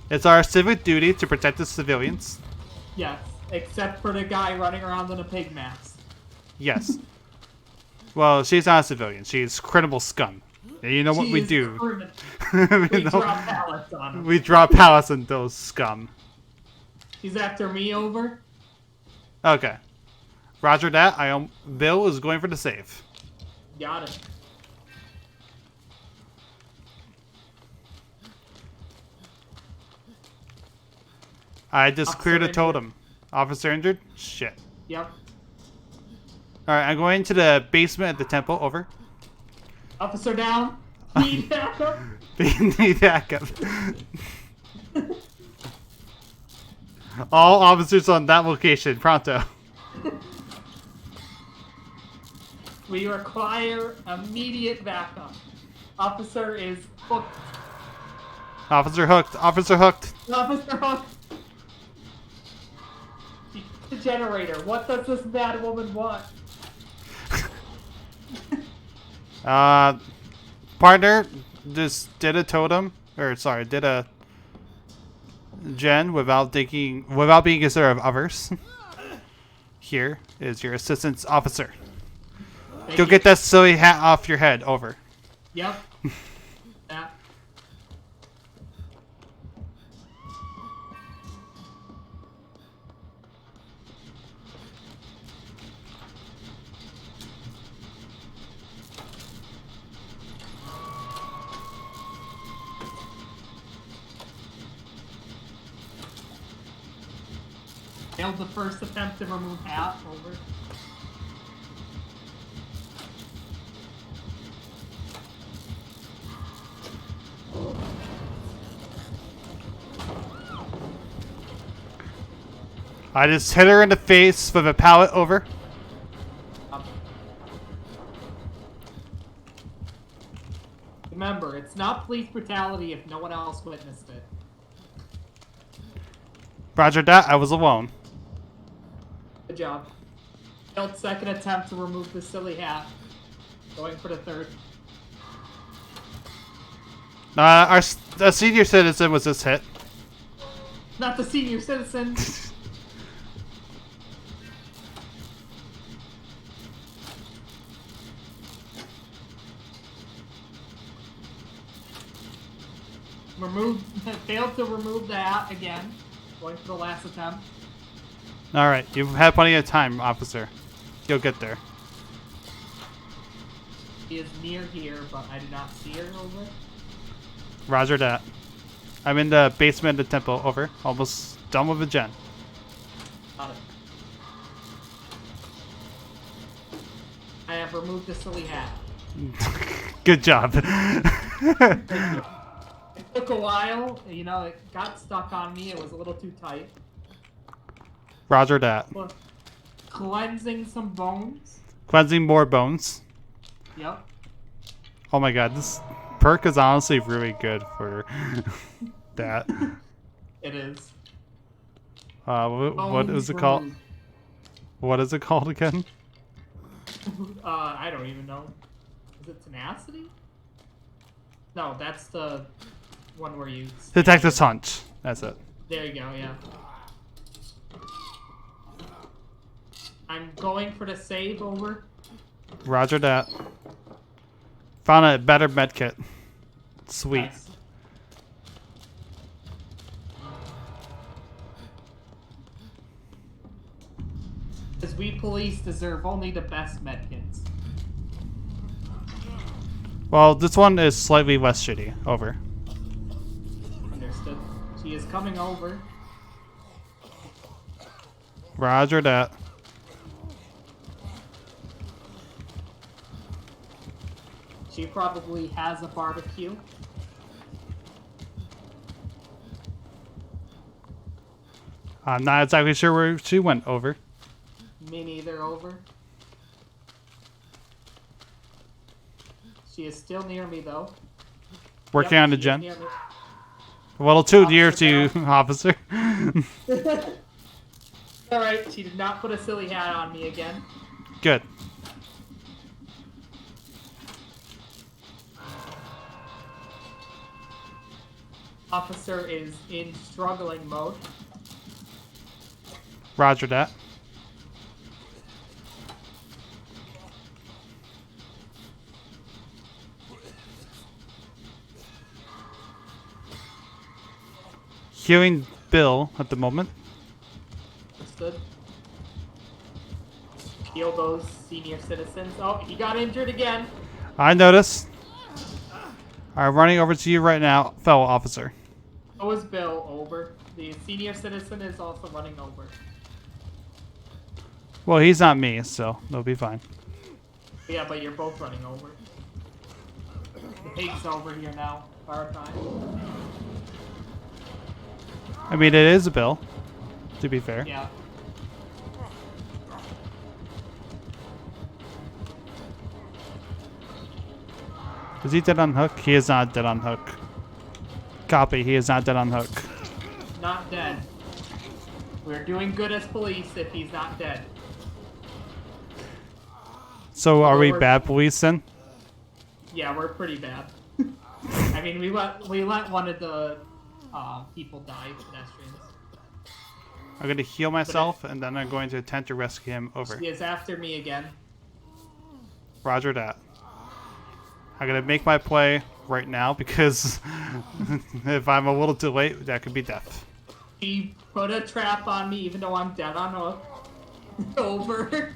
It's our civic duty to protect the civilians. Yes, except for the guy running around in a pig mask. Yes. Well, she's not a civilian. She's criminal scum. And you know what we do? We drop pallets on him. We drop pallets on those scum. He's after me, over. Okay. Roger that. Bill is going for the save. Got it. I just cleared a totem. Officer injured? Shit. Yep. Alright, I'm going to the basement at the temple. Over. Officer down. Need backup. Need backup. All officers on that location, pronto. We require immediate backup. Officer is hooked. Officer hooked. Officer hooked. Officer hooked. The generator. What does this bad woman want? Partner just did a totem, or sorry, did a gen without being considerate of others. Here is your assistance officer. Go get that silly hat off your head. Over. Yep. That. Failed the first attempt to remove hat. Over. I just hit her in the face with a pallet. Over. Remember, it's not police brutality if no one else witnessed it. Roger that. I was alone. Good job. Failed second attempt to remove the silly hat. Going for the third. Our senior citizen was just hit. Not the senior citizen. Failed to remove the hat again. Going for the last attempt. Alright, you've had plenty of time, officer. You'll get there. She is near here, but I do not see her. Over. Roger that. I'm in the basement of the temple. Over. Almost done with the gen. Got it. I have removed the silly hat. Good job. It took a while. You know, it got stuck on me. It was a little too tight. Roger that. Cleansing some bones. Cleansing more bones. Yep. Oh my god, this perk is honestly really good for that. It is. What is it called? What is it called again? I don't even know. Is it tenacity? No, that's the one where you... Detective's Hunch. That's it. There you go, yeah. I'm going for the save. Over. Roger that. Found a better medkit. Sweet. Nice. Because we police deserve only the best medkits. Well, this one is slightly less shitty. Over. Understood. She is coming over. Roger that. She probably has a barbecue. I'm not exactly sure where she went. Over. Me neither. Over. She is still near me, though. Working on the she is gen. near me. A little too Officer near to you, down. officer. Alright, she did not put a silly hat on me again. Good. Officer is in struggling mode. Roger that. Healing Bill at the moment. Understood. Heal those senior citizens. Oh, he got injured again. I noticed. I'm running over to you right now, fellow officer. So is Bill over. The senior citizen is also running over. Well, he's not me, so they'll be fine. Yeah, but you're both running over. The pig's over here now. Our time. I mean, it is a Bill, to be fair. Yeah. Is he dead on hook? He is not dead on hook. Copy, he is not dead on hook. Not dead. We're doing good as police if he's not dead. So are we bad police then? Yeah, we're pretty bad. I mean, we let one of the people die, pedestrians. I'm going to heal myself, and then I'm going to attempt to rescue him. Over. He is after me again. Roger that. I'm going to make my play right now, because if I'm a little too late, that could be death. He put a trap on me, even though I'm dead on hook. Over.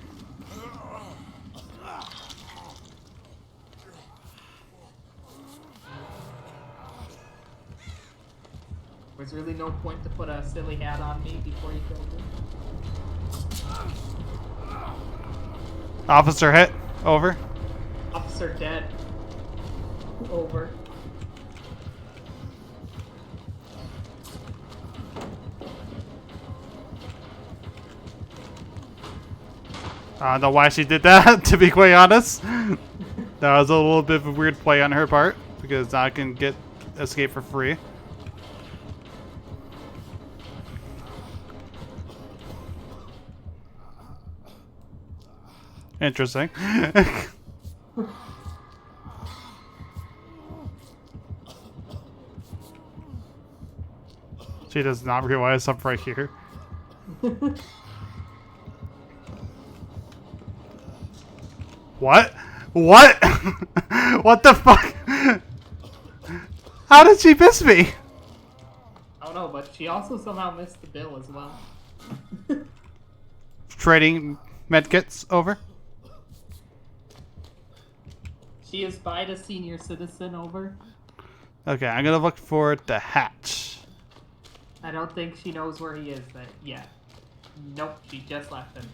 There's really no point to put a silly hat on me before you killed me. Officer hit. Over. Officer dead. Over. I don't know why she did that, to be quite honest. That was a little bit of a weird play on her part, because I can get escape for free. Interesting. She does not realize I'm right here. What? What? What the fuck? How did she miss me? I don't know, but she also somehow missed the bill as well. Trading medkits. Over. She is by the senior citizen. Over. Okay, I'm gonna look for the hatch. I don't think she knows where he is yet. Nope, she just left him.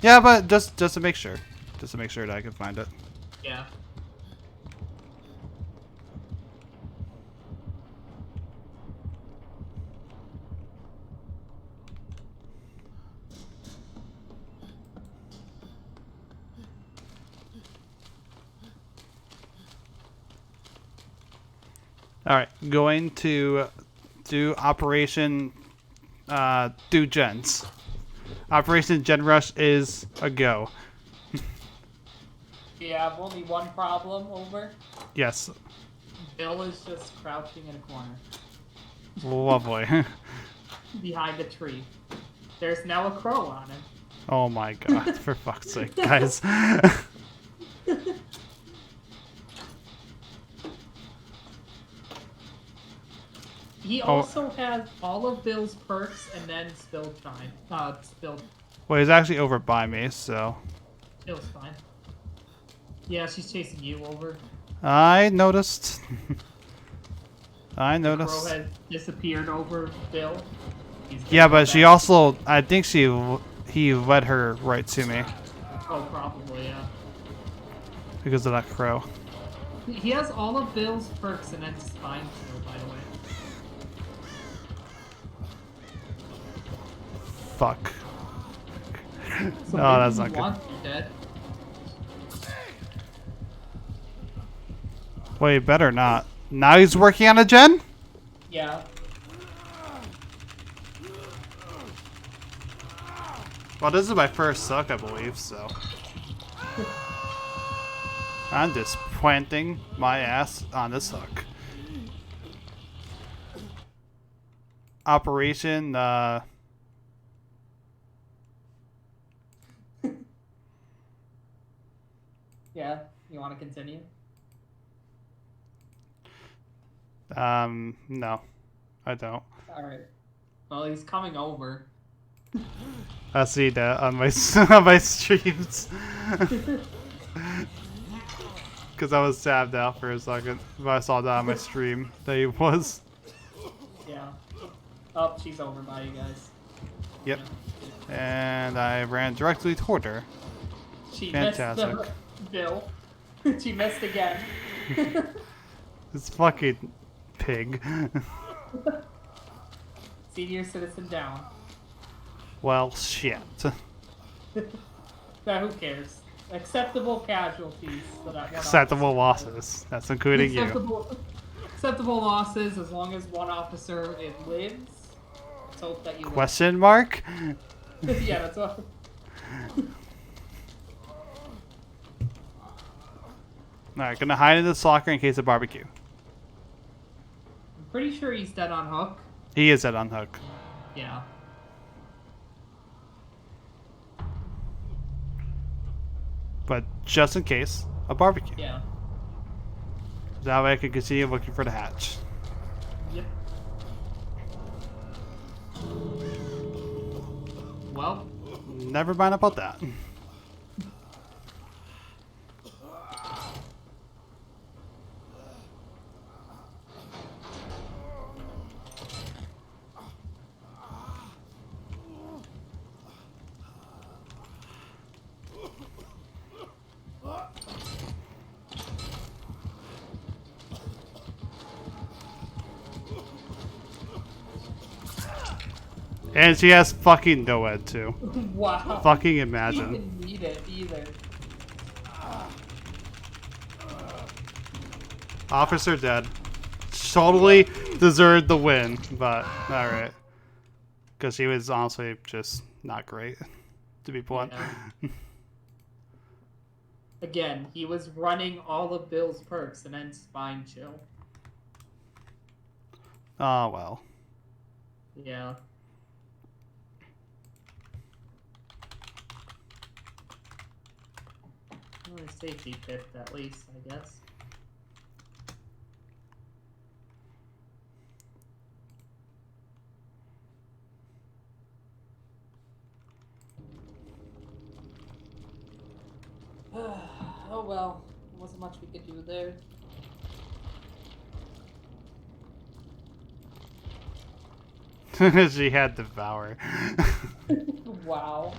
Yeah, but just to make sure. Just to make sure that I can find it. Yeah. Alright, going to do Operation do gens. Operation Gen Rush is a go. We have only one problem. Over. Yes. Bill is just crouching in a corner. Lovely. Behind a tree. There's now a crow on him. Oh my god, for fuck's sake, guys. He also has all of Bill's perks and then spilled time. Spilled. Well, he's actually over by me, so. Bill's fine. Yeah, she's chasing you. Over. I noticed. I The noticed. crow has disappeared over Bill. Yeah, but she also, I think he led her right to me Oh, probably, yeah. because of that crow. He has all of Bill's perks and then spine kill, by the way. Fuck. So No, maybe that's he not good. wants you dead. Well, you better not. Now he's working on a gen? Yeah. Well, this is my first suck, I believe, so. I'm just planting my ass on this hook. operation. Yeah, you want to continue? No, I don't. All right. Well, he's coming over. I see that on my on my streams. Because I was tabbed out for a second, but I saw that on my stream that he was. Yeah. Oh, she's over by you guys. Yep. And I ran directly toward her. She Fantastic. missed the Bill. She missed again. This fucking pig. Senior citizen down. Well, shit. Now who cares? Acceptable casualties for that one Acceptable officer. losses. That's including you. Acceptable losses as long as one officer lives. Let's hope that you live. Question mark? Yeah, that's what. Alright, gonna hide in the locker in case of barbecue. I'm pretty sure he's dead on hook. He is at unhook. Yeah. But just in case, a barbecue. Yeah. That way I can continue looking for the hatch. Yep. Well. Never mind about that. And she has fucking NOED too. Wow. Fucking He imagine. didn't need it either. Officer dead. Totally deserved the win, but alright. Because he was honestly just not great, to be blunt. Yeah. Again, he was running all of Bill's perks and then spine chill. Oh well. Yeah. Well, safety pit at least, I guess. Oh well, there wasn't much we could do there. She had Devour. Wow.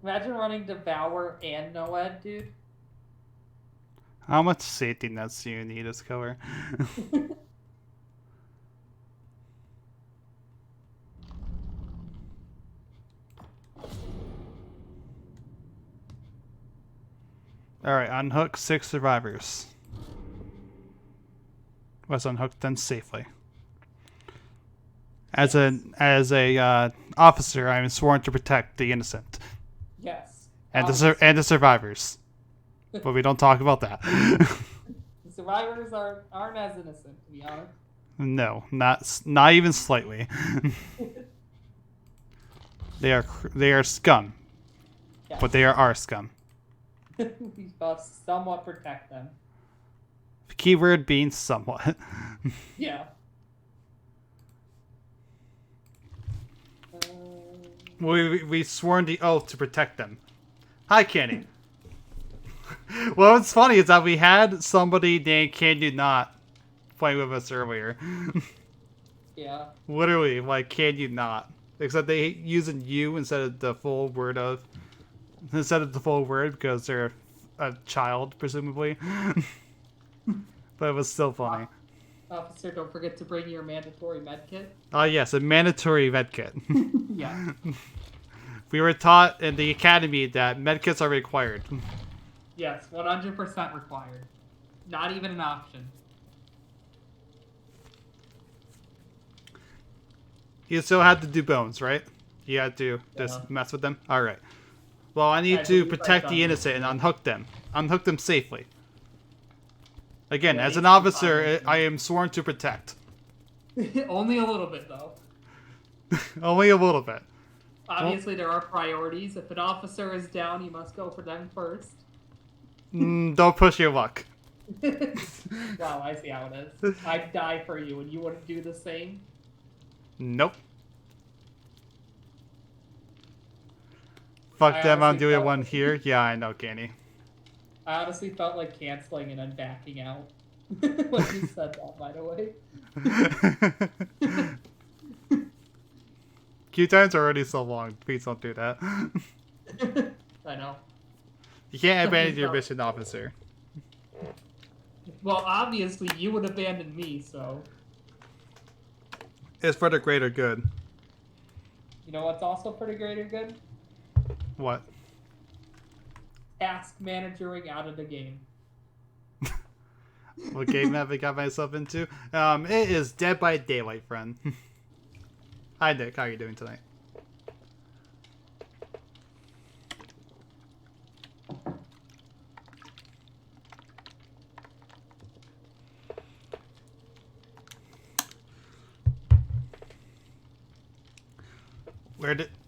Imagine running Devour and NoEd, dude. How much safety nets do you need as killer? Alright, unhook 6 survivors. Let's unhook them safely. As a officer, I am sworn to protect the innocent Yes. and the survivors. But we don't talk about that. The survivors aren't as innocent, to be honest. No, not even slightly. They are scum, Yes. but they are our scum. We must somewhat protect them. Keyword being somewhat. Yeah. We sworn the oath to protect them. Hi, Kenny. Well, what's funny is that we had somebody named Can You Not playing with us earlier. Yeah. Literally, like, can you not? Except they using you instead of the full word because they're a child, presumably. But it was still funny. Officer, don't forget to bring your mandatory medkit. Oh, yes, a mandatory medkit. Yeah. We were taught in the academy that medkits are required. Yes, 100% required. Not even an option. You still had to do bones, right? You had to just mess with them? Alright. Well, I need to protect the innocent and unhook them. Unhook them safely. Again, Yeah, as an these officer, two I am sworn to protect. Only a little bit, though. Only a little bit. Obviously, there are priorities. If an officer is down, you must go for them first. Don't push your luck. Wow, I see how it is. I'd die for you, and you wouldn't do the same? Nope. Fuck them, I'm doing one here. Yeah, I know, Kenny. I honestly felt like canceling and then backing out. When you said that, by the way. Queue times are already so long. Please don't do that. I know. You can't abandon your mission, officer. Well, obviously, you would abandon me, so... It's for the greater good. You know what's also for the greater good? What? Task managering out of the game. What game have I got myself into? It is Dead by Daylight, friend. Hi, Nick. How are you doing tonight?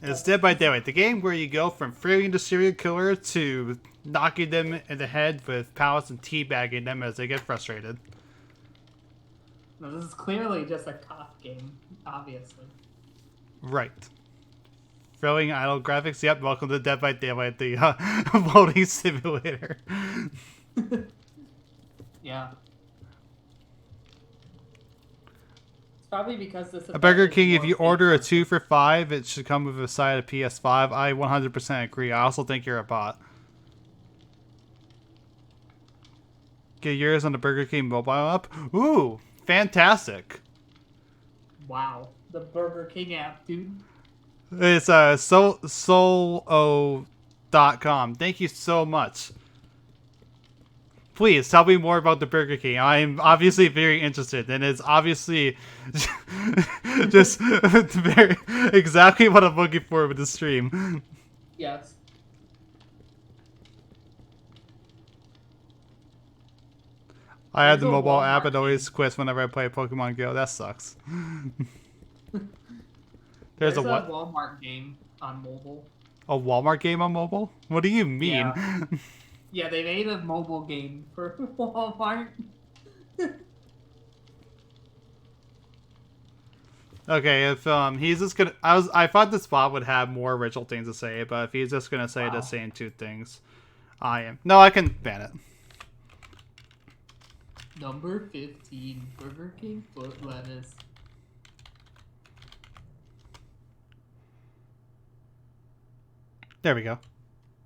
It's Dead by Daylight, the game where you go from freeing the serial killer to knocking them in the head with pallets and teabagging them as they get frustrated. No, this is clearly just a cop game, obviously. Right. Throwing idle graphics. Yep, welcome to Dead by Daylight, the loading simulator. Yeah. It's probably because this. A Burger King, if you order a 2 for $5, it should come with a side of PS5. I 100% agree. I also think you're a bot. Get yours on the Burger King mobile app. Ooh, fantastic. Wow, the Burger King app, dude. It's solo.com. Thank you so much. Please tell me more about the Burger King. I'm obviously very interested, and it's obviously just very exactly what I'm looking for with the stream. Yes. I have the mobile app and always quits whenever I play Pokemon Go. That sucks. There's a what? Walmart game on mobile. A Walmart game on mobile? What do you mean? Yeah, yeah, they made a mobile game for Walmart. Okay, if he's just gonna, I thought this bot would have more original things to say, but if he's just gonna say the same two things, I am. No, I can ban it. Number 15, Burger King foot lettuce. There we go.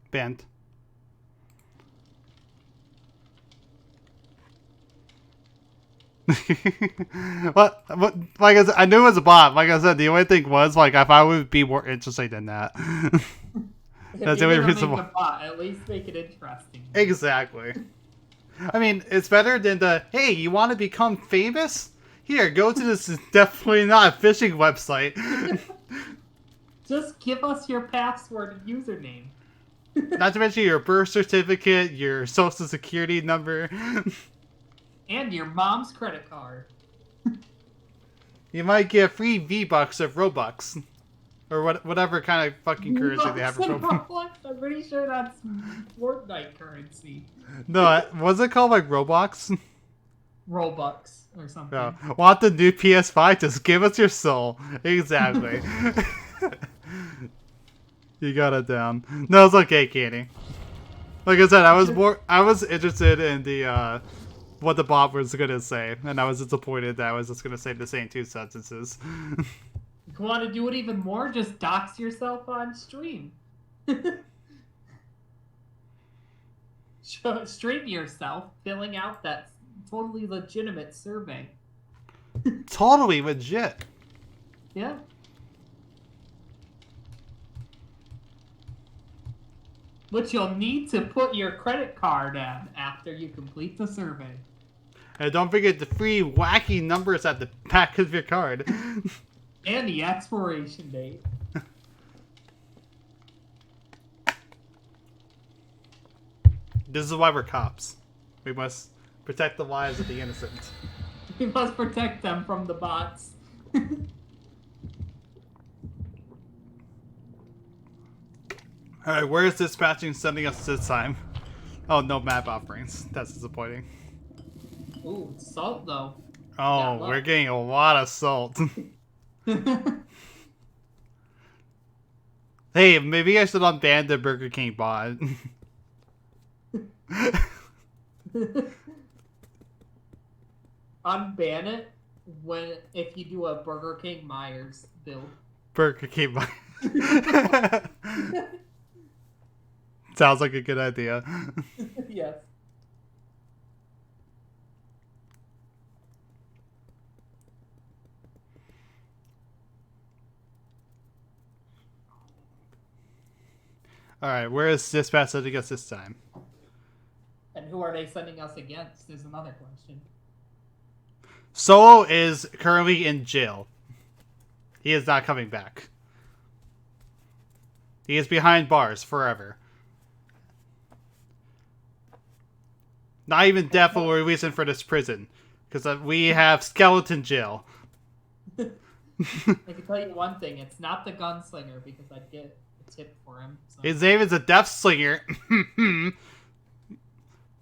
Banned. what? Like I said, I knew it was a bot. Like I said, the only thing was, like, if I would be more interesting than that. That's the only reason why. At least make it interesting. Exactly. I mean, it's better than the, hey, you want to become famous? Here, go to this definitely not a phishing website. Just give us your password and username. Not to mention your birth certificate, your social security number. And your mom's credit card. You might get free V-Bucks of Robux. Or whatever kind of fucking currency they have for Robux. I'm pretty sure that's Fortnite currency. No, what's it called? Like Roblox? Robux or something. No. Want the new PS5? Just give us your soul. Exactly. You got it down. No, it's okay, Kenny. Like I said, I was interested in the what the bot was gonna say, and I was disappointed that I was just gonna say the same two sentences. If you want to do it even more, just dox yourself on stream. Stream yourself filling out that totally legitimate survey. Totally legit. Yeah. But you'll need to put your credit card in after you complete the survey. And don't forget the free wacky numbers at the back of your card. And the expiration date. This is why we're cops. We must protect the lives of the innocent. We must protect them from the bots. Alright, where is dispatching sending us this time? Oh, no map offerings. That's disappointing. Ooh, salt though. Oh, we're getting a lot of salt. Hey, maybe I should unban the Burger King bot. Unban it if you do a Burger King Myers build. Burger King bot. Sounds like a good idea. Yes. Alright, where is dispatch sending us this time? And who are they sending us against is another question. Solo is currently in jail. He is not coming back. He is behind bars forever. Not even death will reason for this prison. Because we have skeleton jail. I can tell you one thing. It's not the gunslinger because I'd get a tip for him. So. His name is a death slinger.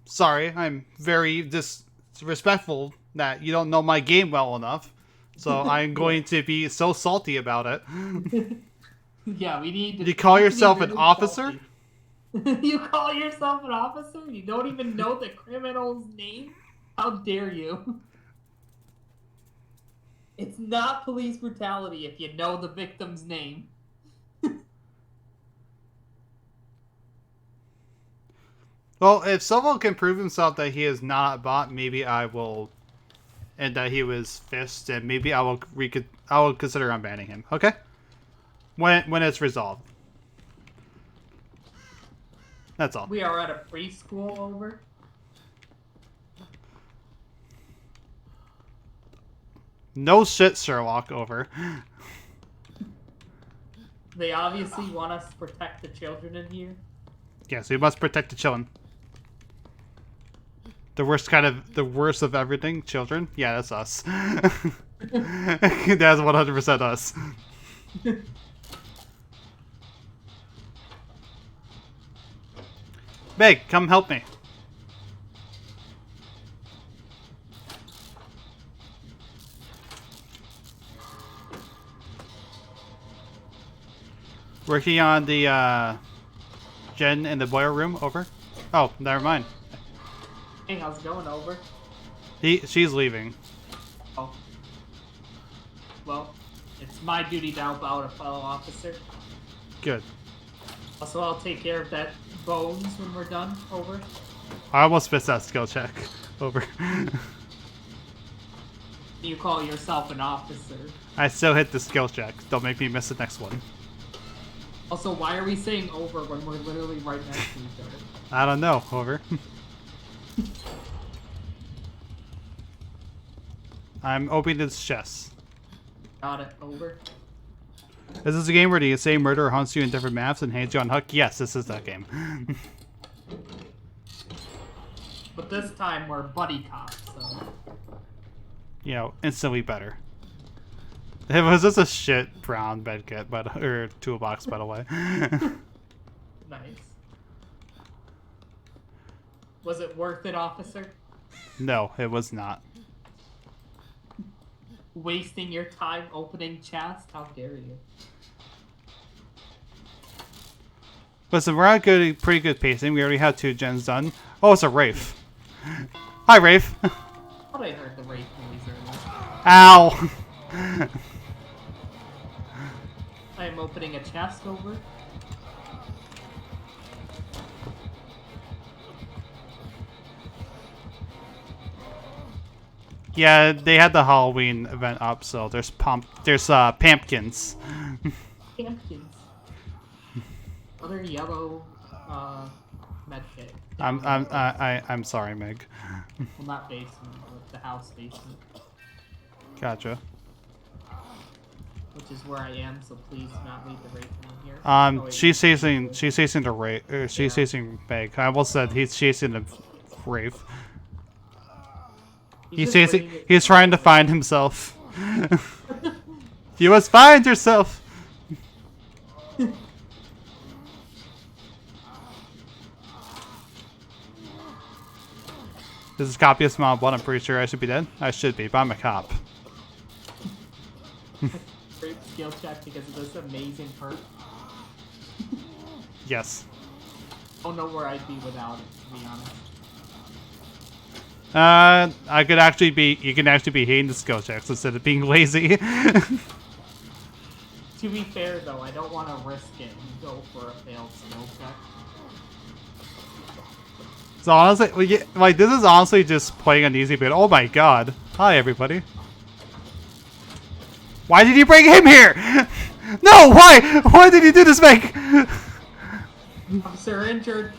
Sorry, I'm very disrespectful that you don't know my game well enough. So I'm going to be so salty about it. Yeah, we need to... You call yourself an officer? You call yourself an officer? You don't even know the criminal's name? How dare you? It's not police brutality if you know the victim's name. Well, if someone can prove himself that he is not a bot, maybe I will... And that he was fist, and maybe I will consider unbanning him. Okay? When it's resolved. That's all. We are at a preschool, over. No shit, Sherlock, over. They obviously want us to protect the children in here. Yes, we must protect the children. The worst of everything, children? Yeah, that's us. That's 100% us. Meg, come help me. Working on the, Jen in the boiler room, over. Oh, never mind. Hey, how's it going, over? She's leaving. Oh. Well, it's my duty to help out a fellow officer. Good. Also, I'll take care of that bones when we're done, over. I almost missed that skill check. Over. You call yourself an officer. I still hit the skill check. Don't make me miss the next one. Also, why are we saying over when we're literally right next to each other? I don't know, over. I'm opening this chest. Got it, over. Is this a game where the same murderer hunts you in different maps and hands you on hook? Yes, this is that game. But this time we're buddy cops, so... You know, instantly better. It was just a shit brown medkit, or toolbox, by the way. Nice. Was it worth it, officer? No, it was not. Wasting your time opening chests? How dare you? Listen, we're at pretty good pacing. We already had 2 gens done. Oh, it's a Wraith. Hi, Wraith. I thought I heard the Wraith noise earlier. Ow! I am opening a chest, over. Yeah, they had the Halloween event up, so there's pumpkins. Pumpkins. Other yellow medkit. I'm sorry, Meg. Well, not basement, but the house basement. Gotcha. Which is where I am, so please do not leave the Wraith in here. She's chasing the Wraith. She's chasing Meg. I almost said she's chasing the Wraith. He's just chasing. bringing it He's trying to find himself. You must find yourself. This is copyist mod 1. I'm pretty sure I should be dead. I should be, but I'm a cop. Great skill check because of this amazing perk. Yes. Don't know where I'd be without it, to be honest. I could actually be. You can actually be hating the skill checks instead of being lazy. To be fair, though, I don't want to risk it and go for a failed skill check. So honestly, like this is honestly just playing an easy bit. Oh my god! Hi everybody. Why did you bring him here? No! Why? Why did you do this, Meg? Officer injured.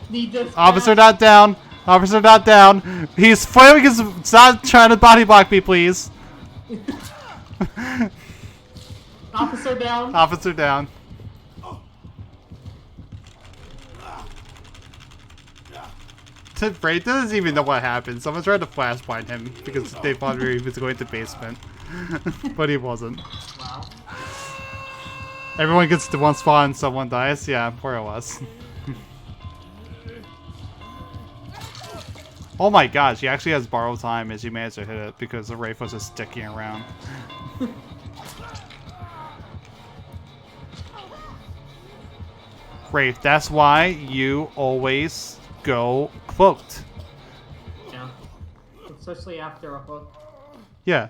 Need this. Officer not down. Officer not down. He's flailing his. Stop trying to body block me, please. Officer down. Officer down. Bray doesn't even know what happened. Someone tried to flashpoint him because they thought he was going to basement. But he wasn't. Wow. Everyone gets to one spot and someone dies? Yeah, more or less. Oh my gosh, he actually has borrowed time as you managed to hit it because the Wraith was just sticking around. Wraith, that's why you always go cloaked. Yeah. Especially after a hook. Yeah.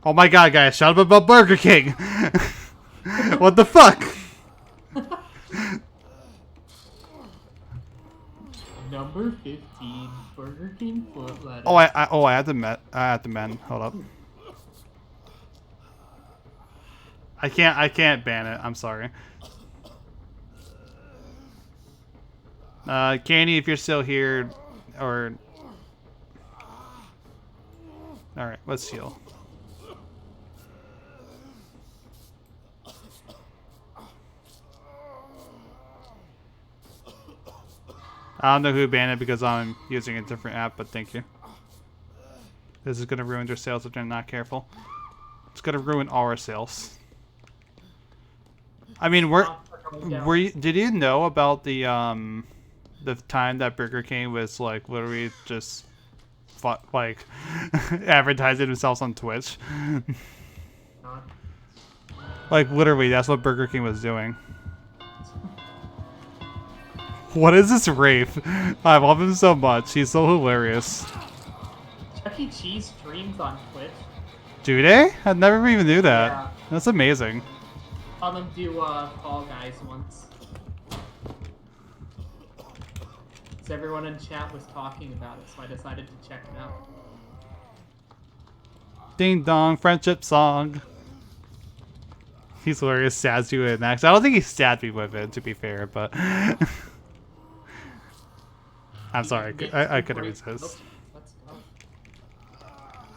Oh my god, guys, shut up about Burger King! What the fuck? Number 15, Burger King foot lettuce. Oh, I had to mend. Hold up. I can't ban it. I'm sorry. Candy, if you're still here, or... Alright, let's heal. I don't know who banned it because I'm using a different app, but thank you. This is gonna ruin their sales if they're not careful. It's gonna ruin all our sales. I mean, did you know about the time that Burger King was like literally just like advertising themselves on Twitch? Like literally, that's what Burger King was doing. What is this Wraith? I love him so much. He's so hilarious. Chuck E. Cheese streams on Twitch. Do they? I never even knew that. Yeah. That's amazing. Saw them do Fall Guys once. So everyone in chat was talking about it, so I decided to check it out. Ding dong, friendship song. He's hilarious, stabs you with Max. I don't think he stabbed me with it, to be fair, but... I'm sorry, I couldn't resist. Let's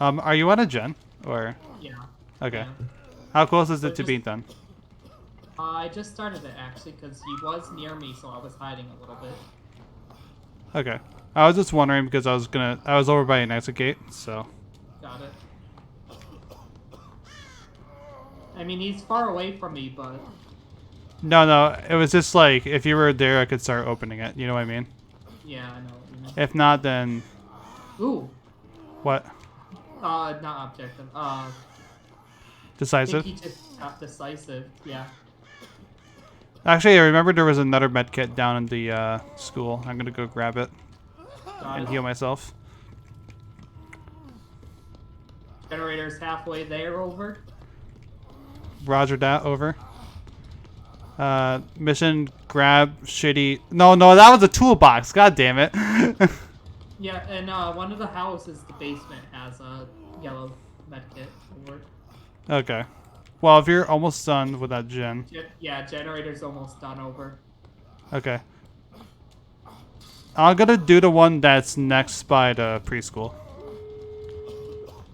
go. Are you on a gen? Or... Yeah. Okay. Yeah. How close is it to being done? I just started it, actually, because he was near me, so I was hiding a little bit. Okay. I was just wondering because I was over by an exit gate, so... Got it. I mean, he's far away from me, but... No, it was just like, if you were there, I could start opening it. You know what I mean? Yeah, I know what you mean. If not, then... Ooh. What? Not objective. Decisive? I think he just got decisive, yeah. Actually, I remember there was another med kit down in the school. I'm gonna go grab it and heal myself. Generator's halfway there, over. Roger that, over. Mission, grab, shitty... No, that was a toolbox, god damn it. Yeah, and one of the houses, the basement, has a yellow medkit. Over. Okay. Well, if you're almost done with that gen... Yeah, generator's almost done, over. Okay. I'm gonna do the one that's next by the preschool.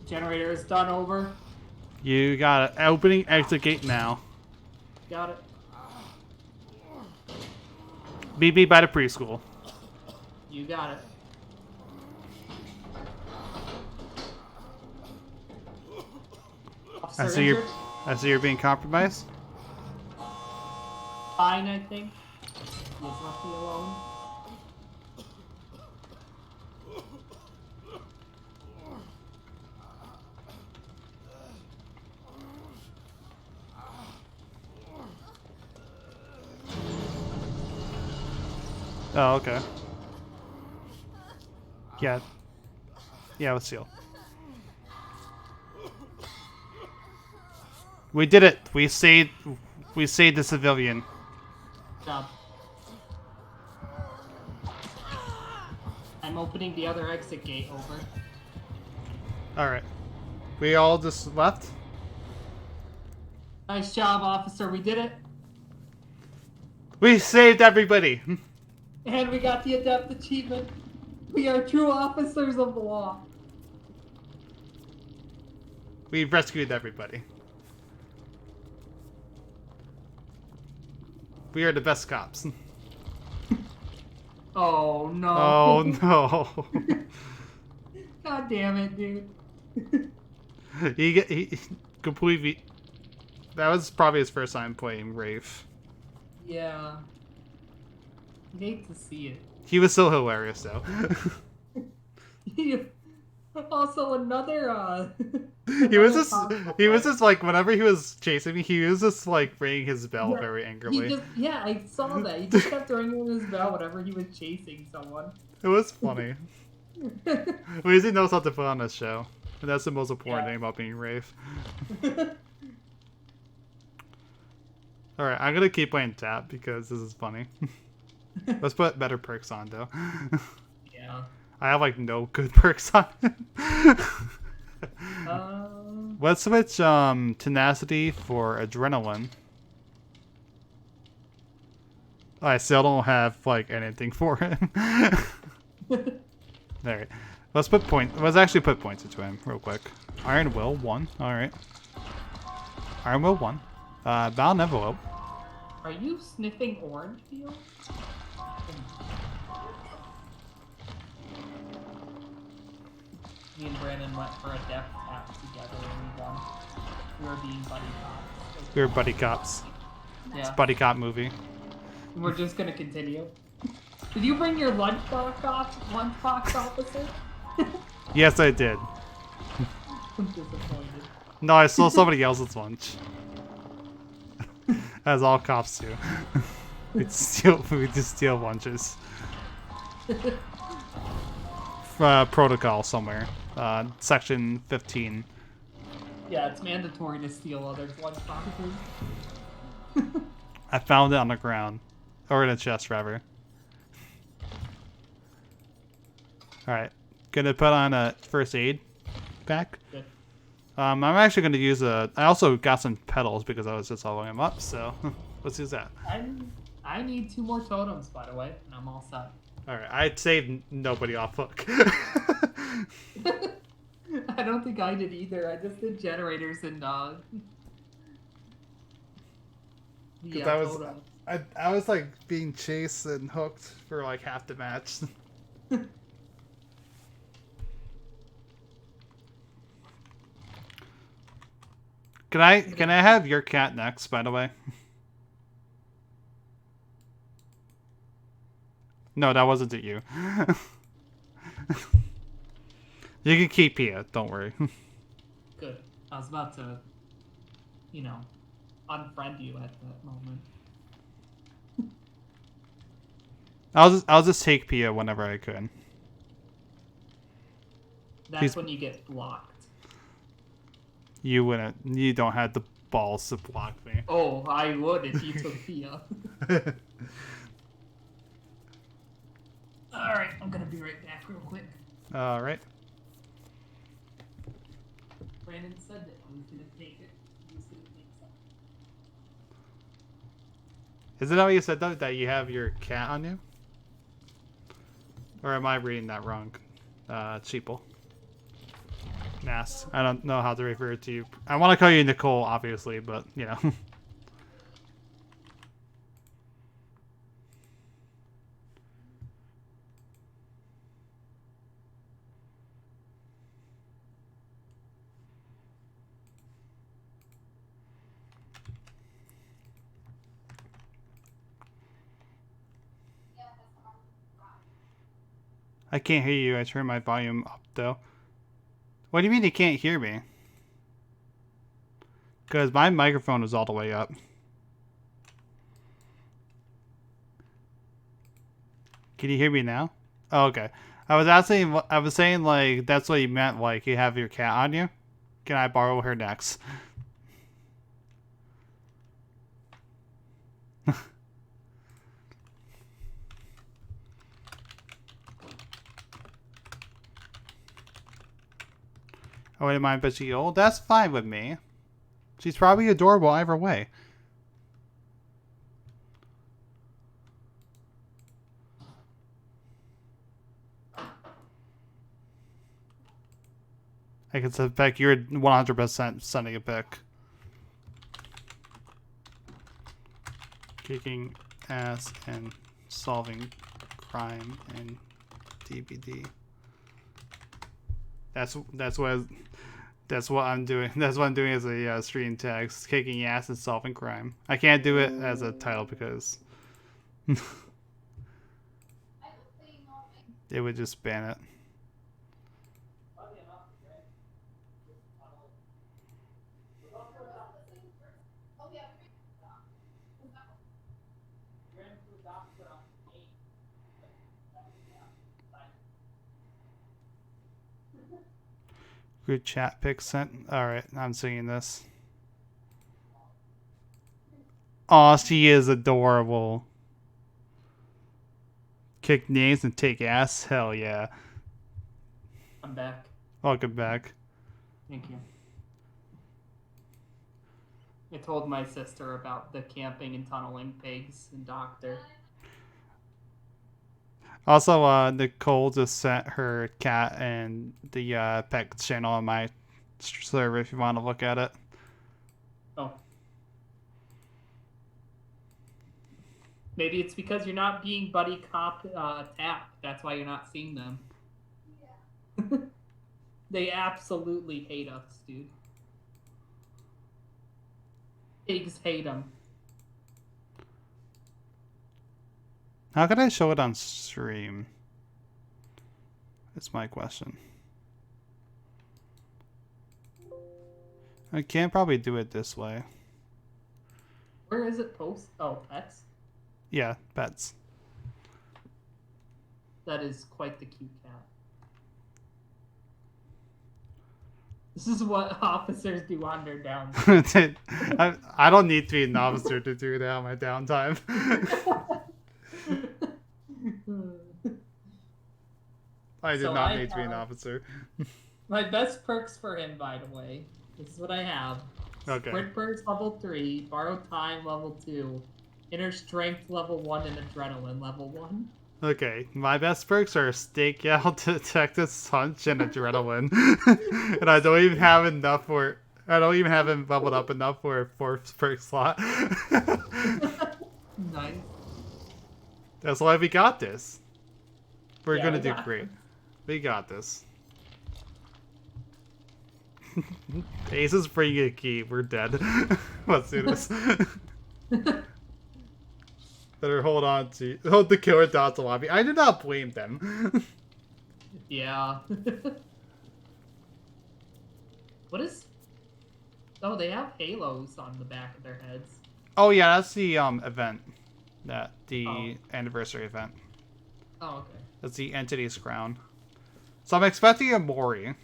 Generator is done, over. You got it. Opening exit gate now. Got it. BB by the preschool. You got it. Officer I see you're. injured? I see you're being compromised. Fine, I think. He has left me alone. Oh, okay. Yeah. Yeah, let's seal. We did it. We saved the civilian. Job. I'm opening the other exit gate. Over. All right. We all just left. Nice job, officer. We did it. We saved everybody. And we got the adept achievement. We are true officers of the law. We rescued everybody. We are the best cops. Oh no. Oh no. God damn it, dude. he completely. That was probably his first time playing Rafe. Yeah. You hate to see it. He was so hilarious though. Also, another. He was just like whenever he was chasing me, he was just like ringing his bell very angrily. I saw that. He just kept ringing his bell whenever he was chasing someone. It was funny. At least he knows how to put on a show, and that's the most important thing about being Rafe. All right, I'm gonna keep playing Tap because this is funny. Let's put better perks on though. Yeah. I have like no good perks on. Let's switch tenacity for adrenaline. I still don't have like anything for him. Alright. Let's actually put points into him real quick. Iron Will 1. Alright. Iron Will 1. Bound envelope. Are you sniffing orange peel? Me and Brandon went for a death tap together and we won. We were being buddy cops. We were buddy cops. Yeah. It's a buddy cop movie. We're just gonna continue. Did you bring your lunchbox officer? Yes, I did. I'm disappointed. No, I stole somebody else's lunch. As all cops do. We just steal lunches. Protocol somewhere. Section 15. Yeah, it's mandatory to steal others' lunchboxes. I found it on the ground. Or in a chest, rather. Alright. Gonna put on a first aid pack. Good. I'm actually gonna use I also got some petals because I was just leveling them up, so let's use that. I need 2 more totems, by the way, and I'm all set. Alright, I'd saved nobody off hook. I don't think I did either. I just did generators and I was like being chased and hooked for like half the match. Can I have your cat next, by the way? No, that wasn't at you. You can keep Pia, don't worry. Good. I was about to, unfriend you at that moment. I'll just take Pia whenever I could. That's when you get blocked. You wouldn't. You don't have the balls to block me. Oh, I would if you took Pia. Alright, I'm gonna be right back real quick. Alright. Brandon said that he was gonna take it. He was gonna take something. Isn't that what you said though? That you have your cat on you? Or am I reading that wrong? Sheeple. Nass. I don't know how to refer to you. I want to call you Nicole, obviously, but, you know. I can't hear you. I turned my volume up, though. What do you mean you can't hear me? Because my microphone was all the way up. Can you hear me now? Oh, okay. I was saying, like, that's what you meant, like, you have your cat on you? Can I borrow her next? I wouldn't mind, but she's old. That's fine with me. She's probably adorable either way. I can suspect you're 100% sending a pic. Kicking ass and solving crime in DBD. That's what I'm doing. That's what I'm doing as a stream text. Kicking ass and solving crime. I can't do it as a title because it would just ban it. Good chat pic sent. Alright, I'm seeing this. Aw, she is adorable. Kick names and take ass? Hell yeah. I'm back. Welcome back. Thank you. I told my sister about the camping and tunneling pigs and doctor. Also, Nicole just sent her cat and the pet channel on my server if you want to look at it. Oh. Maybe it's because you're not being buddy cop tapped. That's why you're not seeing them. Yeah. They absolutely hate us, dude. Pigs hate them. How can I show it on stream? That's my question. I can't probably do it this way. Where is it post? Oh, pets? Yeah, pets. That is quite the cute cat. This is what officers do on their downtime. I don't need to be an officer to do that on my downtime. I did not need to be an officer. My best perks for him, by the way. This is what I have. Okay. Sprint burst level 3, borrow time level 2, inner strength level 1, and adrenaline level 1. Okay, my best perks are stakeout, detective hunch, and adrenaline. And I don't even have enough for. I don't even have him leveled up enough for a 4th perk slot. Nice. That's why we got this. We're Yeah, gonna do great. We got this. Ace is bringing a key. We're dead. Let's do this. Better hold the killer dots to lobby. I do not blame them. Yeah. What is... Oh, they have halos on the back of their heads. Oh yeah, that's the event. The anniversary event. Oh, okay. That's the entity's crown. So I'm expecting a Mori.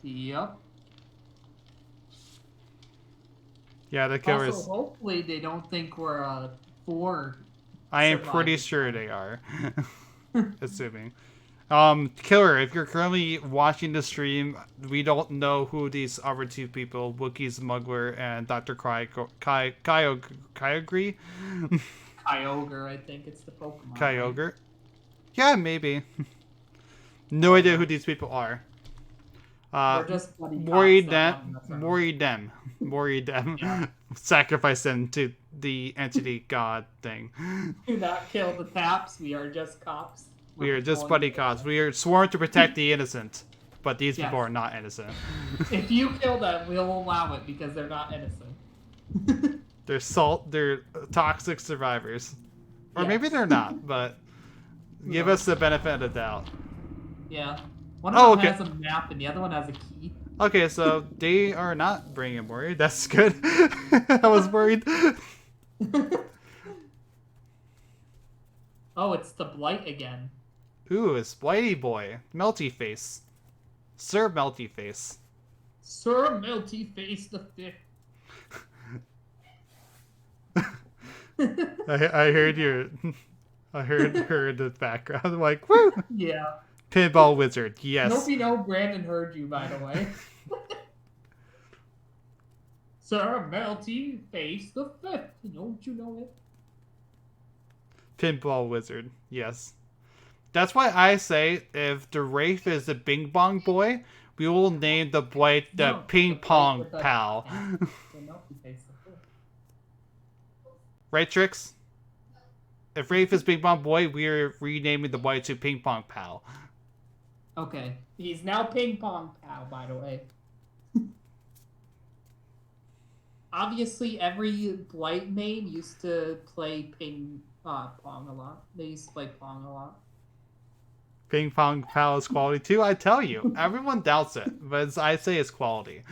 Yep. Yeah, the killer is... Also, hopefully they don't think we're 4. I am pretty sure they are. Assuming. Killer, if you're currently watching the stream, we don't know who these other 2 people, Wookiee Smuggler and Dr. Kyogre? Kyogre, I think it's the Pokemon. Kyogre? Right? Yeah, maybe. No idea who these people are. Mori them. Yeah. Sacrifice them to the entity god thing. Do not kill the taps. We are just cops. We are just buddy cops. We are sworn to protect the innocent, but these people are not innocent. If you kill them, we'll allow it because they're not innocent. They're toxic survivors, or maybe they're not. But Give us the benefit of the doubt. Yeah. One of them has a map and the other one has a key. Okay, so they are not bringing him worried. That's good. I was worried. Oh, it's the Blight again. Ooh, it's Blighty Boy. Melty Face. Sir Melty Face. Sir Melty Face the Fifth. I heard your... I heard her in the background. I'm like, woo! Yeah. Pinball Wizard, yes. Hope you know Brandon heard you, by the way. Sir Melty Face the Fifth. Don't you know it? Pinball Wizard, yes. That's why I say if the Wraith is the Bing Bong Boy, we will name the Blight the Ping Pong Pal. Right, Trix? If Wraith is Bing Bong Boy, we're renaming the Blight to Ping Pong Pal. Okay. He's now Ping Pong Pal, by the way. Obviously, every Blight main used to play Pong a lot. They used to play Pong a lot. Ping Pong Pal is quality too, I tell you. Everyone doubts it, but I say it's quality.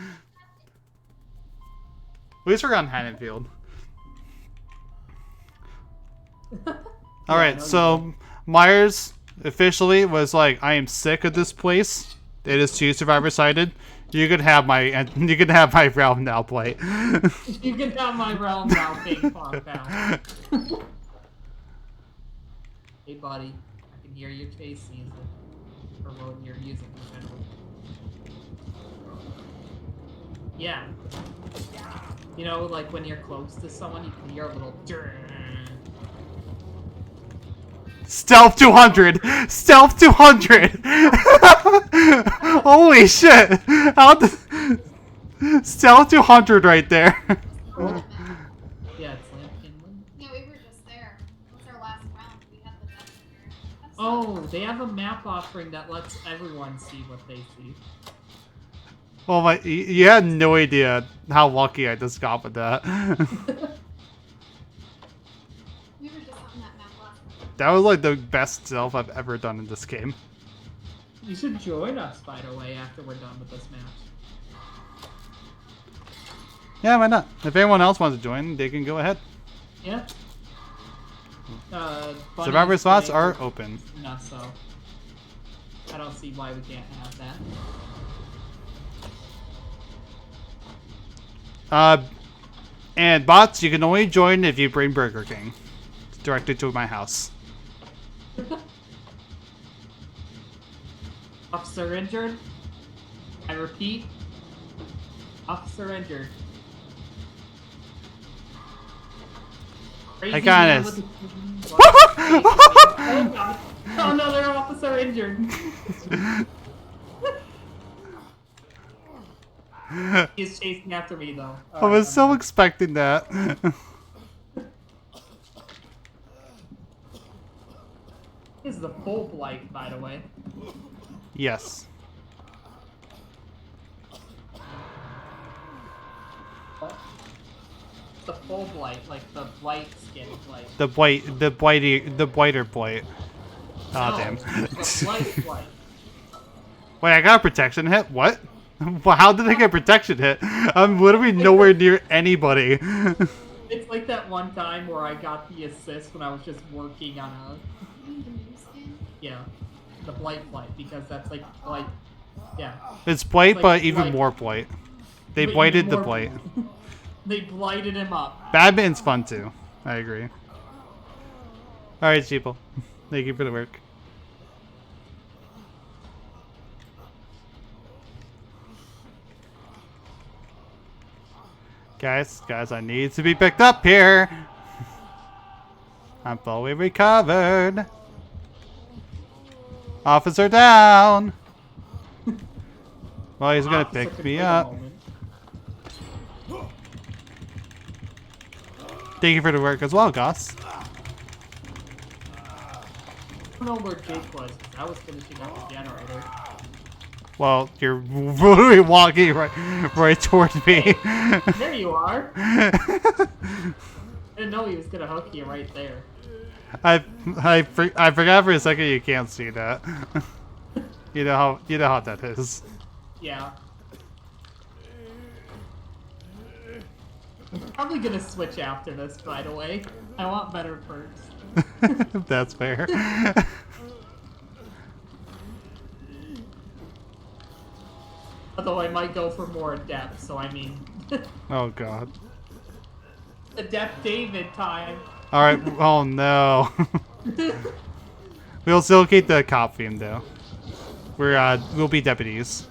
At least we're on Haddonfield. Alright, so Myers officially was like, I am sick of this place. It is too survivor-sided. You can have my realm now play. You can have my realm now, Ping Pong Pal. Hey buddy, I can hear your chase music. Or well, your music in general. Yeah. You know, like when you're close to someone, you can hear a little Stealth 200! Stealth 200! Holy shit! How the... Stealth 200 right there! Yeah, it's Lamp Inland. Yeah, we were just there. What's our last round? We had the messenger. Oh, they have a map offering that lets everyone see what they see. Oh my, you had no idea how lucky I just got with that. We were just on that map last round. That was like the best stealth I've ever done in this game. You should join us, by the way, after we're done with this match. Yeah, why not? If anyone else wants to join, they can go ahead. Yeah. Survivor slots are open. Not so. I don't see why we can't have that. And bots, you can only join if you bring Burger King directly to my house. Officer injured. I repeat. Officer injured. I got it. Oh no, they're officer injured. He's chasing after me though. I was so expecting that. This is the full Blight, by the way. Yes. What? The full Blight, like the Blight skin Blight. The blighter Blight. Oh, No, damn. the Blight Blight. Wait, I got a protection hit? What? How did I get a protection hit? I'm literally nowhere near anybody. It's like that one time where I got the assist when I was just working on a... Yeah, the Blight, because that's like Blight. Yeah. It's Blight, Like, but even Blight. more Blight. They But blighted even the more- Blight. They blighted him up. Badminton's fun too. I agree. Alright, people. Thank you for the work. Guys, I need to be picked up here. I'm fully recovered. Officer down. Well, he's gonna Officer pick could me take a up. moment. Thank you for the work as well, Goss. I don't know where Jake was. I was finishing up the generator. Well, you're literally walking right towards me. There you are. I didn't know he was gonna hook you right there. I forgot for a second you can't see that. You know how that is. Yeah. I'm probably gonna switch after this, by the way. I want better perks. That's fair. Although I might go for more adept, so I mean... Oh god. Adept David time. Alright, oh no. We'll still keep the cop theme though. We'll be deputies.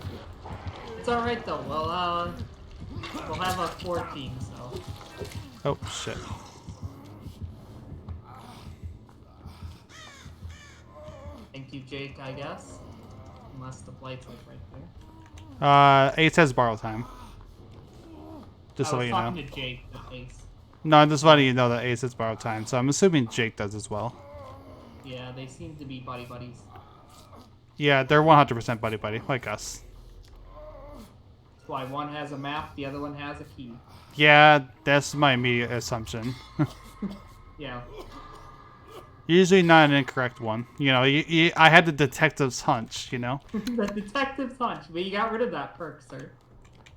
It's alright though, we'll have a 14, so... Oh shit. Thank you, Jake, I guess. Unless the blight's like right there. Ace has borrow time. Just so you know. I was talking to Jake, the Ace. No, I'm just letting you know that Ace has borrow time, so I'm assuming Jake does as well. Yeah, they seem to be buddies. Yeah, they're 100% buddy, like us. That's why one has a map, the other one has a key. Yeah, that's my immediate assumption. Yeah. Usually not an incorrect one. You know, I had the detective's hunch, you know? The detective's hunch, but you got rid of that perk, sir.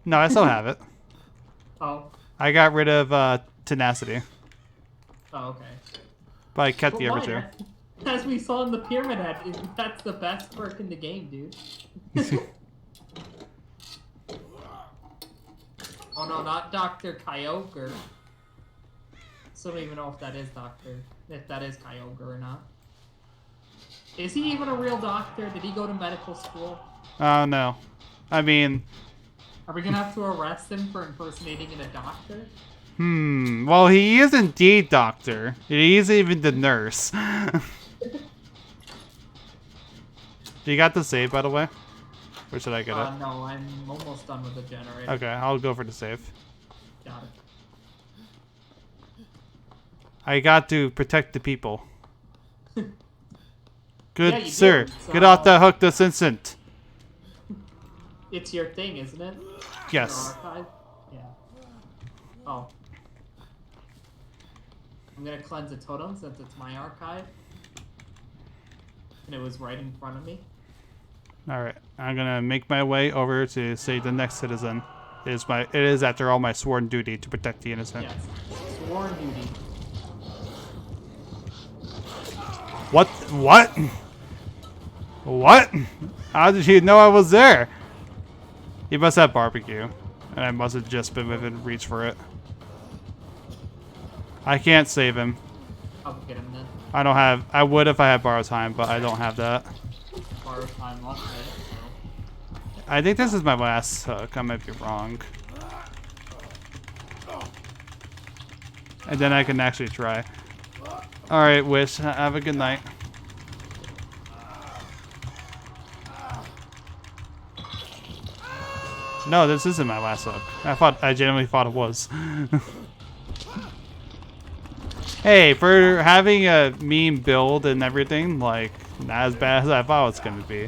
No, I still have it. Oh. I got rid of tenacity. Oh, okay. But I kept But the other why? two. As we saw in the Pyramid Head, that's the best perk in the game, dude. Oh no, not Dr. Kyogre. Still don't even know if that is Kyogre or not. Is he even a real doctor? Did he go to medical school? Oh, no. I mean... Are we gonna have to arrest him for impersonating a doctor? Well, he is indeed doctor. He is even the nurse. You got the save, by the way? Or should I get it? No, I'm almost done with the generator. Okay, I'll go for the save. Got it. I got to protect the people. Good Yeah, you sir. do, so- Get off that hook this instant. It's your thing, isn't it? Yes. Your archive? Yeah. Oh. I'm gonna cleanse a totem since it's my archive. And it was right in front of me. Alright. I'm gonna make my way over to save the next citizen. It is after all my sworn duty to protect the innocent. Yes. Sworn duty. What? What? What? How did he know I was there? He must have barbecue. And I must have just been within reach for it. I can't save him. I'll get him then. I don't have... I would if I had borrow time, but I don't have that. Borrow time left, right? I think this is my last hook. I might be wrong. And then I can actually try. Alright, Wish. Have a good night. No, this isn't my last hook. I genuinely thought it was. Hey, for having a meme build and everything, like, not as bad as I thought it was gonna be.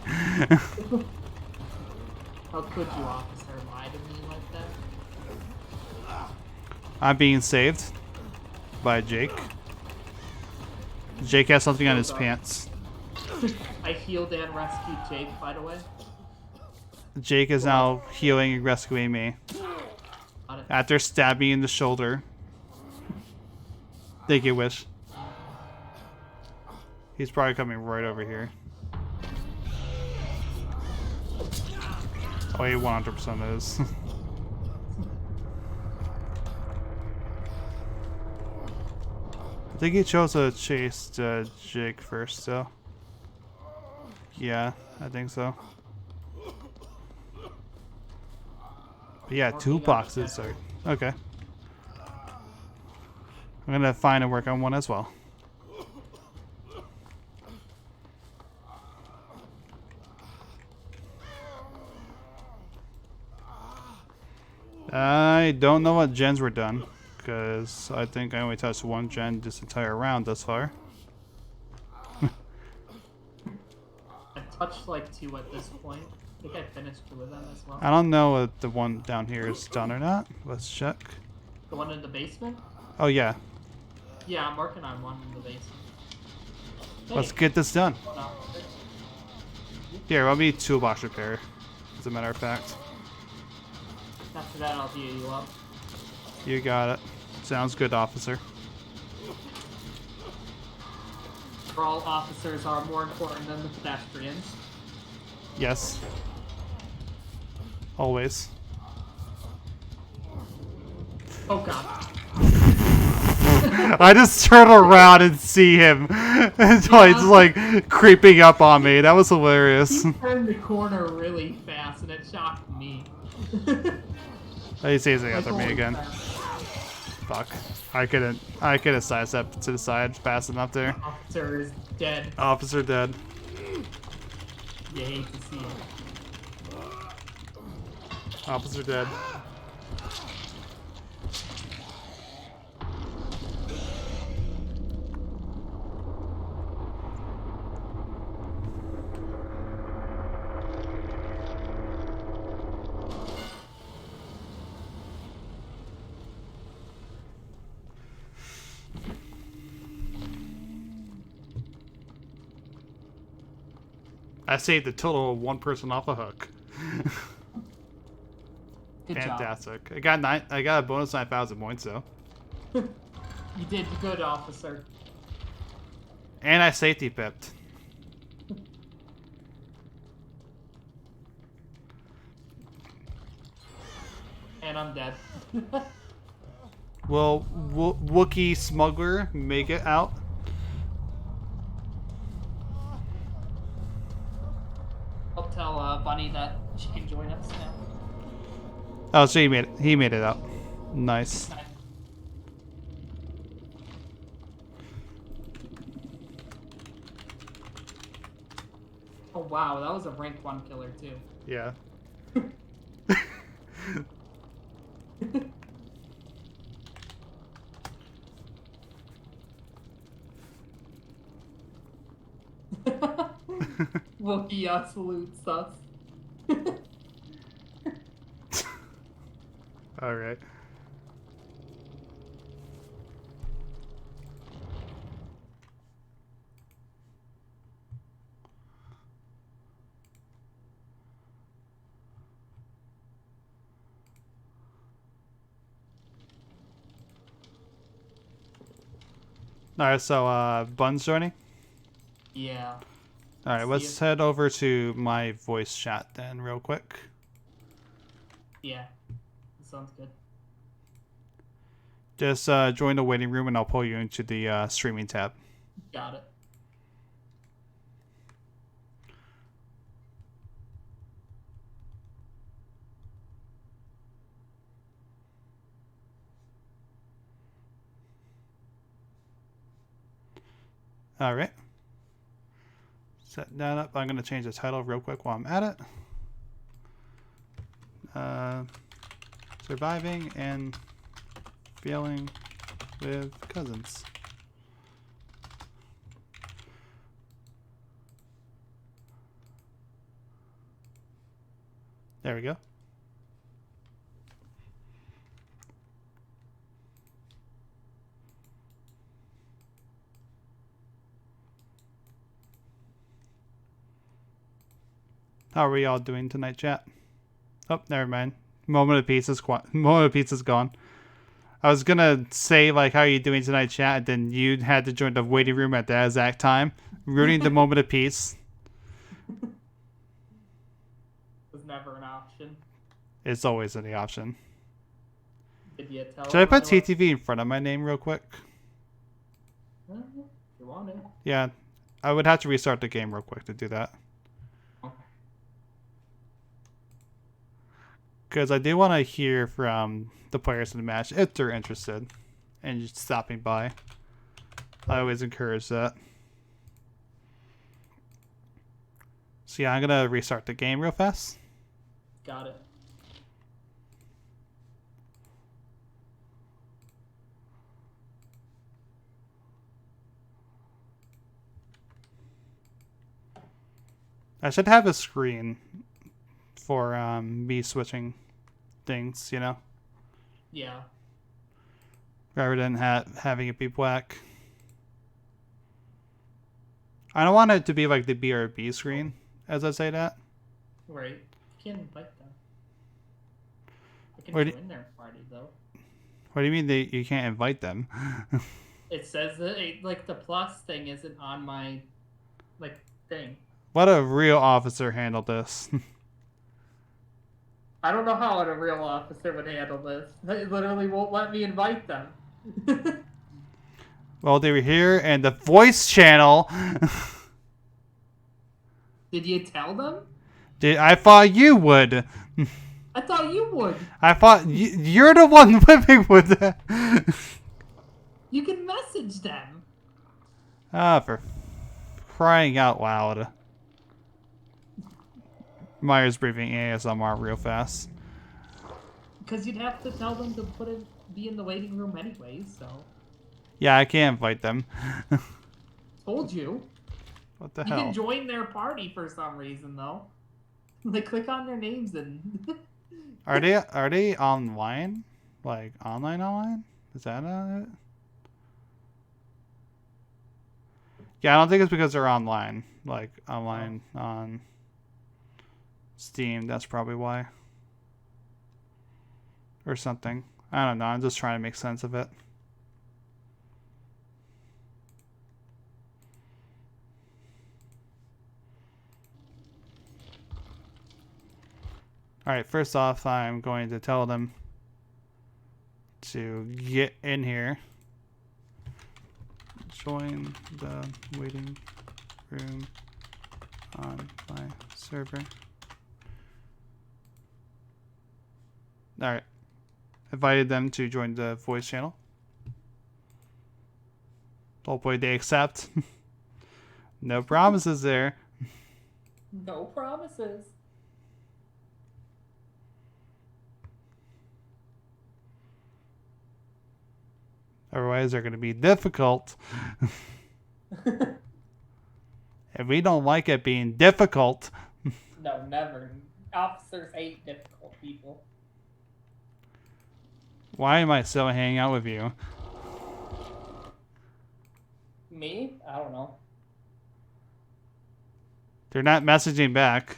How could you, officer, lie to me like that? I'm being saved by Jake. Jake has something on his pants. I healed and rescued Jake, by the way. Jake is now healing and rescuing me. Got it. After stabbing me in the shoulder. Thank you, Wish. He's probably coming right over here. Oh, he 100% is. I think he chose to chase Jake first, so. Yeah, I think so. But yeah, 2 boxes are... Okay. I'm gonna find and work on one as well. I don't know what gens were done, because I think I only touched 1 gen this entire round thus far. I touched like 2 at this point. I think I finished 2 of them as well. I don't know if the one down here is done or not. Let's check. The one in the basement? Oh yeah. Yeah, I'm working on one in the basement. Let's get this done. One officer. Here, let me toolbox repair, as a matter of fact. After that, I'll heal you up. You got it. Sounds good, officer. All officers are more important than the pedestrians. Yes. Always. Oh god. I just turn around and see him. It's like creeping up on me. That was hilarious. He turned the corner really fast and it shocked me. He's easing after me holy again. crap. Fuck. I couldn't sidestep to the side fast enough there. Officer is dead. Officer dead. You hate to see it. Officer dead. I saved a total of 1 person off a hook. Good Fantastic. I got a bonus 9,000 points though. job. You did good, officer. And I safety pipped. And I'm dead. Will Wookiee smuggler make it out? I'll tell Bunny that she can join us now. Oh, so he made it out. Nice. Okay. Oh wow, that was a rank 1 killer too. Yeah. Wookiee salutes us. All right. All right, so Bun's joining. Yeah. All right, let's head over to my voice chat then, real quick. Yeah. Sounds good. Just join the waiting room, and I'll pull you into the streaming tab. Got it. All right. Set that up. I'm going to change the title real quick while I'm at it. Surviving and failing with cousins. There we go. How are we all doing tonight, chat? Oh, never mind. Moment of peace is gone. I was gonna say like, how are you doing tonight, chat? And then you had to join the waiting room at that exact time, ruining the moment of peace. Was never an option. It's always the option. Did you tell Should I put anyone? TTV in front of my name real quick? If you want it. Yeah, I would have to restart the game real quick to do that. Okay. Because I do want to hear from the players in the match if they're interested in just stopping by. I always encourage that. So yeah, I'm going to restart the game real fast. Got it. I should have a screen for me switching things, you know, Yeah. rather than having it be black. I don't want it to be like the BRB screen as I say that. Right. You can't invite them. I can Where do- join their party though. What do you mean you can't invite them? It says that like the plus thing isn't on my like thing. Let a real officer handle this. I don't know how a real officer would handle this. They literally won't let me invite them. Well, they were here and the voice channel. Did you tell them? I thought you would. I thought you would. I thought you're the one living with it. You can message them. Ah, for crying out loud. Myers briefing ASMR real fast. Because you'd have to tell them to be in the waiting room anyways, so. Yeah, I can't invite them. Told you. What the You hell? can join their party for some reason, though. Like, click on their names and... Are they online? Like, online? Is that it? Yeah, I don't think it's because they're online. Like, online on Steam. That's probably why. Or something. I don't know. I'm just trying to make sense of it. Alright, first off, I'm going to tell them to get in here. Join the waiting room on my server. Alright. Invited them to join the voice channel. Hopefully they accept. No promises there. No promises. Otherwise, they're going to be difficult. And we don't like it being difficult. No, never. Officers hate difficult people. Why am I still hanging out with you? Me? I don't know. They're not messaging back.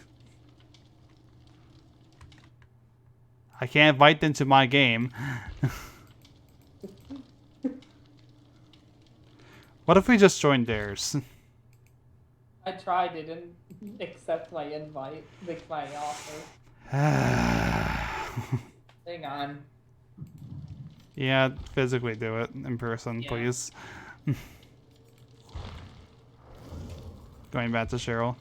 I can't invite them to my game. What if we just joined theirs? I tried, they didn't accept my invite, like my offer. Hang on. Yeah, physically do it in person, Yeah. please. Going back to Cheryl.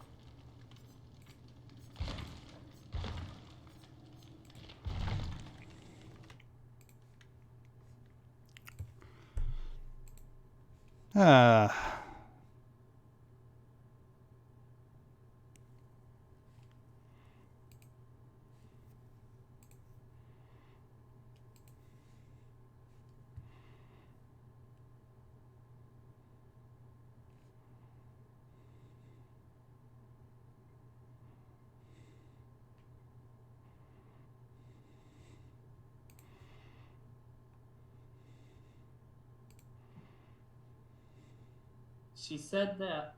She said that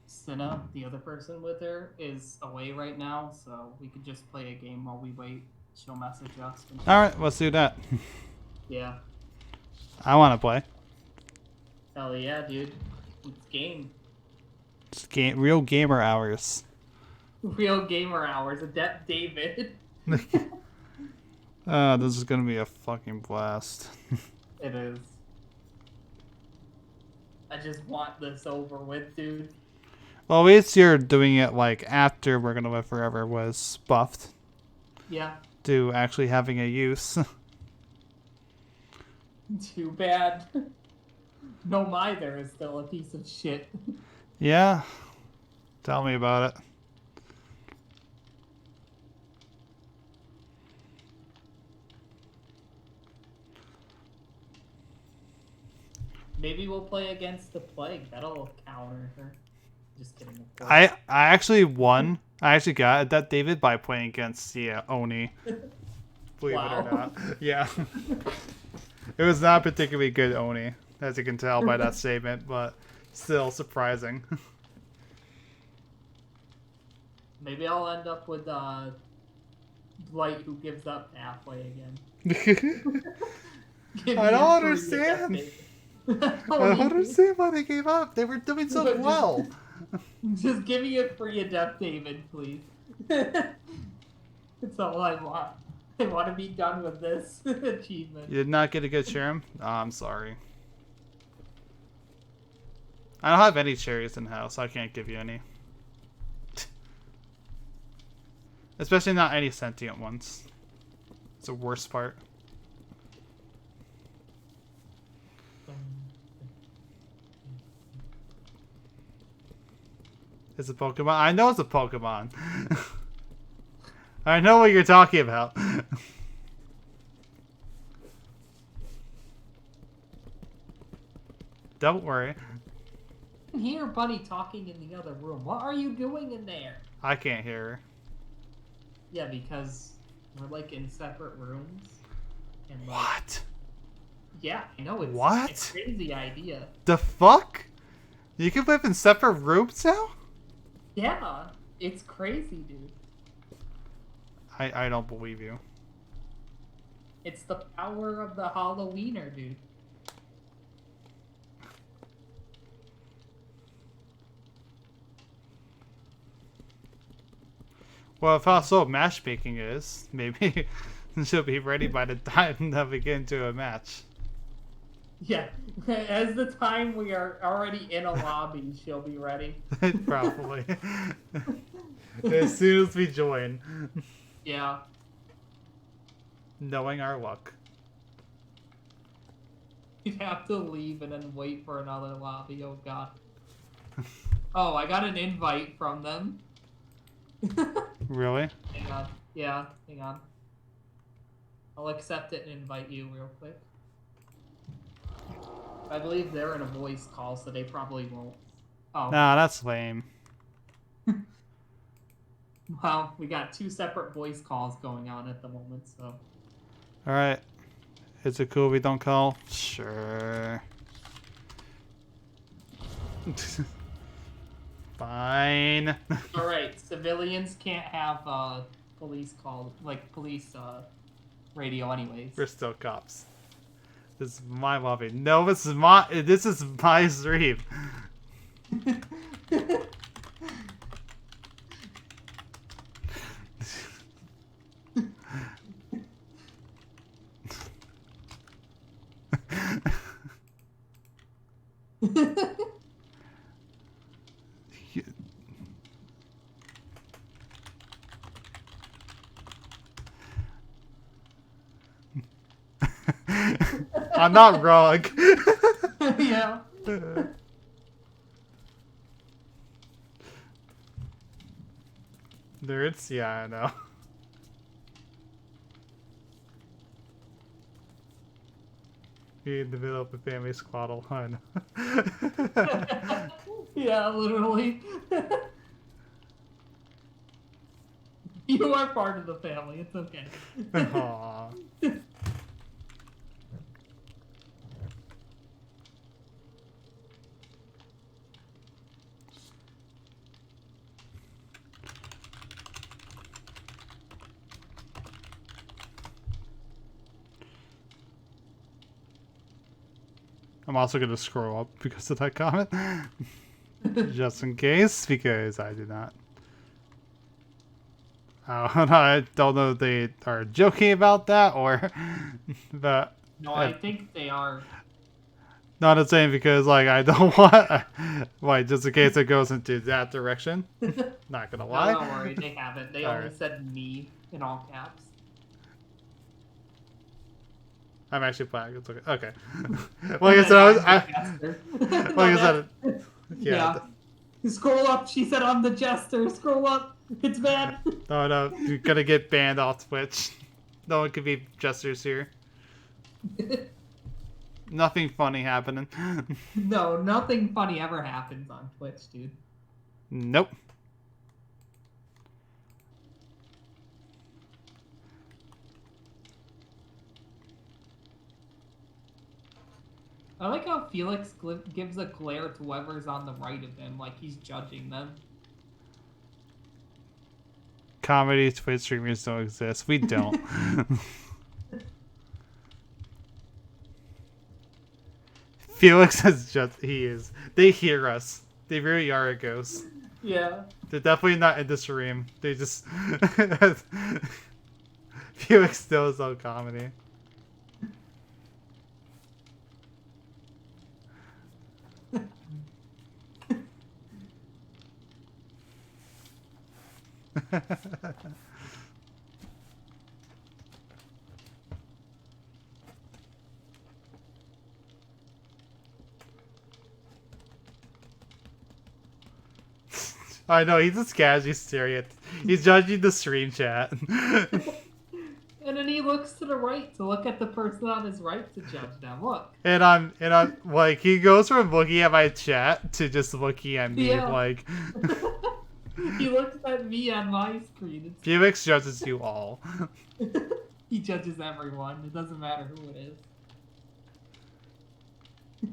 Cinna, the other person with her, is away right now, so we could just play a game while we wait. She'll message us. Alright, let's do that. Yeah. I want to play. Hell yeah, dude. It's game. It's real gamer hours. Real gamer hours. Adept David. This is gonna be a fucking blast. It is. I just want this over with, dude. Well, at least you're doing it like after We're Gonna Live Forever was buffed Yeah. to actually having a use. Too bad. No Mither is still a piece of shit. Yeah. Tell me about it. Maybe we'll play against the Plague. That'll counter her. Just kidding. Of course. I actually won. I actually got that David by playing against the Oni. Believe it or not. Yeah. It was not particularly good Oni, as you can tell by that statement, but still surprising. Maybe I'll end up with Dwight who gives up halfway again. Give I me don't a free understand. gift. I don't understand why they gave up. They were doing so Just- well. Just give me a free adept, David, please. That's all I want. I want to be done with this achievement. You did not get a good serum? Oh, I'm sorry. I don't have any cherries in house, so I can't give you any. Especially not any sentient ones. It's the worst part. It's a Pokemon? I know it's a Pokemon. I know what you're talking about. Don't worry. I can hear Bunny talking in the other room. What are you doing in there? I can't hear her. Yeah, because we're like in separate rooms. And like, What? yeah, I know it's What? a crazy idea. The fuck? You can live in separate rooms now? Yeah, it's crazy, dude. I don't believe you. It's the power of the Halloweener, dude. Well, if how slow matchmaking is, maybe she'll be ready by the time that we get into a match. Yeah, as the time we are already in a lobby, she'll be ready. Probably. As soon as we join. Yeah. Knowing our luck. You'd have to leave and then wait for another lobby. Oh, God. Oh, I got an invite from them. Really? Hang on. Yeah, hang on. I'll accept it and invite you real quick. I believe they're in a voice call, so they probably won't. Oh. Nah, that's lame. Well, we got 2 separate voice calls going on at the moment, so... Alright. Is it cool we don't call? Sure. Fine. Alright, civilians can't have police call, like police radio anyways. We're still cops. This is my lobby. No, this is my stream. I'm not wrong. Yeah. Nerds? Yeah, I know. Be in the middle of a family squaddle. I know. Yeah, literally. You are part of the family. It's okay. Aww. I'm also going to scroll up because of that comment. Just in case, because I did not. I don't know if they are joking about that or... but No, I think they are. not the same because, like, I don't want... like, just in case it goes into that direction. Not gonna lie. No, don't worry. They haven't. They only Alright. said me in all caps. I'm actually playing. It's okay. Okay. Like I said, like I said, yeah. Scroll up. She said I'm the jester. Scroll up. It's bad. No, you're gonna get banned off Twitch. No one could be jesters here. Nothing funny happening. No, nothing funny ever happens on Twitch, dude. Nope. I like how Felix gives a glare to whoever's on the right of him, like he's judging them. Comedy Twitch streamers don't exist. We don't. Felix is just, he is. They hear us. They really are a ghost. Yeah. They're definitely not in the stream. They just... Felix still is on comedy. I know, he's just casually staring at... He's judging the stream chat. And then he looks to the right to look at the person on his right to judge them. Look. And I'm like, he goes from looking at my chat to just looking at me, Yeah. like... He looks at me on my screen. Felix judges you all. He judges everyone. It doesn't matter who it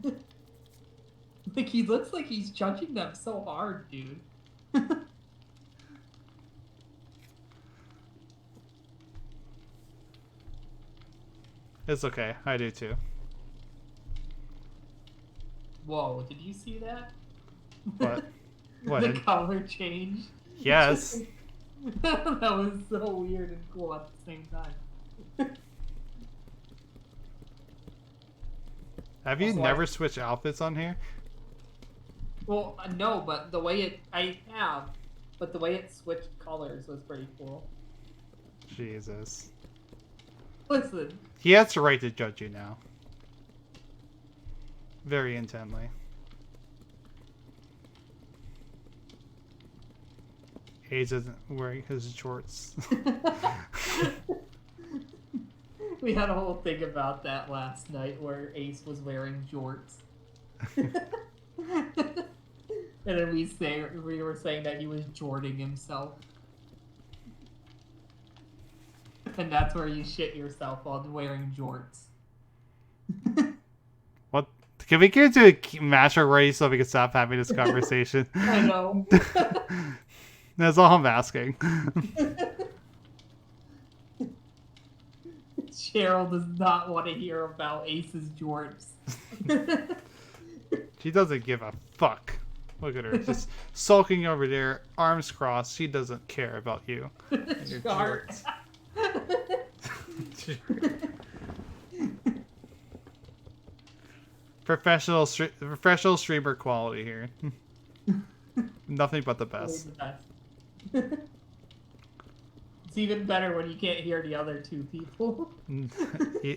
is. Like, he looks like he's judging them so hard, dude. It's okay. I do too. Whoa, did you see that? What? What? The color change. Yes. That was so weird and cool at the same time. Have you Also, never switched outfits on here? Well, no, but the way it... I have, but the way it switched colors was pretty cool. Jesus. Listen. He has the right to judge you now. Very intently. Ace isn't wearing his shorts. We had a whole thing about that last night where Ace was wearing jorts. And then we were saying that he was jorting himself. And that's where you shit yourself on wearing jorts. What? Can we get into a match already so we can stop having this conversation? I know. That's all I'm asking. Cheryl does not want to hear about Ace's jorts. She doesn't give a fuck. Look at her, just sulking over there, arms crossed. She doesn't care about you. And your Chart. jorts. Professional streamer quality here. Nothing but the best. It's even better when you can't hear the other two people.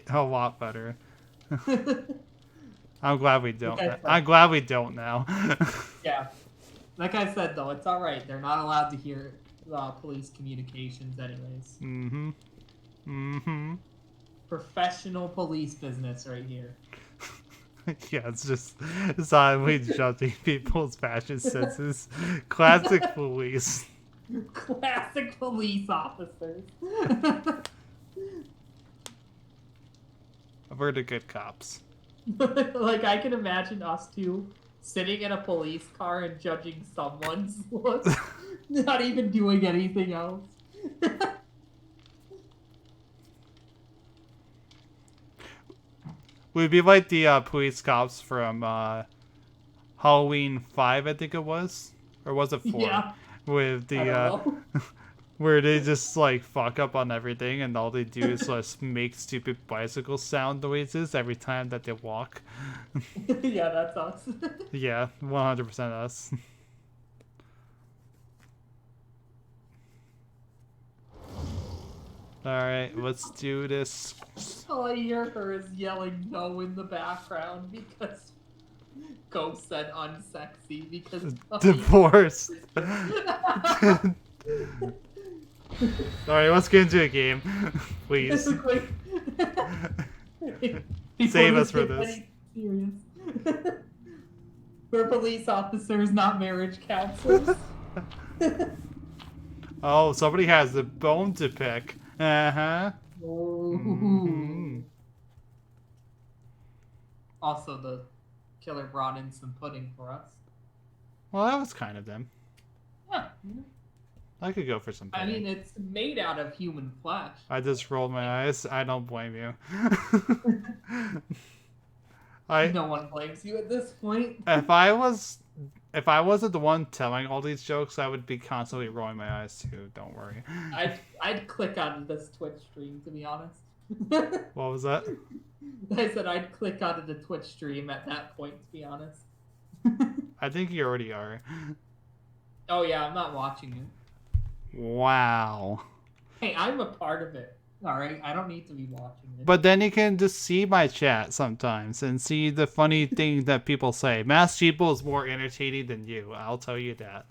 A lot better. I'm glad we don't. Okay, I'm glad we don't now. Yeah. Like I said, though, it's alright. They're not allowed to hear police communications anyways. Mm-hmm. Mm-hmm. Professional police business right here. Yeah, it's oddly judging people's fashion senses. Classic police. Classic police officers. We're the good cops. Like, I can imagine us two sitting in a police car and judging someone's looks. Not even doing anything else. We'd be like the police cops from Halloween 5, I think it was. Or was it 4? Yeah. With the where they just like fuck up on everything and all they do is just make stupid bicycle sound noises every time that they walk. Yeah, that's us. Yeah, 100% us. Alright, let's do this. All I hear her is yelling no in the background because Ghost said unsexy because Divorce. Alright, let's get into a game. Please. Save us for this. Serious. We're police officers, not marriage counselors. Oh, somebody has a bone to pick. Uh-huh. Mm-hmm. Also, the killer brought in some pudding for us. Well, that was kind of them. Yeah. I could go for some I pain. mean, it's made out of human flesh. I just rolled my eyes. I don't blame you. I No one blames you at this point. if I wasn't the one telling all these jokes, I would be constantly rolling my eyes too. Don't worry. I'd click on this Twitch stream, to be honest. What was that? I said I'd click onto the Twitch stream at that point, to be honest. I think you already are. Oh yeah, I'm not watching it. Wow. Hey, I'm a part of it. Alright, I don't need to be watching it. But then you can just see my chat sometimes and see the funny things that people say. Mass Sheeple is more entertaining than you. I'll tell you that.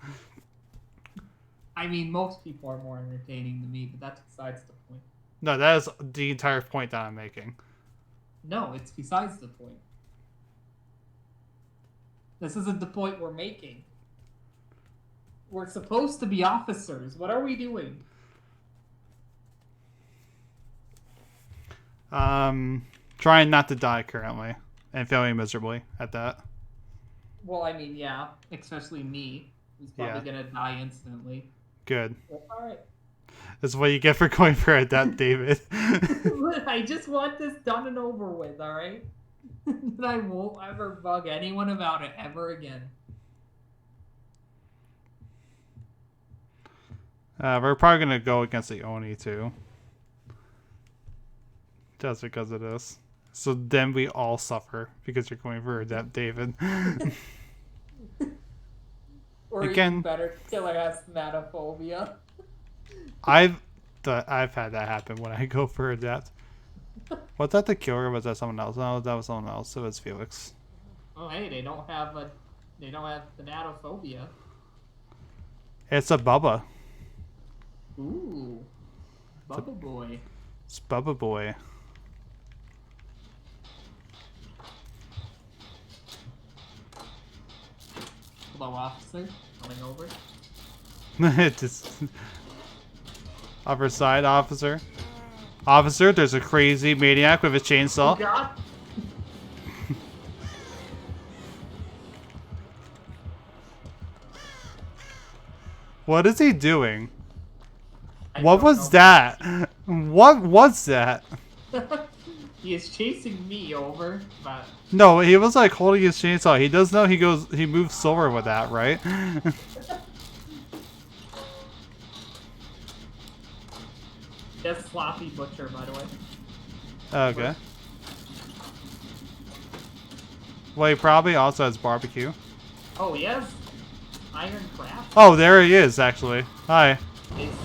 I mean, most people are more entertaining than me, but that's besides the point. No, that is the entire point that I'm making. No, it's besides the point. This isn't the point we're making. We're supposed to be officers. What are we doing? Trying not to die currently and failing miserably at that. Well, I mean, yeah, especially me, who's probably gonna die instantly. Good. Well, alright. That's what you get for going for a death, David. I just want this done and over with, alright? And I won't ever bug anyone about it ever again. We're probably going to go against the Oni, too. Just because of this. So then we all suffer because you're going for a death, David. Or Again, even better, killer has thematophobia. I've had that happen when I go for a death. Was that the killer or was that someone else? No, that was someone else. It was Felix. Oh, hey, they don't have thanatophobia. It's a Bubba. Ooh, Bubba Boy. It's Bubba Boy. Hello, officer. Coming over. Just upper side, officer. Officer, there's a crazy maniac with a chainsaw. Oh, God. What is he doing? I What don't was know. that? What was that? He is chasing me over, but No, he was like holding his chainsaw. He does know he moves slower with that, right? that's Sloppy Butcher, by the way. Okay. Well, he probably also has barbecue. Oh, he has Iron Craft. Oh, there he is, actually. Hi. It's-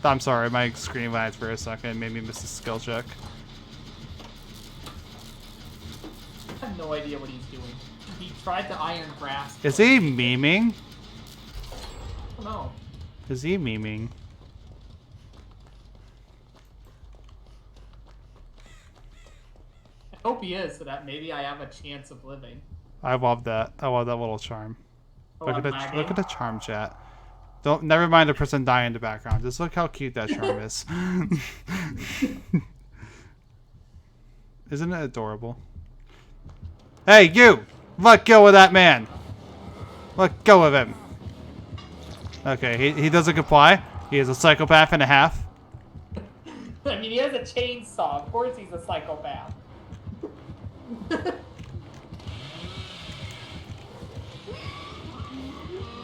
I'm sorry, my screen lagged for a second and made me miss a skill check. I have no idea what he's doing. He tried to Iron Grasp. Is he memeing? Oh, no. Is he memeing? I hope he is, so that maybe I have a chance of living. I love that. I love that little charm. Oh, Look I'm at lagging. look at the charm chat. Don't never mind the person dying in the background. Just look how cute that charm is. Isn't it adorable? Hey, you! Let go of that man! Let go of him. Okay, he doesn't comply. He is a psychopath and a half. I mean, he has a chainsaw. Of course he's a psychopath.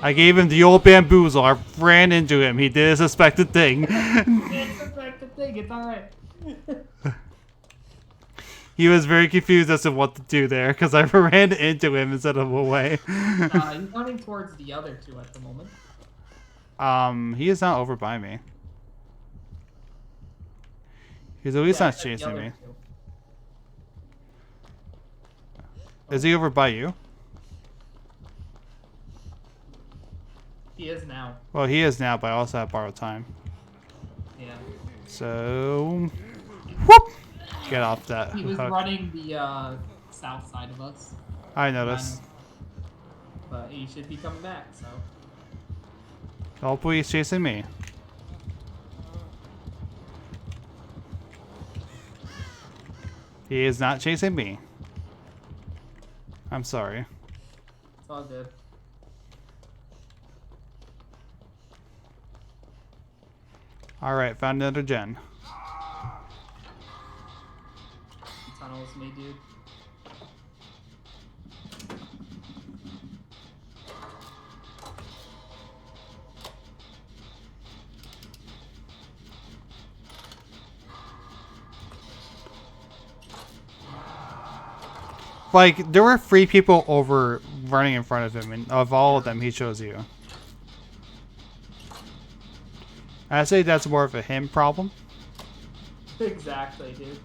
I gave him the old bamboozle. I ran into him. He did a suspected thing. It's a suspected thing. It's alright. He was very confused as to what to do there because I ran into him instead of away. He's running towards the other two at the moment. He is not over by me. He's at least Yeah, not I said the chasing other me. two. Is he over by you? He is now. Well, he is now, but I also have borrowed time. Yeah. So, whoop! Get off that He was hook. running the south side of us. I noticed. But he should be coming back, so. Hopefully he's chasing me. He is not chasing me. I'm sorry. It's all good. Alright, found another gen. Tunnels me, dude. Like, there were 3 people over running in front of him, and of all of them, he chose you. I say that's more of a him problem. Exactly, dude.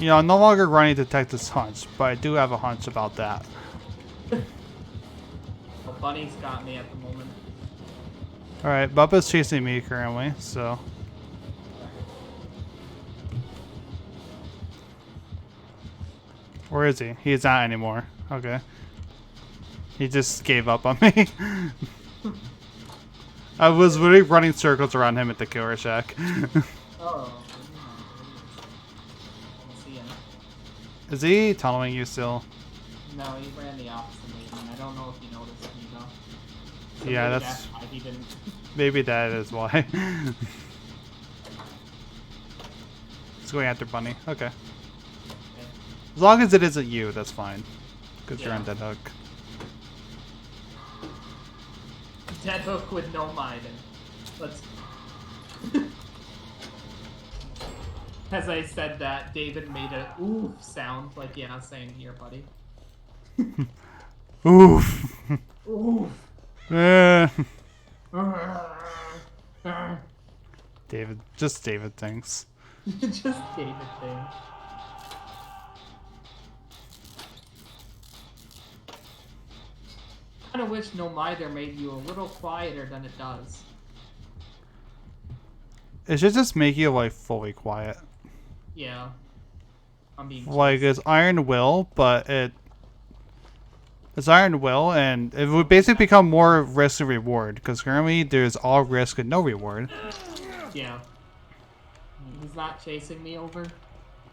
You know, I'm no longer running Detective's hunch, but I do have a hunch about that. Well, Bunny's got me at the moment. Alright, Bubba's chasing me currently, so... Where is he? He's not anymore. Okay. He just gave up on me. I was literally running circles around him at the killer shack. Oh. I see him. Is he tunneling you still? No, he ran the opposite way. I don't know if he noticed me though. So Yeah, maybe that's... why he didn't. Maybe that is why. He's going after Bunny. Okay. Okay. As long as it isn't you, that's fine. Because you're Yeah. on Dead Hook. Dead hook with no Maiden. Let's. As I said that, David made a oof sound, like yeah, saying here, buddy. Oof. Oof. Eh. David, just David thinks. Just David thing. I kind of wish No Mither made you a little quieter than it does. It should just make you like fully quiet. Yeah. I'm being Like it's Iron Will, but it's Iron Will, and it would basically become more risk and reward. Because currently there's all risk and no reward. Yeah. He's not chasing me over.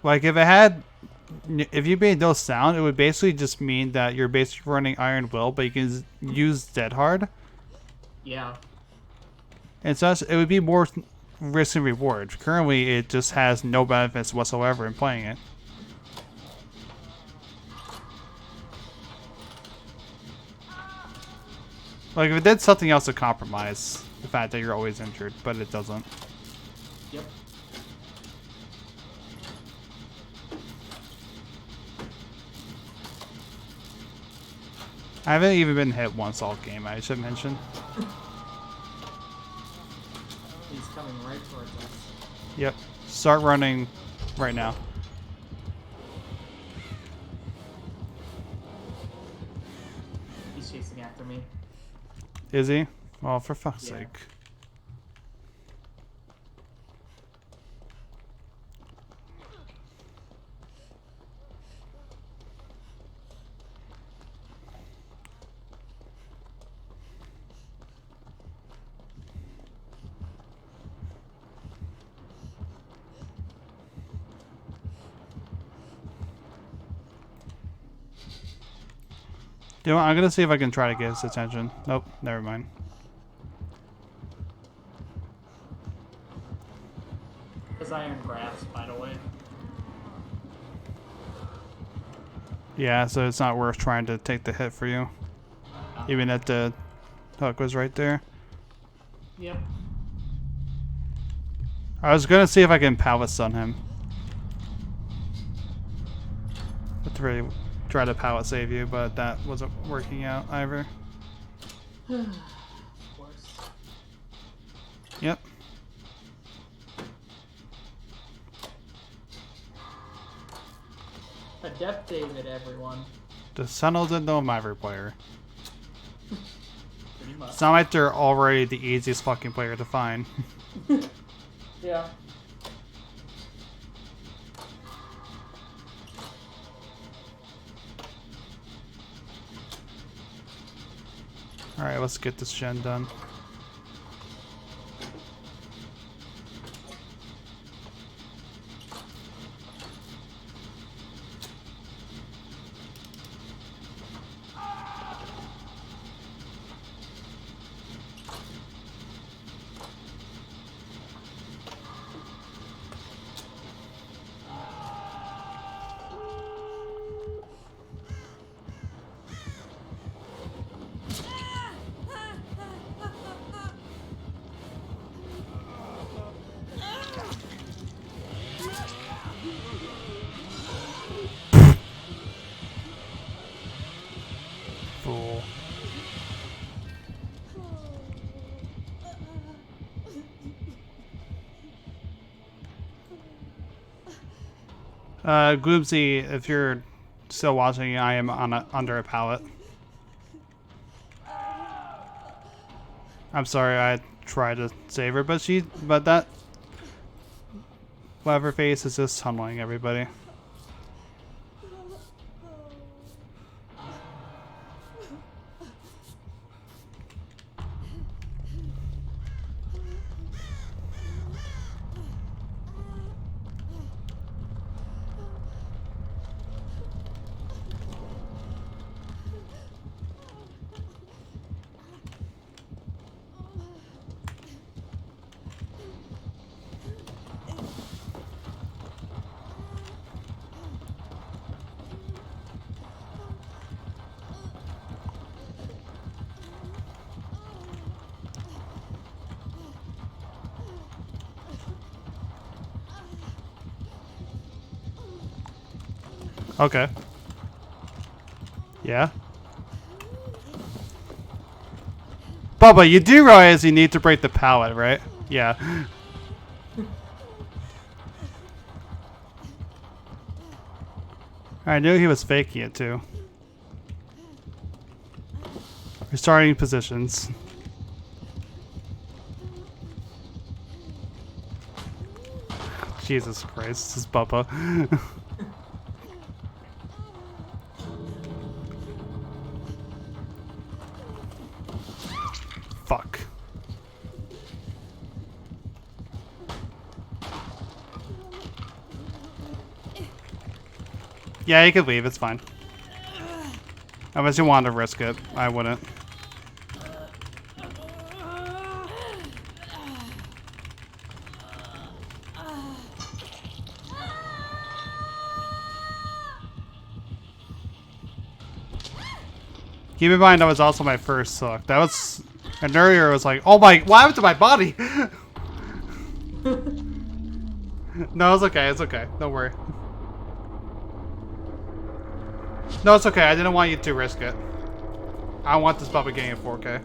Like if you made no sound, it would basically just mean that you're basically running Iron Will, but you can use Dead Hard. Yeah. And such, it would be more risk and reward. Currently, it just has no benefits whatsoever in playing it. Like, if it did something else to compromise the fact that you're always injured, but it doesn't. Yep. I haven't even been hit once all game, I should mention. He's coming right towards us. Yep. Start running right now. He's chasing after me. Is he? Well, for fuck's Yeah. sake. You know what, I'm gonna see if I can try to get his attention. Nope, never mind. His iron grasp, by the way. Yeah, so it's not worth trying to take the hit for you. Even if the hook was right there. Yep. I was gonna see if I can power stun him. But really try to power save you, but that wasn't working out either. Of course. Yep. Adept David, everyone. The Tunnels and no Miver player. Pretty much. It's not like they're already the easiest fucking player to find. Yeah. Alright, let's get this gen done. Fool. Gloomsy, if you're still watching, I am under a pallet. I'm sorry, I tried to save her, but that whatever face is just tunneling everybody. Okay. Yeah. Bubba, you do realize you need to break the pallet, right? Yeah. I knew he was faking it too. Restarting positions. Jesus Christ, this is Bubba. Fuck. Yeah, you could leave, it's fine. Unless you want to risk it, I wouldn't. Keep in mind that was also my first look. That was... And earlier was like, oh my... What happened to my body? No, it's okay, it's okay. Don't worry. No, it's okay. I didn't want you to risk it. I want this puppet getting in 4K.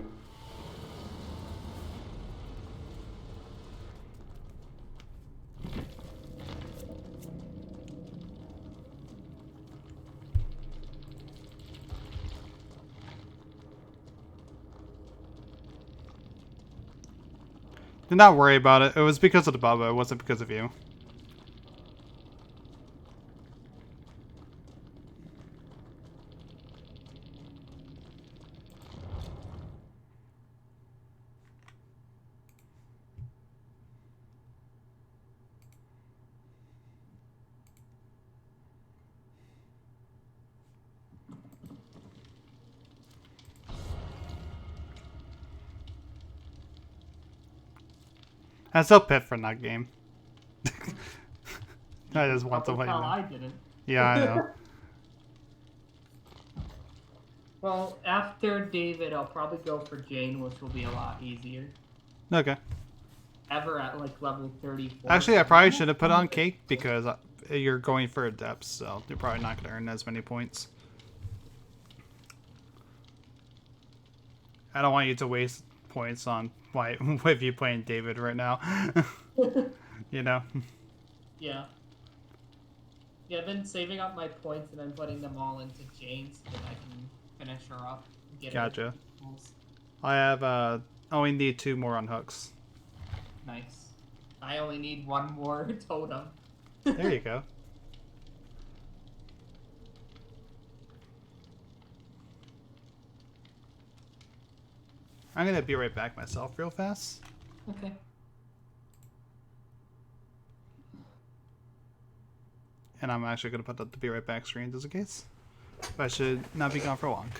Do not worry about it. It was because of the Bubba. It wasn't because of you. I'm so pissed for that game. I just want to let you know. I didn't. Yeah, I know. Well, after David, I'll probably go for Jane, which will be a lot easier. Okay. Ever at like level 34. Actually, I probably should have put on Cake because you're going for a depth, so you're probably not going to earn as many points. I don't want you to waste points on why with you playing David right now. You know? Yeah. Yeah, I've been saving up my points and then putting them all into Jane so that I can finish her up. And get Gotcha. her I have, only need 2 more on hooks. Nice. I only need 1 more totem. There you go. I'm gonna be right back myself real fast. Okay. And I'm actually gonna put the be right back screen just in case. But I should not be gone for long.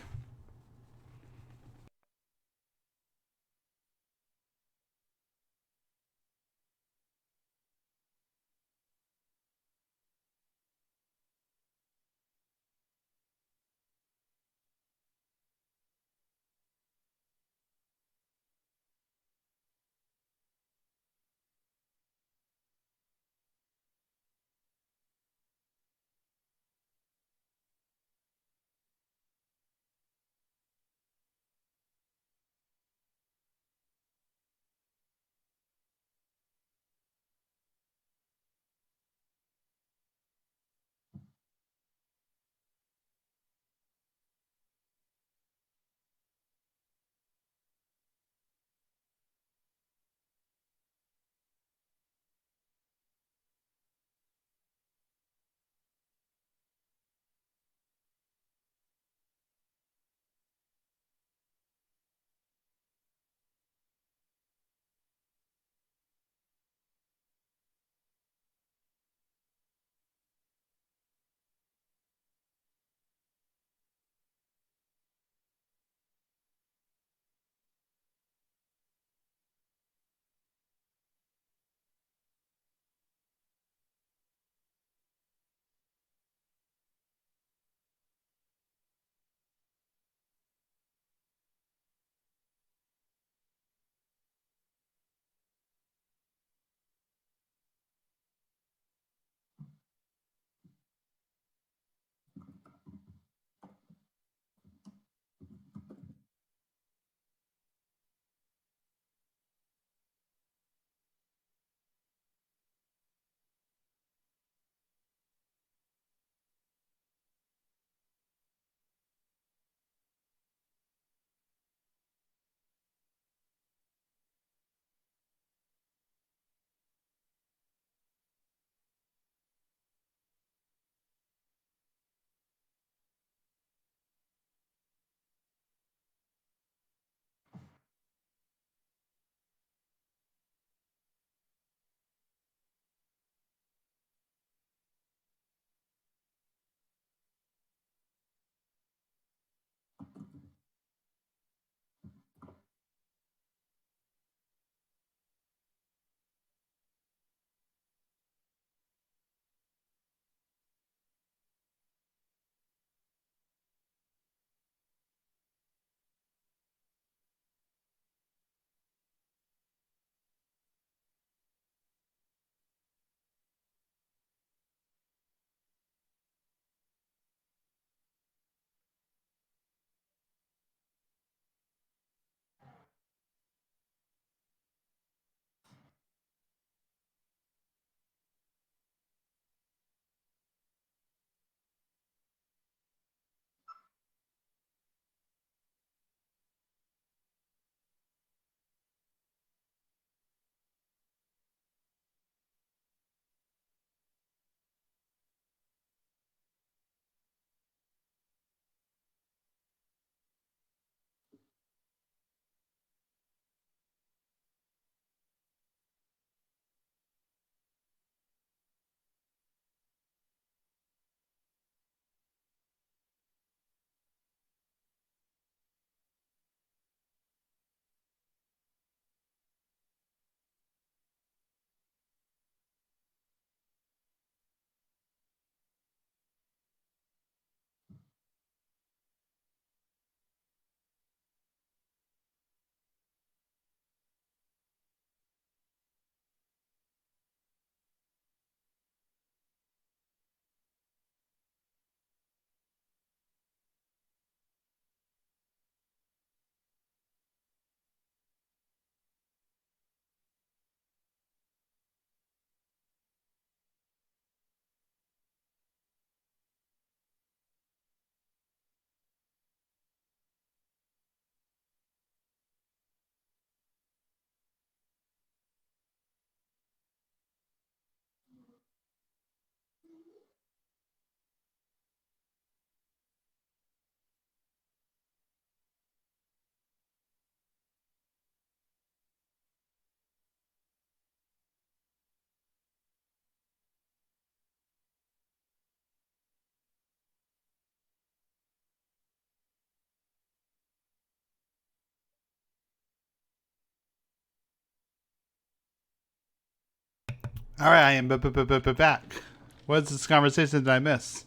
Alright, I am back. What's this conversation that I miss?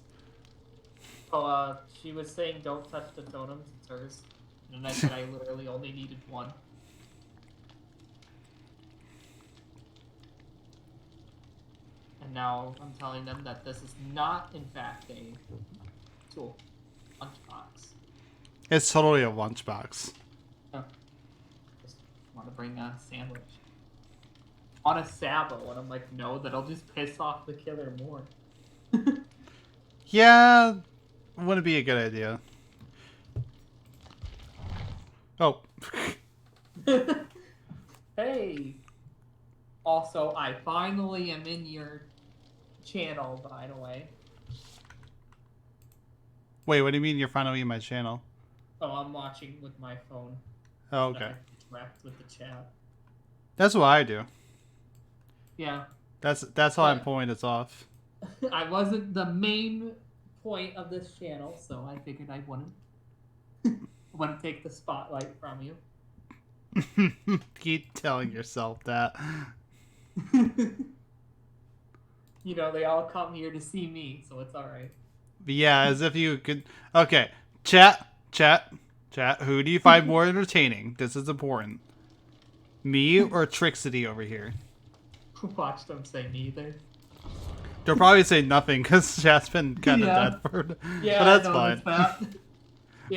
Oh, she was saying don't touch the totems, it's hers. And I said I literally only needed one. And now I'm telling them that this is not, in fact, a tool. Lunchbox. It's totally a lunchbox. Oh. Just want to bring a sandwich. On a Sabo, and I'm like, no, that'll just piss off the killer more. Yeah, wouldn't be a good idea. Oh. Hey! Also, I finally am in your channel, by the way. Wait, what do you mean you're finally in my channel? Oh, I'm watching with my phone. Oh, okay. Interact with the chat. That's what I do. Yeah. That's how I'm pulling this off. I wasn't the main point of this channel, so I figured I wouldn't. wouldn't take the spotlight from you. Keep telling yourself that. You know, they all come here to see me, so it's alright. Yeah, as if you could... Okay, chat. Who do you find more entertaining? This is important. Me or Trixity over here? Watch them say neither. They'll probably say nothing because chat's been kind of dead for... Yeah, but that's I fine. That.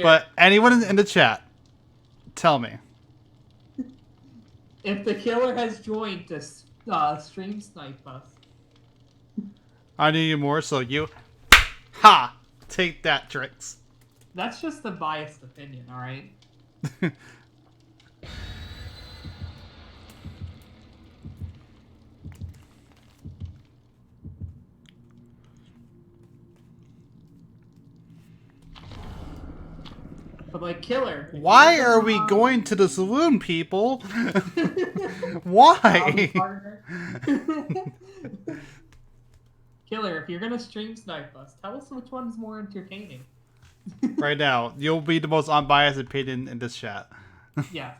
But anyone in the chat, tell me. If the killer has joined to stream snipe us. I need you more, so you... Ha! Take that, Trix. That's just a biased opinion, alright? But like, killer. Why are we going to the saloon, people? Why? Killer, if you're gonna stream snipe us, tell us which one's more entertaining. Right now, you'll be the most unbiased opinion in this chat. Yes.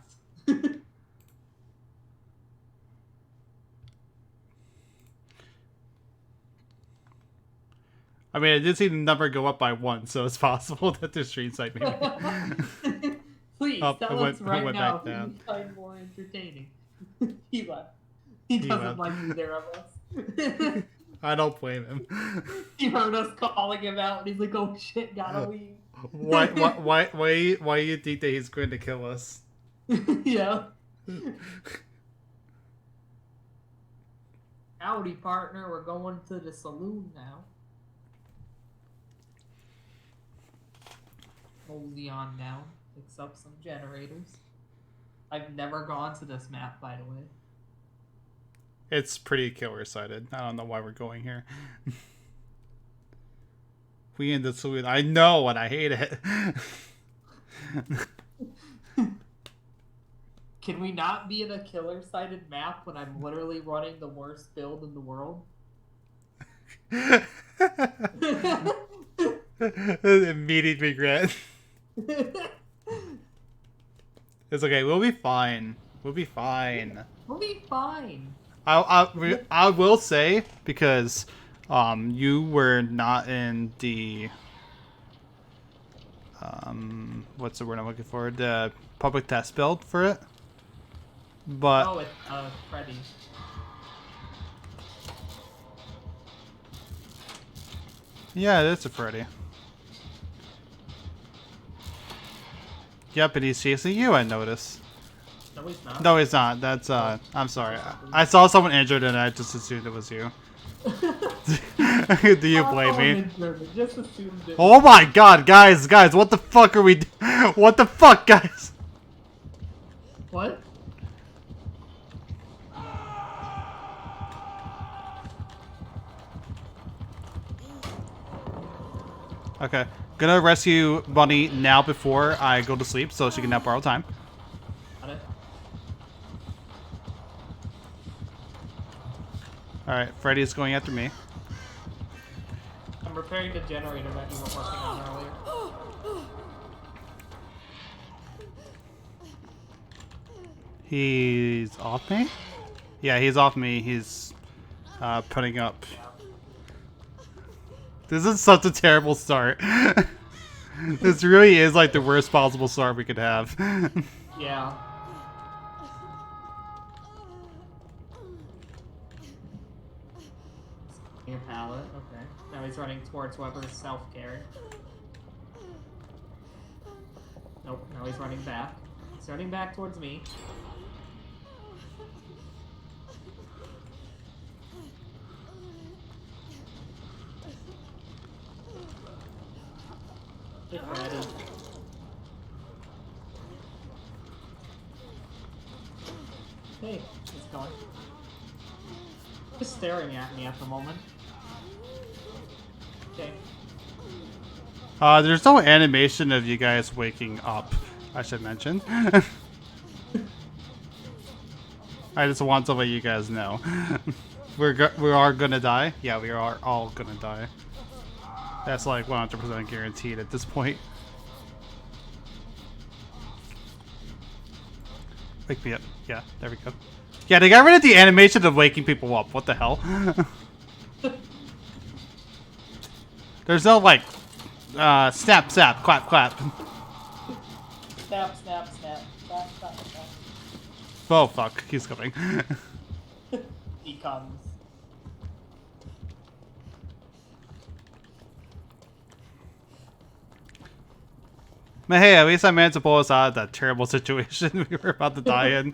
I mean, I did see the number go up by 1, so it's possible that the stream site maybe. Please, Oh, tell us right now who you find more entertaining. He left. He doesn't like either of us. I don't blame him. He heard us calling him out, and he's like, "Oh shit, gotta leave." Why do you think that he's going to kill us? Yeah. Howdy, partner. We're going to the saloon now. Mosey on down. Picks up some generators. I've never gone to this map, by the way. It's pretty killer-sided. I don't know why we're going here. We in the saloon. I know, and I hate it. Can we not be in a killer-sided map when I'm literally running the worst build in the world? Immediate regret. It's okay. We'll be fine. We'll be fine. We'll be fine. I will say, because you were not in the what's the word I'm looking for? The public test build for it. But oh, it's Freddy. Yeah, that's a Freddy. Yep, and he's chasing you, I noticed. No, he's not. No, he's not. That's, I'm sorry. I saw someone injured and I just assumed it was you. Do you blame me? Just assumed it. Oh my god, guys, what the fuck are we what the fuck, guys? What? Okay. Gonna rescue Bunny now before I go to sleep so she can now borrow time. Got it. Alright, Freddy's going after me. I'm repairing the generator that you were working on earlier. He's off me? Yeah, he's off me. He's putting up. This is such a terrible start. This really is like the worst possible start we could have. Yeah. A pallet, okay. Now he's running towards whoever's self-care. Nope, now he's running back. He's running back towards me. Get ready. Hey, he's going. Just staring at me at the moment. Okay. There's no animation of you guys waking up, I should mention. I just want to let you guys know. We are gonna die. Yeah, we are all gonna die. That's like 100% guaranteed at this point. Wake me up. Yeah, there we go. Yeah, they got rid of the animation of waking people up. What the hell? There's no like, snap, snap, clap, clap. Snap, snap, snap. Snap, snap, snap. Oh fuck, he's coming. He comes. But hey, at least I managed to pull us out of that terrible situation we were about to die in.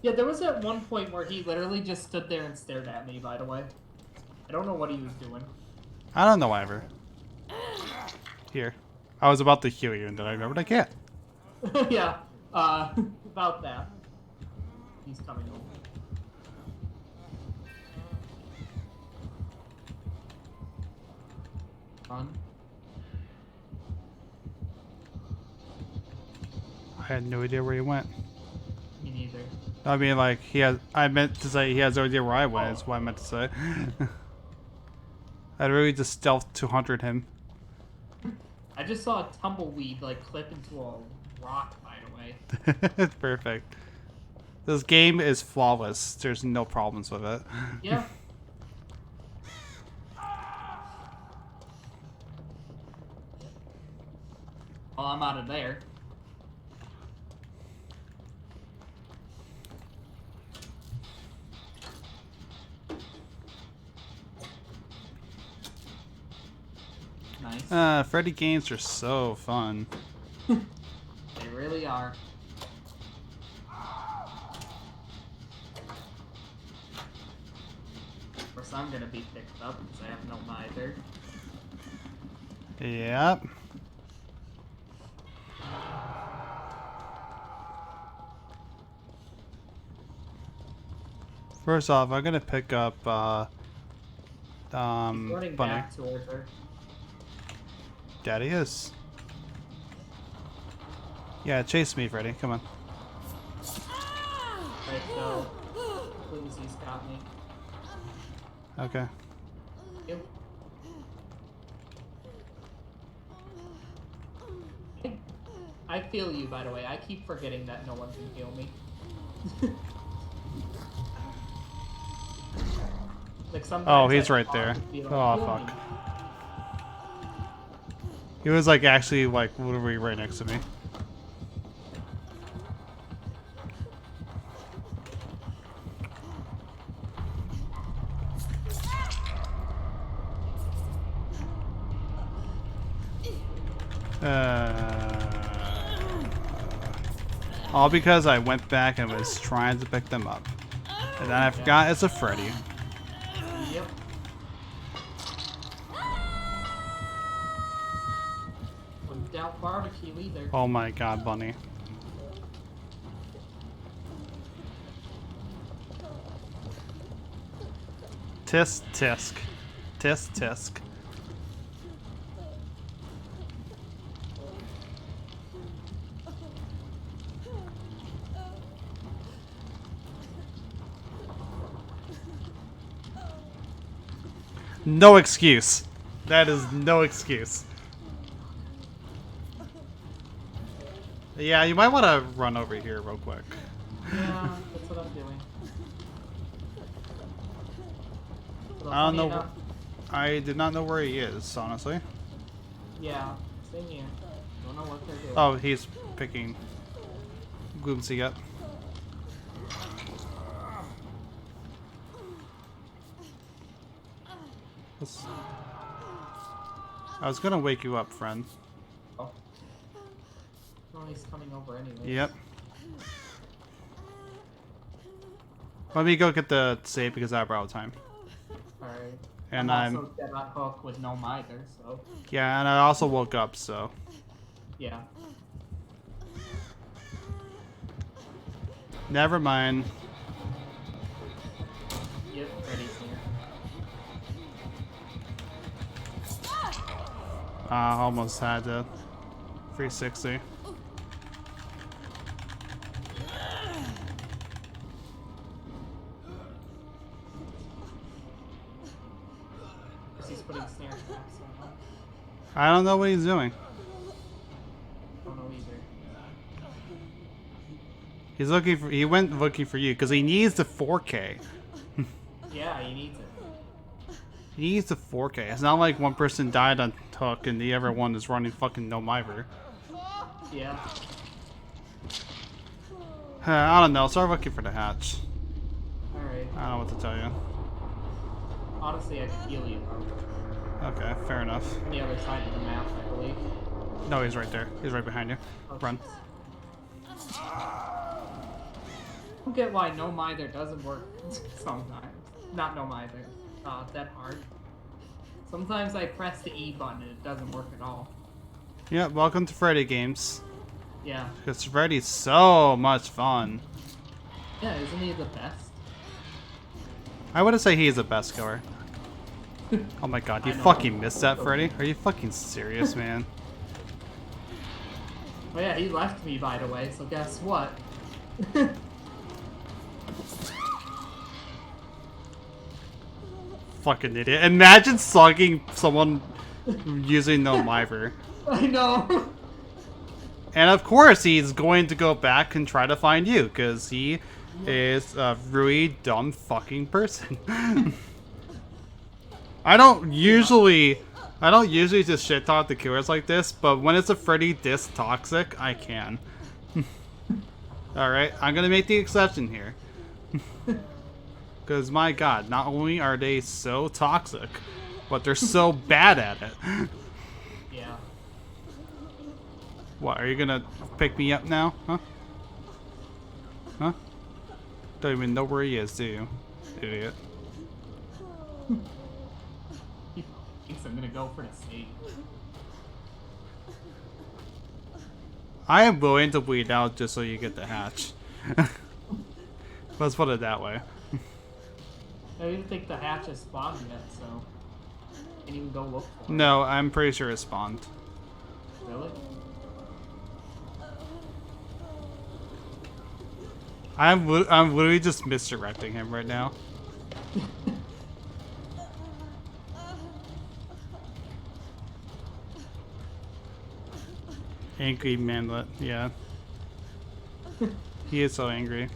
Yeah, there was at one point where he literally just stood there and stared at me, by the way. I don't know what he was doing. I don't know ever. Here. I was about to heal you and then I remembered I can't. Yeah, about that. He's coming over. Run. I had no idea where he went. Me neither. I mean, like, I meant to say he has no idea where I went, is what I meant to say. I'd really just stealth 200 him. I just saw a tumbleweed, like, clip into a rock, by the way. It's perfect. This game is flawless. There's no problems with it. Yeah. Well, I'm out of there. Nice. Freddy games are so fun. They really are. Of course, I'm gonna be picked up because I have no mither. Yep. First off, I'm gonna pick up, He's running Bunny. back towards her. Daddy is. Yeah, chase me, Freddy. Come on. Right, so please, he's got me. Okay. Yep. I feel you, by the way. I keep forgetting that no one can heal me. Like sometimes Oh, he's I right pause there. and be like, Oh, "Heal fuck. me." He was like actually like literally right next to me. All because I went back and was trying to pick them up. And then I forgot it's a Freddy. Yep. Without barbecue either. Oh my god, Bunny. Tisk, tisk. Tisk, tisk. No excuse. That is no excuse. Yeah, you might want to run over here real quick. Yeah, that's what I'm doing. So I don't funny know. enough- I did not know where he is, honestly. Yeah, same here. Don't know what they're doing. Oh, he's picking Gloomsy up. I was gonna wake you up, friend. Oh. Well, he's coming over anyway. Yep. Let me go get the save because I have all the time. Alright. And I'm also dead on hook with no mither, so yeah, and I also woke up, so yeah. never mind. Yep, Freddy's here. Almost had to 360. He's putting snare traps on. I don't know what he's doing. Don't know either. He's looking for. He went looking for you because he needs the 4K. Yeah, he needs it. He needs the 4K. It's not like one person died on Hook and the other one is running fucking no miver. Yeah. I don't know. Start looking for the hatch. Alright. I don't know what to tell you. Honestly, I could heal you, bro. Okay, fair enough. On the other side of the map, I believe. No, he's right there. He's right behind you. Oh, Run. I don't get why no mither doesn't work sometimes. Not no mither. Dead hard. Sometimes I press the E button and it doesn't work at all. Yeah, welcome to Freddy games. Yeah. Because Freddy's so much fun. Yeah, isn't he the best? I wouldn't say he's the best killer. Oh my god, you I know. fucking missed that, Freddy? Are you fucking serious, man? Oh yeah, he left me, by the way, so guess what? Fucking idiot. Imagine slugging someone using no miver. I know. And of course he's going to go back and try to find you, because he is a really dumb fucking person. I don't usually just shit talk the killers like this, but when it's a Freddy this toxic, I can. Alright, I'm gonna make the exception here. Because my god, not only are they so toxic, but they're so bad at it. Yeah. What, are you gonna pick me up now? Huh? Huh? Don't even know where he is, do you? Idiot. He thinks I'm gonna go for the save. I am willing to bleed out just so you get the hatch. Let's put it that way. I don't even think the hatch has spawned yet, so can't even go look for it. No, I'm pretty sure it spawned. Really? I'm literally just misdirecting him right now. Angry manlet, yeah. He is so angry.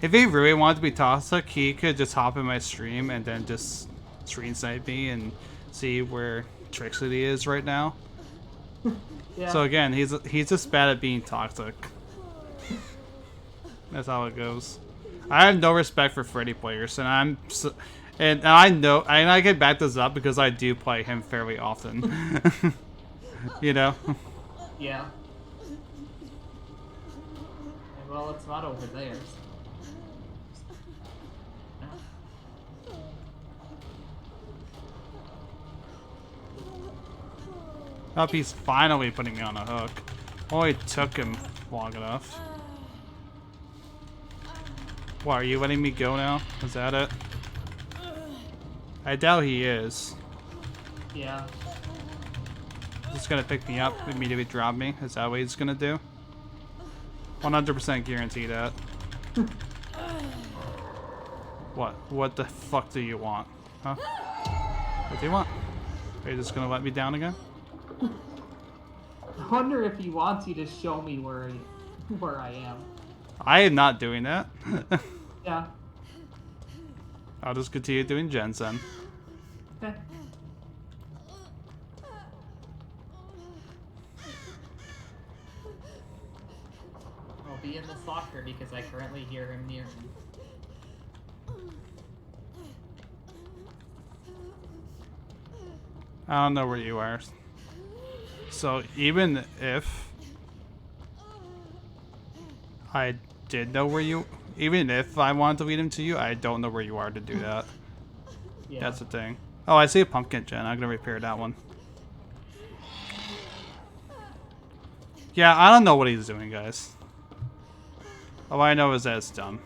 If he really wanted to be toxic, he could just hop in my stream and then just screen snipe me and see where Trixie is right now. Yeah. So again, he's just bad at being toxic. That's how it goes. I have no respect for Freddy players, and and I know, and I can back this up because I do play him fairly often. You know? Yeah. Well, it's not over there. So. Oh, he's finally putting me on a hook. Only took him long enough. What, are you letting me go now? Is that it? I doubt he is. Yeah. He's gonna pick me up, immediately drop me. Is that what he's gonna do? 100% guarantee that. What? What the fuck do you want? Huh? What do you want? Are you just gonna let me down again? I wonder if he wants you to show me where I am. I am not doing that. Yeah. I'll just continue doing gens then. Okay. I'll be in the soccer because I currently hear him near me. I don't know where you are. So even if I did know where you, even if I wanted to lead him to you, I don't know where you are to do that. Yeah. That's the thing. Oh, I see a pumpkin gen. I'm gonna repair that one. Yeah, I don't know what he's doing, guys. All I know is that it's dumb.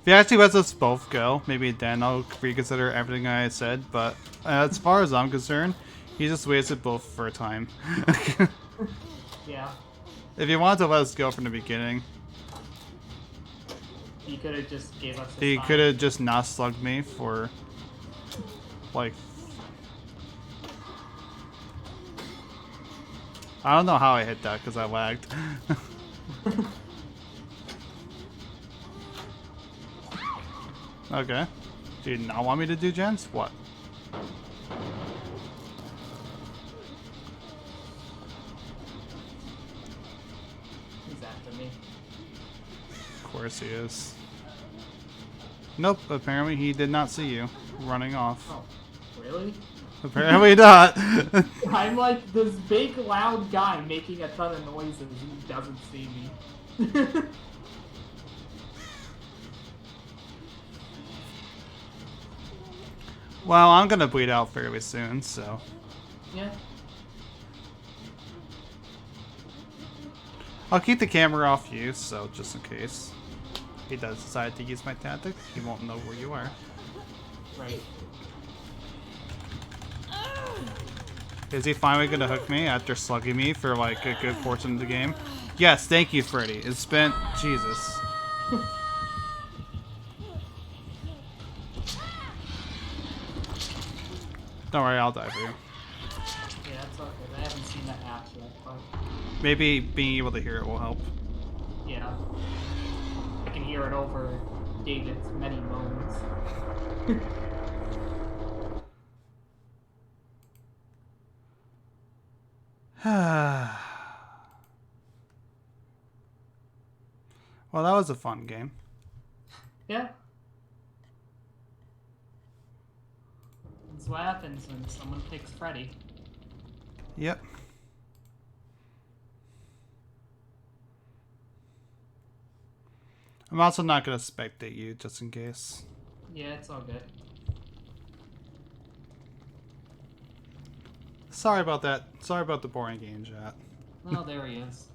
If he actually lets us both go, maybe then I'll reconsider everything I said, but as far as I'm concerned, he just wasted both for time. Yeah. If he wanted to let us go from the beginning, He could have just gave us. he could have just not slugged me for, like... I don't know how I hit that, because I lagged. Okay. Do you not want me to do gens? What? He's after me. Of course he is. Nope, apparently he did not see you running off. Oh, really? Apparently not. I'm like this big, loud guy making a ton of noises and he doesn't see me. Well, I'm gonna bleed out fairly soon, so... Yeah. I'll keep the camera off you, so just in case he does decide to use my tactics, he won't know where you are. Right. Is he finally gonna hook me after slugging me for like a good portion of the game? Yes, thank you, Freddy. It's been... Jesus. Don't worry, I'll die for you. Yeah, that's okay. I haven't seen that hatch yet, but Maybe being able to hear it will help. yeah. I can hear it over David's many moans. Well, that was a fun game. Yeah. That's what happens when someone picks Freddy. Yep. I'm also not going to spectate you, just in case. Yeah, it's all good. Sorry about that. Sorry about the boring game, chat. Oh, there he is.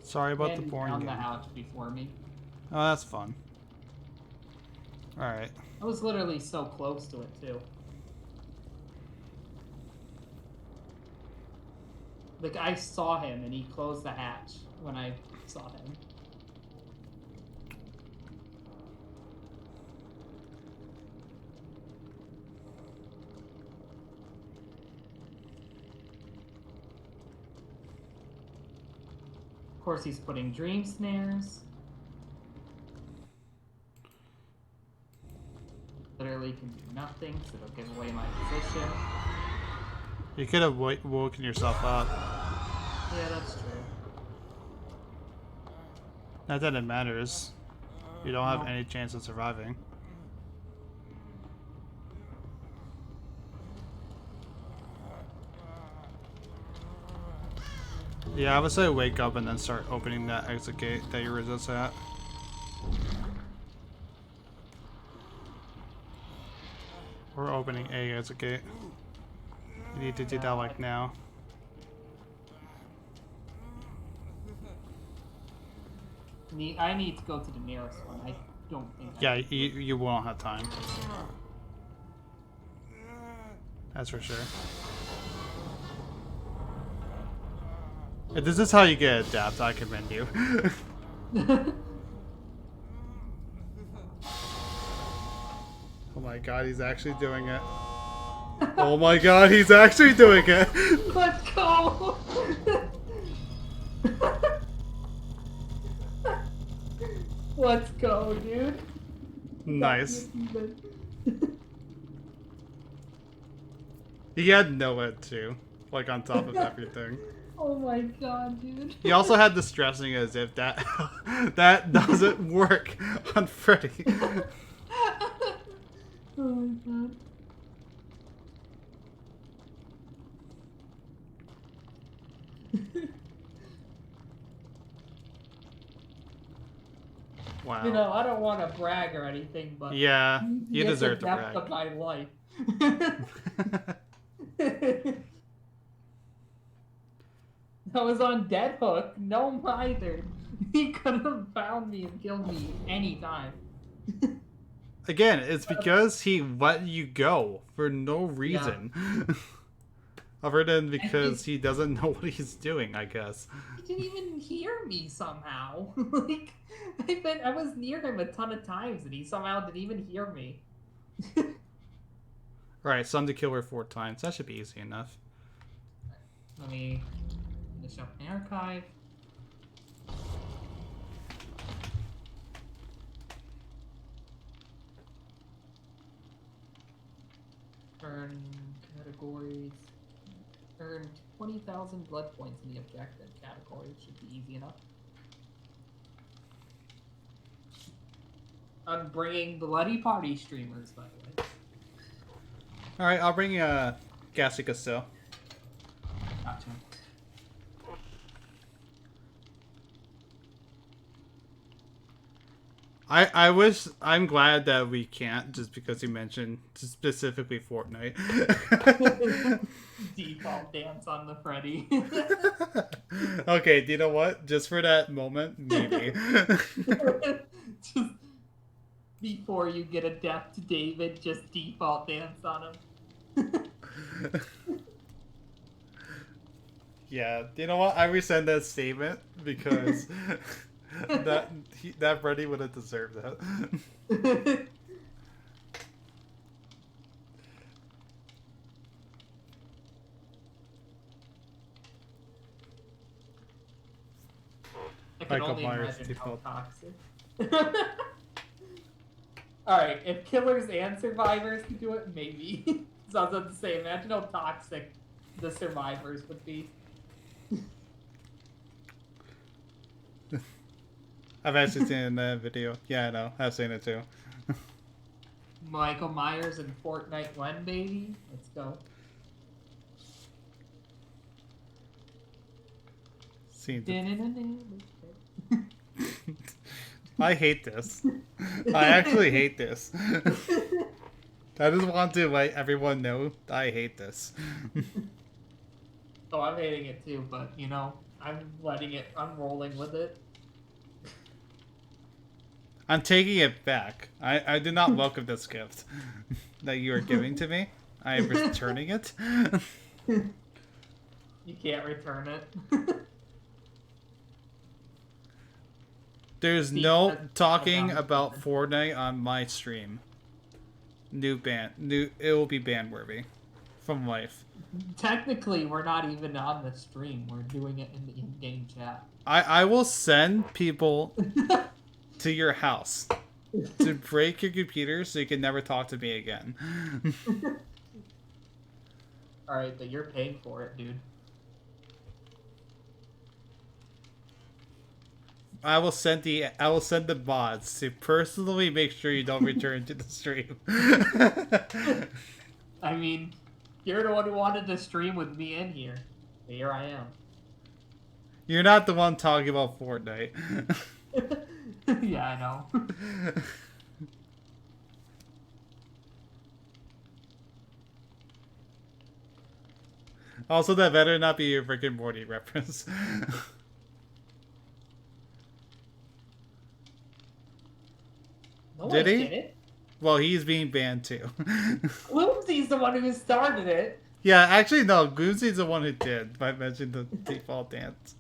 Sorry about the And boring on game. the hatch before me. Oh, that's fun. Alright. I was literally so close to it, too. Like, I saw him, and he closed the hatch when I saw him. Of course, he's putting dream snares. Literally can do nothing, so it'll give away my position. You could have woken yourself up. Yeah, that's true. Not that it matters. You don't have No. any chance of surviving. Yeah, I would say wake up and then start opening that exit gate that you resist at. We're opening a exit gate. You need to do that like now. I need to go to the nearest one. I don't think. Yeah, you won't have time. That's for sure. If this is how you get adapt, I commend you. Oh my god, he's actually doing it. Oh my god, he's actually doing it! Let's go! Let's go, dude. Nice. He had no it too. Like on top of everything. Oh my god, dude. He also had the stressing as if that that doesn't work on Freddy. Oh my god. Wow. You know, I don't want to brag or anything, but Yeah, you it's deserve the to depth brag. of my life. I was on Dead Hook, no mither. He could have found me and killed me anytime. Again, it's because he let you go for no reason. Other than because he doesn't know what he's doing, I guess. He didn't even hear me somehow. Like, I was near him a ton of times and he somehow didn't even hear me. Alright, son to kill her 4 times. That should be easy enough. Let me finish up my archive. Earn categories. Earn 20,000 blood points in the objective category. Should be easy enough. I'm bringing bloody party streamers, by the way. Alright, I'll bring Gassica still. Gotcha. I'm glad that we can't, just because you mentioned specifically Fortnite. Default dance on the Freddy. Okay, do you know what? Just for that moment, maybe. Just before you get a death to David, just default dance on him. Yeah, do you know what? I rescind that statement because that Freddy would have deserved that. I can Michael only Myers imagine how default. toxic. Alright, if killers and survivors could do it, maybe. So I was about to say, imagine how toxic the survivors would be. I've actually seen that video. Yeah, I know. I've seen it too. Michael Myers and Fortnite Gwen, baby. Let's go. Seen I hate this. I actually hate this. I just want to let everyone know I hate this. Oh, I'm hating it too, but you know, I'm rolling with it. I'm taking it back. I do not welcome this gift that you are giving to me. I am returning it. You can't return it. There's no talking about Fortnite on my stream. It will be ban worthy from life. Technically, we're not even on the stream. We're doing it in the in-game chat. I will send people to your house to break your computer so you can never talk to me again. Alright, but you're paying for it, dude. I will send the mods to personally make sure you don't return to the stream. I mean, you're the one who wanted to stream with me in here. Here I am. You're not the one talking about Fortnite. Yeah, I know. Also, that better not be a Rick and Morty reference. No, Did I he? didn't. Well, he's being banned too. Gloomsy's the one who started it. Yeah, actually, no. Gloomsy's the one who did. By mentioning the default dance.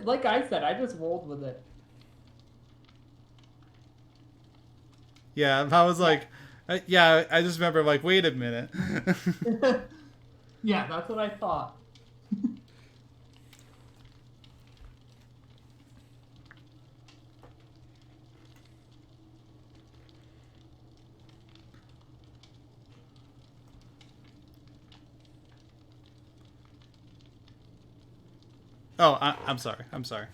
Like I said, I just rolled with it. Yeah, I was like, Yeah, I just remember like, wait a minute. Yeah, that's what I thought. Oh, I'm sorry. I'm sorry.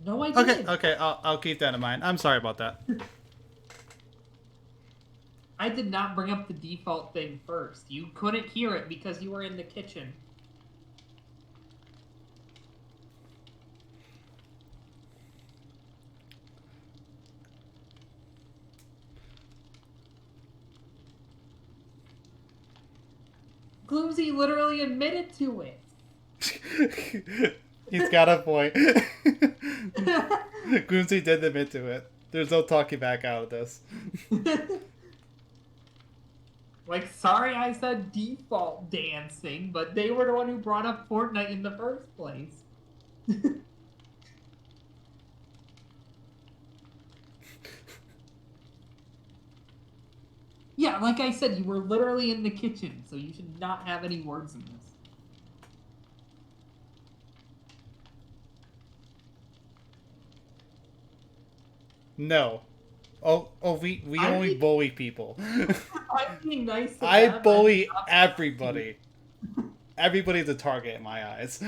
No, I Okay, didn't. okay, I'll keep that in mind. I'm sorry about that. I did not bring up the default thing first. You couldn't hear it because you were in the kitchen. Gloomsy literally admitted to it. He's got a point. Gloomsy did admit to it. There's no talking back out of this. Like, sorry I said default dancing, but they were the one who brought up Fortnite in the first place. Yeah, like I said, you were literally in the kitchen, so you should not have any words in this. No. Oh, we only bully people. I'm being nice to I them, bully I'm everybody. Everybody's a target in my eyes.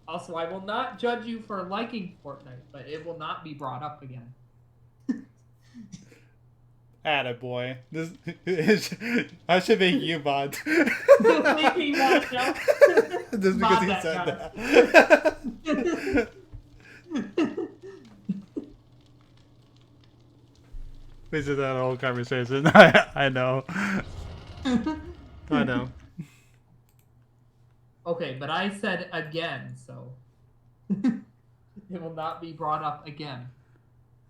Also, I will not judge you for liking Fortnite, but it will not be brought up again. Attaboy. This I should make you mod. Make me mod now. Just because Mod he that said guy. that. We did that whole conversation. I know. I know. Okay, but I said again, so it will not be brought up again.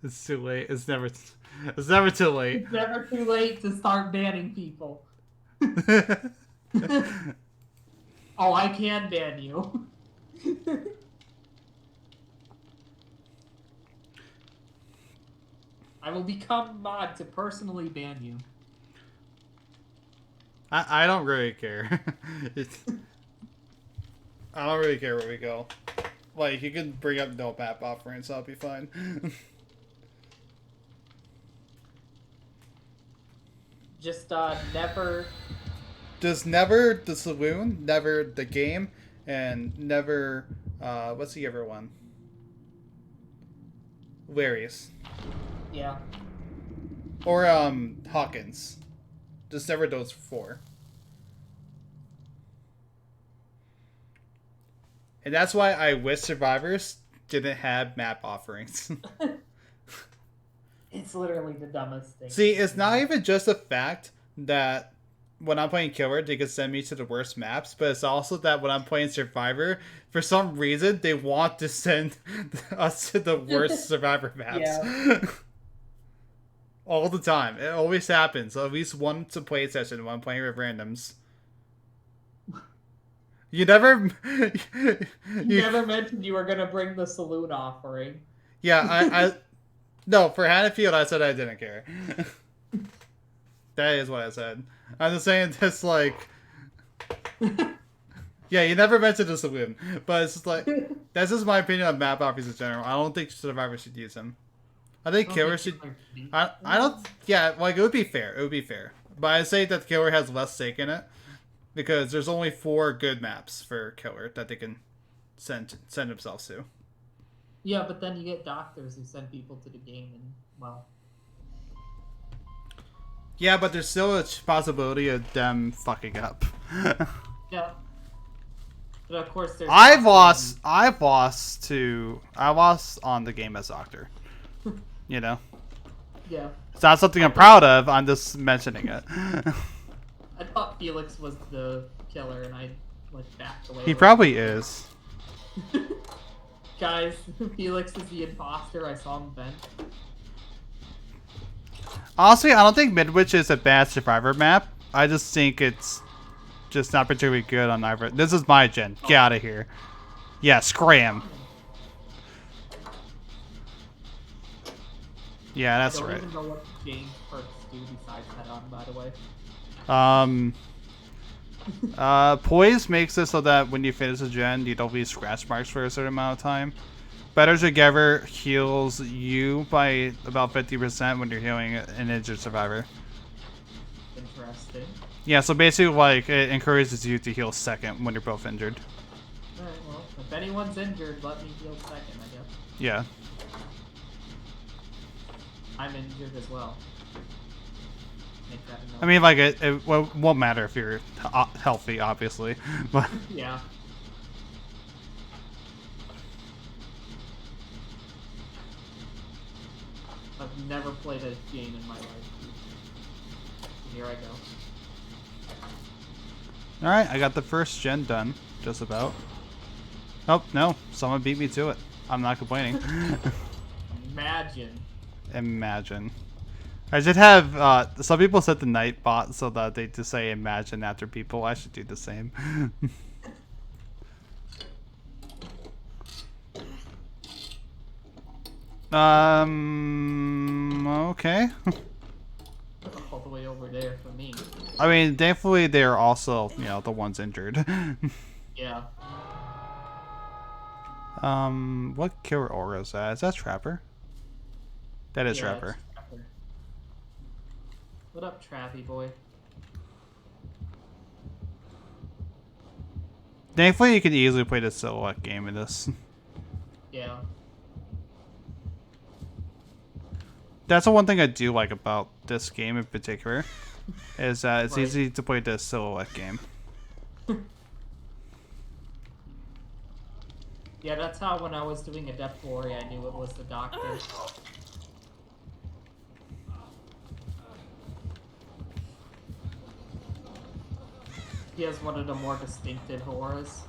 It's too late. It's never too late. It's never too late to start banning people. Oh, I can ban you. I will become mod to personally ban you. I don't really care. I don't really care where we go. Like, you can bring up no map offerings, so I'll be fine. Just never. Just never the saloon, never the game, and never what's the other one? Larry's. Yeah. Or Hawkins. Just never those four. And that's why I wish Survivors didn't have map offerings. It's literally the dumbest thing. See, it's not even just the fact that when I'm playing Killer, they can send me to the worst maps, but it's also that when I'm playing Survivor, for some reason, they want to send us to the worst Survivor maps. Yeah. All the time. It always happens. At least once a play session when I'm playing with randoms. You never... You never mentioned you were going to bring the saloon offering. Yeah, I no, for Hannaffield, I said I didn't care. That is what I said. I'm just saying this, like... Yeah, you never mentioned the saloon. But it's just like... That's just my opinion on map offerings in general. I don't think Survivor should use them. I think Killer should... I don't... Yeah, like, it would be fair. It would be fair. But I say that Killer has less stake in it. Because there's only 4 good maps for Killer that they can send themselves to. Yeah, but then you get doctors who send people to the game and, well... Yeah, but there's still a possibility of them fucking up. Yeah. But of course there's... I lost on the game as Doctor. You know? Yeah. It's not something I'm proud of, I'm just mentioning it. I thought Felix was the killer, and I like backed away. He probably is. Guys, Felix is the imposter. I saw him vent. Honestly, I don't think Midwich is a bad Survivor map. I just think it's just not particularly good on either. This is my gen. Get out of here. Yeah, scram. Yeah, that's I right. don't even know what game perks do besides head on, by the way. Poise makes it so that when you finish a gen, you don't leave scratch marks for a certain amount of time. Better Together heals you by about 50% when you're healing an injured survivor. Interesting. Yeah, so basically, like, it encourages you to heal second when you're both injured. Alright, well, if anyone's injured, let me heal second, I guess. Yeah. I'm injured as well. Make that a note. I mean, like, it won't matter if you're healthy, obviously. But Yeah. I've never played a game in my life. Here I go. alright, I got the first gen done. Just about. Oh, no. Someone beat me to it. I'm not complaining. Imagine. Imagine. I should have, some people set the night bot so that they just say imagine after people. I should do the same. Okay. All the way over there for me. I mean, thankfully they're also, you know, the ones injured. Yeah. What killer aura is that? Is that Trapper? That is Yeah, Trapper. it's Trapper. What up, Trappy boy? Thankfully you can easily play the silhouette game in this. Yeah. That's the one thing I do like about this game in particular, is that it's Right. easy to play the silhouette game. Yeah, that's how when I was doing Adept Warrior, I knew it was the Doctor. He has one of the more distinctive auras.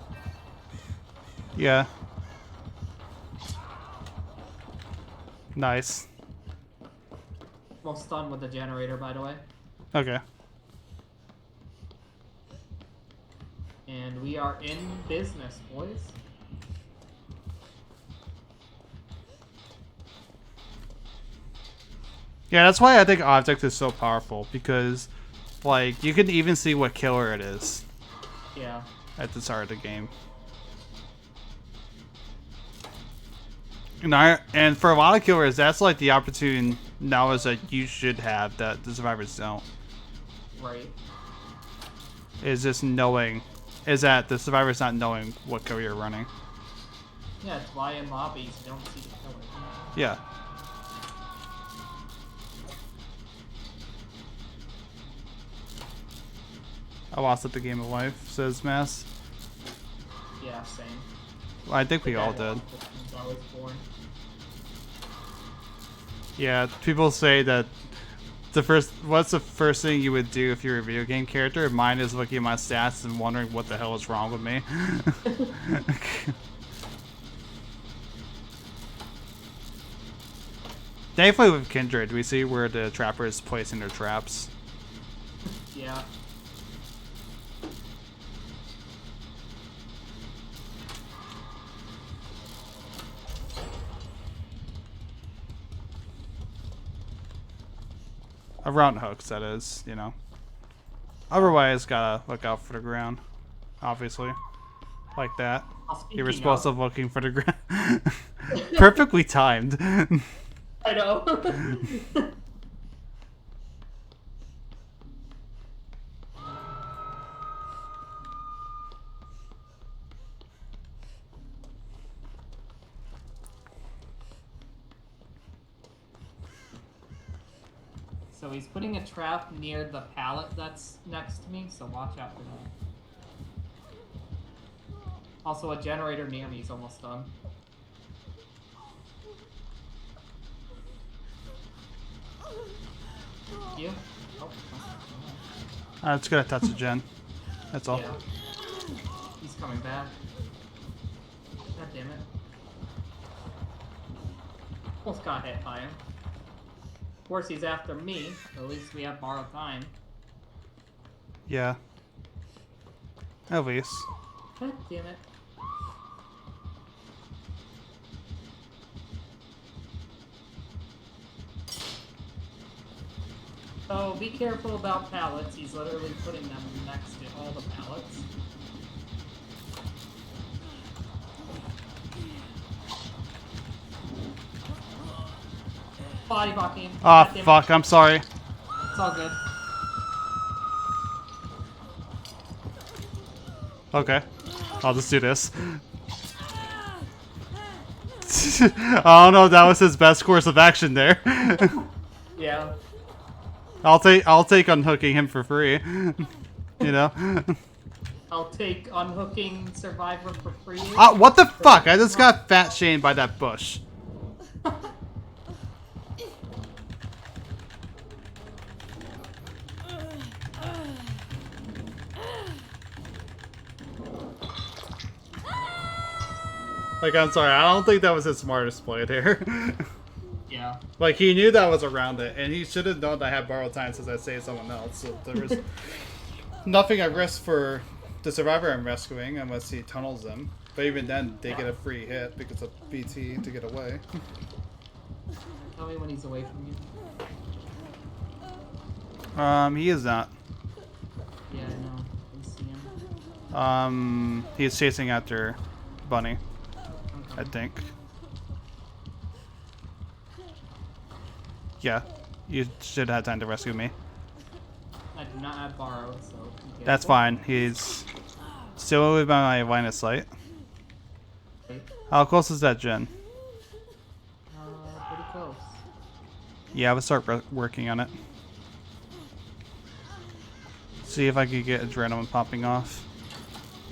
Yeah. Nice. Almost done with the generator, by the way. Okay. And we are in business, boys. Yeah, that's why I think Object is so powerful, because, like, you can even see what killer it is Yeah. at the start of the game. And for a lot of killers, that's like the opportunity now is that you should have that the survivors don't. Right. Is just knowing, is that the survivors not knowing what killer you're running. Yeah, it's why in lobbies you don't see the killer. Yeah. I lost at the game of life, says Mass. Yeah, same. Well, I think we all did. Since I was born. Yeah, people say that what's the first thing you would do if you're a video game character? Mine is looking at my stats and wondering what the hell is wrong with me. Thankfully with Kindred, we see where the trapper is placing their traps. Yeah. Around hooks, that is, you know. Otherwise, gotta look out for the ground. Obviously. Like that. You were supposed to looking for the ground. Perfectly timed. I know. So he's putting a trap near the pallet that's next to me, so watch out for that. Also, a generator near me is almost done. You? Oh, I'm just gonna touch the gen. That's all. yeah. He's coming back. God damn it. Almost got hit by him. Of course, he's after me. At least we have borrowed time. Yeah. At least. God damn it. Oh, be careful about pallets. He's literally putting them next to all the pallets. Body blocking. Ah, fuck, I'm sorry. It's all good. Okay. I'll just do this. I don't know if that was his best course of action there. Yeah. I'll take unhooking him for free. You know? I'll take unhooking Survivor for free. What the fuck? I just got fat shamed by that bush. Like, I'm sorry, I don't think that was his smartest play there. Yeah. Like, he knew that was around it, and he should have known that I had borrowed time since I saved someone else. So there was nothing at risk for the survivor I'm rescuing unless he tunnels them. But even then, they get a free hit because of BT to get away. Tell me when he's away from you. He is not. Yeah, I know. I see him. He's chasing after Bunny, Okay. I think. Yeah, you should have time to rescue me. I do not have borrowed, so... be That's careful. fine. He's still within my line of sight. Okay. How close is that gen? Pretty close. Yeah, I would start working on it. See if I could get adrenaline popping off.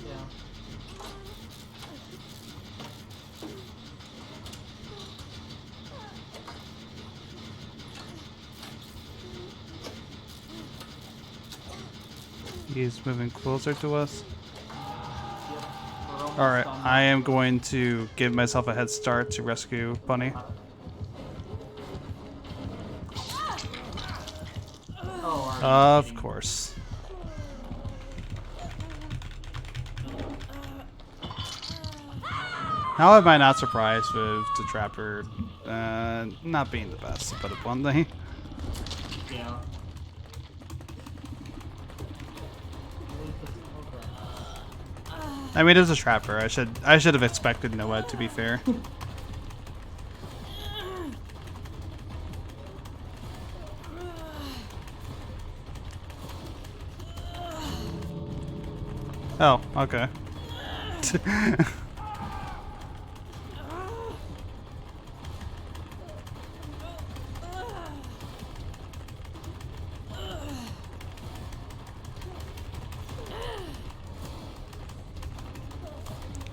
Yeah. He's moving closer to us. Yep. We're almost Alright, done. I am going to give myself a head start to rescue Bunny. Oh, are you Of kidding? course. How am I not surprised with the Trapper not being the best, to put it bluntly? Yeah. I mean, it's a Trapper. I should have expected Noah, to be fair. Oh, okay.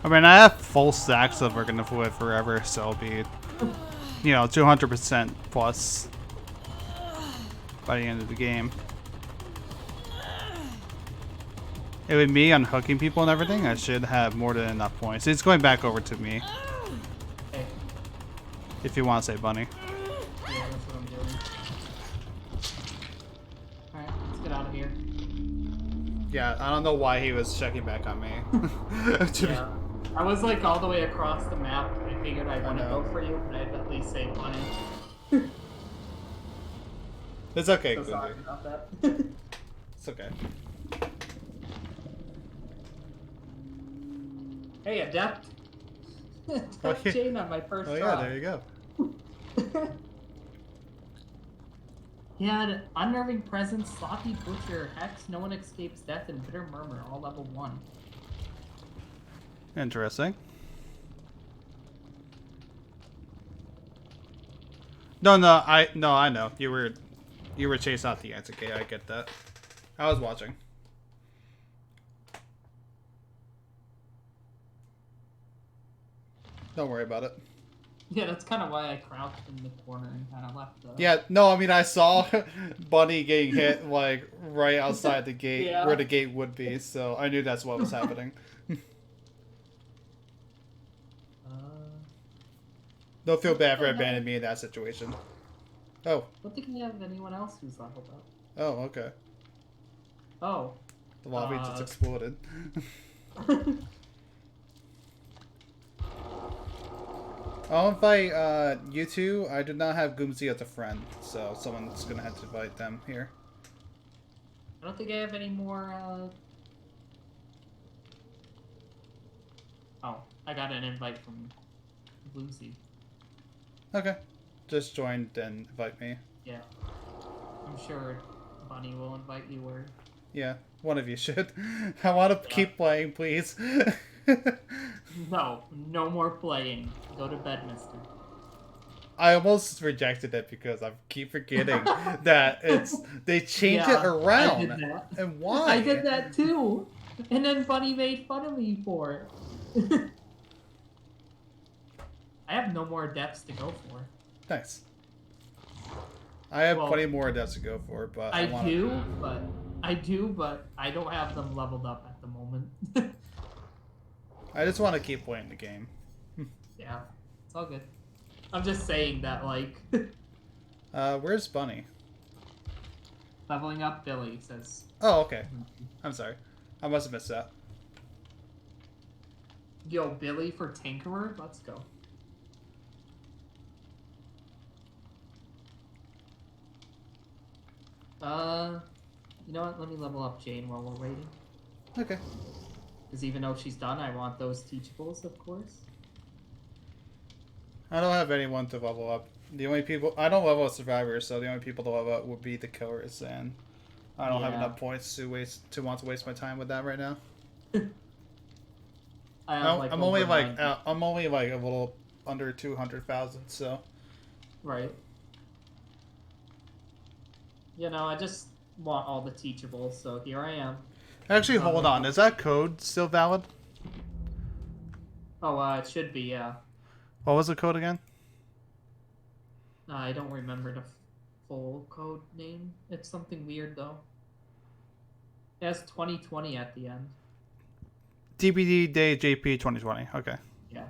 I mean, I have full stacks of We're Gonna Live Forever, so I'll be, 200% plus by the end of the game. It would me unhooking people and everything, I should have more than enough points. It's going back over to me, Okay. if you want to say Bunny. Yeah, that's what I'm doing. Alright, let's get out of here. Yeah, I don't know why he was checking back on me. Yeah. I was like all the way across the map. I figured I'd want to know. go for you, but I'd at least say Bunny. It's okay, So sorry Quincy. about that. It's okay. Hey, Adept. Oh, yeah. Jane on my first Oh yeah, try. there you go. He had Unnerving Presence, Sloppy Butcher, Hex, No One Escapes Death, and Bitter Murmur, all level 1. Interesting. No, I know. You were chased out the answer key. I get that. I was watching. Don't worry about it. Yeah, that's kind of why I crouched in the corner and kind of left the... Yeah, no, I mean, I saw Bunny getting hit, like, right outside the gate, Yeah. where the gate would be, so I knew that's what was happening. Don't feel bad for abandoning me in that situation. Oh. I don't think we have anyone else who's leveled up. Oh, okay. Oh. The lobby just exploded. I'll invite you two. I do not have Goomsy as a friend, so someone's gonna have to invite them here. I don't think I have any more, Oh, I got an invite from Lucy. Okay. Just join, then invite me. Yeah. I'm sure Bunny will invite you, or... Yeah, one of you should. I want to keep playing, please. No, no more playing. Go to bed, mister. I almost rejected it because I keep forgetting that they changed it around. I did that. And why? I did that too. And then Bunny made fun of me for it. I have no more depths to go for. Nice. I have plenty more deaths to go for, but I do, but I don't have them leveled up at the moment. I just want to keep playing the game. Yeah, it's all good. I'm just saying that, like... Where's Bunny? Leveling up Billy says... Oh, okay. I'm sorry. I must have missed that. Yo, Billy for Tinkerer? Let's go. You know what? Let me level up Jane while we're waiting. Okay. Because even though she's done, I want those teachables, of course. I don't have anyone to level up. The only people... I don't level up survivors, so the only people to level up would be the killers, and I don't have enough points to want to waste my time with that right now. I'm only like a little under 200,000, so... Right. You know, I just want all the teachables, so here I am. Actually, hold on. Is that code still valid? Oh, it should be, yeah. What was the code again? I don't remember the full code name. It's something weird, though. It has 2020 at the end. DBD Day JP 2020. Okay. Yeah.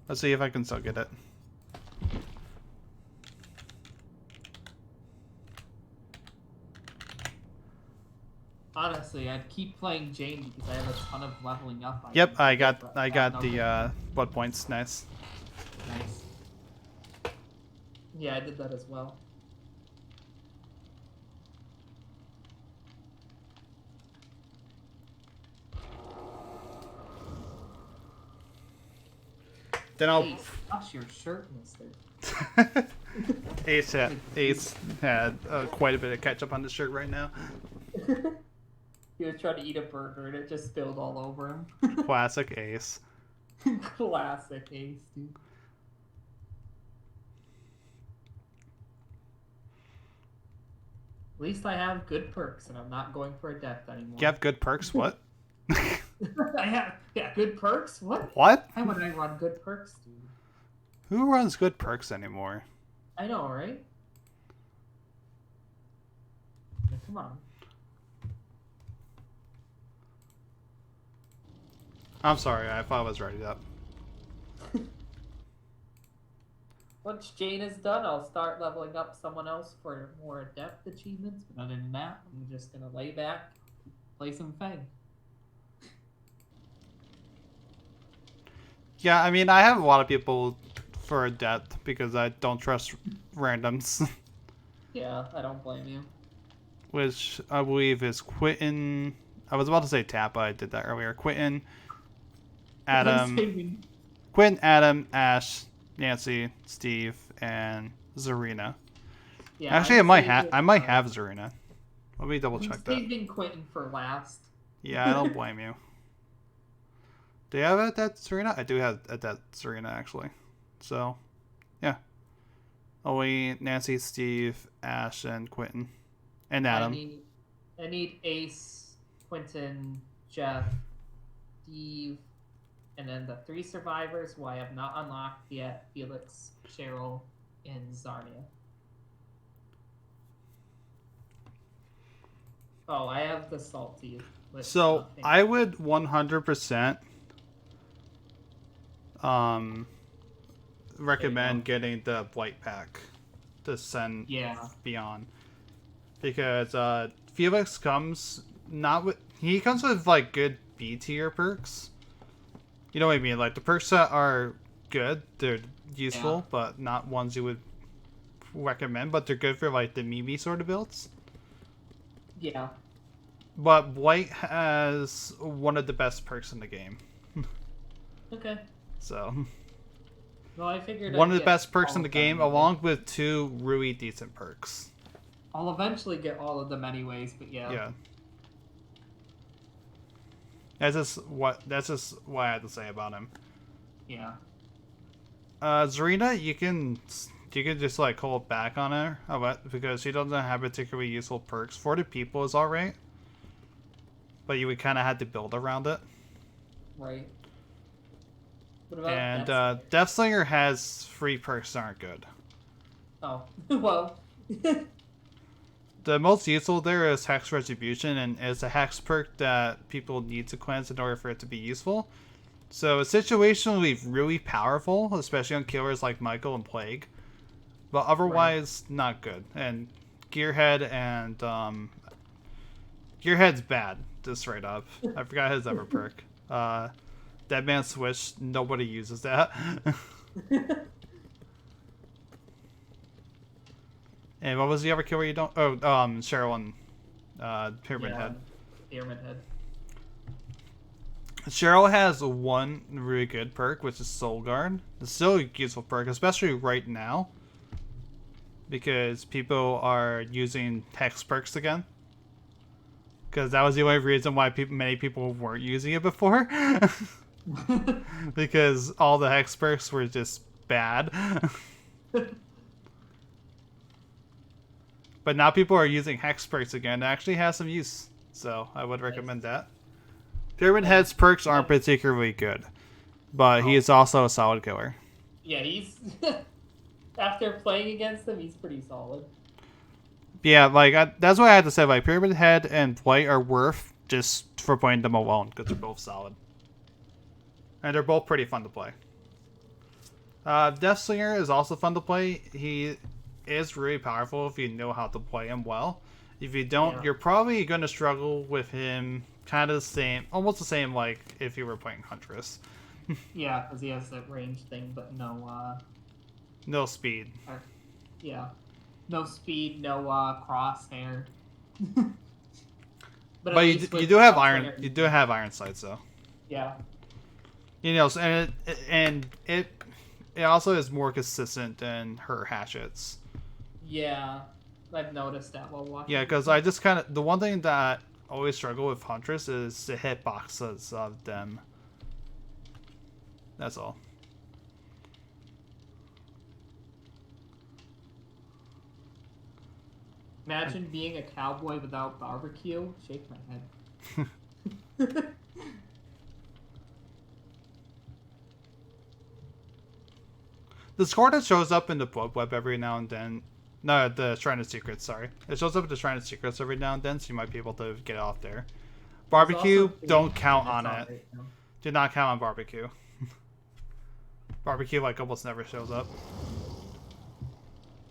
Let's see if I can still get it. Honestly, I'd keep playing Jane because I have a ton of leveling up. Yep, I got the blood points. Nice. Nice. Yeah, I did that as well. Then I'll... Ace, touch your shirt, mister. Ace had quite a bit of ketchup on his shirt right now. He was trying to eat a burger and it just spilled all over him. Classic Ace. Classic Ace, dude. At least I have good perks and I'm not going for a death anymore. You have good perks? What? I have, good perks? What? What? Why would I run good perks, dude? Who runs good perks anymore? I know, right? Now, come on. I'm sorry, I thought I was ready up. Once Jane is done, I'll start leveling up someone else for more depth achievements. But other than that, I'm just gonna lay back, play some Fang. Yeah, I mean, I have a lot of people for depth because I don't trust randoms. Yeah, I don't blame you. Which I believe is Quentin. I was about to say Tappa, I did that earlier. Quentin, Adam, Ash, Nancy, Steve, and Zarina. Yeah, actually, I might have Zarina. Let me double check that. Saving Quentin for last. Yeah, I don't blame you. Do you have it at Zarina? I do have at that Zarina actually. So, yeah. Only Nancy, Steve, Ash, and Quentin, and Adam. I need Ace, Quentin, Jeff, Steve, and then the 3 survivors who I have not unlocked yet: Felix, Cheryl, and Zarnia. Oh, I have the salty. So I would 100% recommend getting the Blight pack to send beyond, because Felix comes not with. He comes with like good B tier perks. You know what I mean? Like the perks that are good, they're useful, but not ones you would recommend. But they're good for like the Mimi sort of builds. Yeah. But Blight has one of the best perks in the game. Okay. So. Well, I figured One I'd of the get best perks all in the of game, them. along with 2 really decent perks. I'll eventually get all of them anyways, but yeah. Yeah. That's just what I had to say about him. Yeah. Zarina, you can just like hold back on her because she doesn't have particularly useful perks. 40 people is alright, but you would kind of have to build around it. Right. What about And Deathslinger? Deathslinger has 3 perks that aren't good. Oh, well. The most useful there is Hex Retribution, and it's a Hex perk that people need to cleanse in order for it to be useful. So it's situationally really powerful, especially on killers like Michael and Plague. But otherwise, not good. And Gearhead and... Gearhead's bad, just straight up. I forgot his other perk. Dead Man Switch, nobody uses that. And what was the other killer you don't... Oh, Cheryl and Pyramid Head. Pyramid Head. Cheryl has one really good perk, which is Soul Guard. It's still a useful perk, especially right now. Because people are using Hex perks again. Because that was the only reason why many people weren't using it before. Because all the Hex perks were just bad. But now people are using Hex perks again. It actually has some use. So I would recommend that. Pyramid Head's perks aren't particularly good. But he is also a solid killer. Yeah, he's... After playing against him, he's pretty solid. Yeah, like, that's what I had to say. Like, Pyramid Head and Blight are worth just for playing them alone. Because they're both solid. And they're both pretty fun to play. Deathslinger is also fun to play. He is really powerful if you know how to play him well. If you don't, you're probably going to struggle with him kind of the same, almost the same like if you were playing Huntress. Yeah, because he has that range thing, but no, no speed. Yeah. No speed, no, crosshair. But you do have iron sights though. Yeah. You know, and it also is more consistent than her hatchets. Yeah, I've noticed that while watching. Yeah, because I just kind of... The one thing that I always struggle with Huntress is the hitboxes of them. That's all. Imagine being a cowboy without barbecue. Shake my head. The score that shows up in the Blood Web every now and then... No, the Shrine of Secrets, sorry. It shows up in the Shrine of Secrets every now and then, so you might be able to get it off there. Barbecue, don't count on it. Right, no. Do not count on barbecue. Barbecue, like, almost never shows up.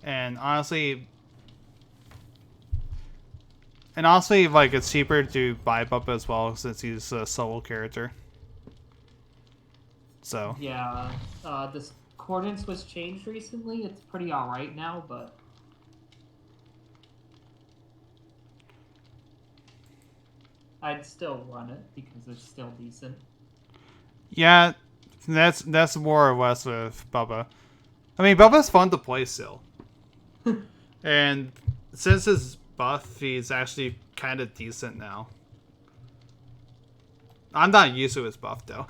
And honestly, like, it's cheaper to buy Bubba as well, since he's a solo character. So. Yeah, this Accordance was changed recently. It's pretty alright now, but... I'd still run it, because it's still decent. Yeah, that's more or less with Bubba. I mean, Bubba's fun to play still. And since his buff, he's actually kind of decent now. I'm not used to his buff, though.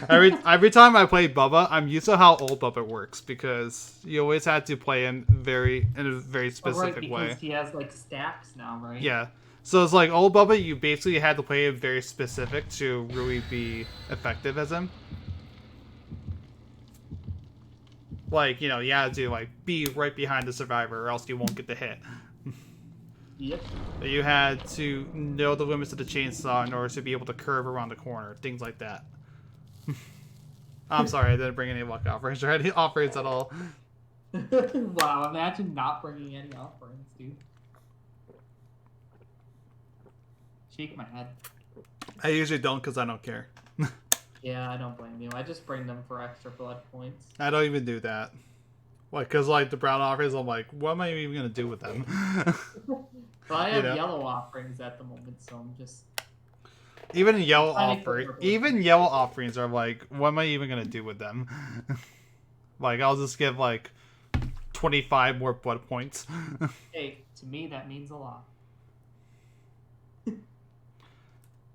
Every time I play Bubba, I'm used to how old Bubba works, because you always had to play him in a very specific way. Because he has, like, stacks now, right? Yeah. So it's like old Bubba, you basically had to play him very specific to really be effective as him. Like, you know, you had to, like, be right behind the survivor or else you won't get the hit. Yep. You had to know the limits of the chainsaw in order to be able to curve around the corner. Things like that. I'm sorry, I didn't bring any luck offerings or any offerings at all. Wow, imagine not bringing any offerings, dude. Shake my head. I usually don't because I don't care. Yeah, I don't blame you. I just bring them for extra blood points. I don't even do that. Like, because like the brown offerings, I'm like, what am I even gonna do with them? Well, I have know? yellow offerings at the moment, so I'm just. Even yellow I think offerings are like, what am I even gonna do with them? Like, I'll just give like 25 more blood points. Hey, to me that means a lot.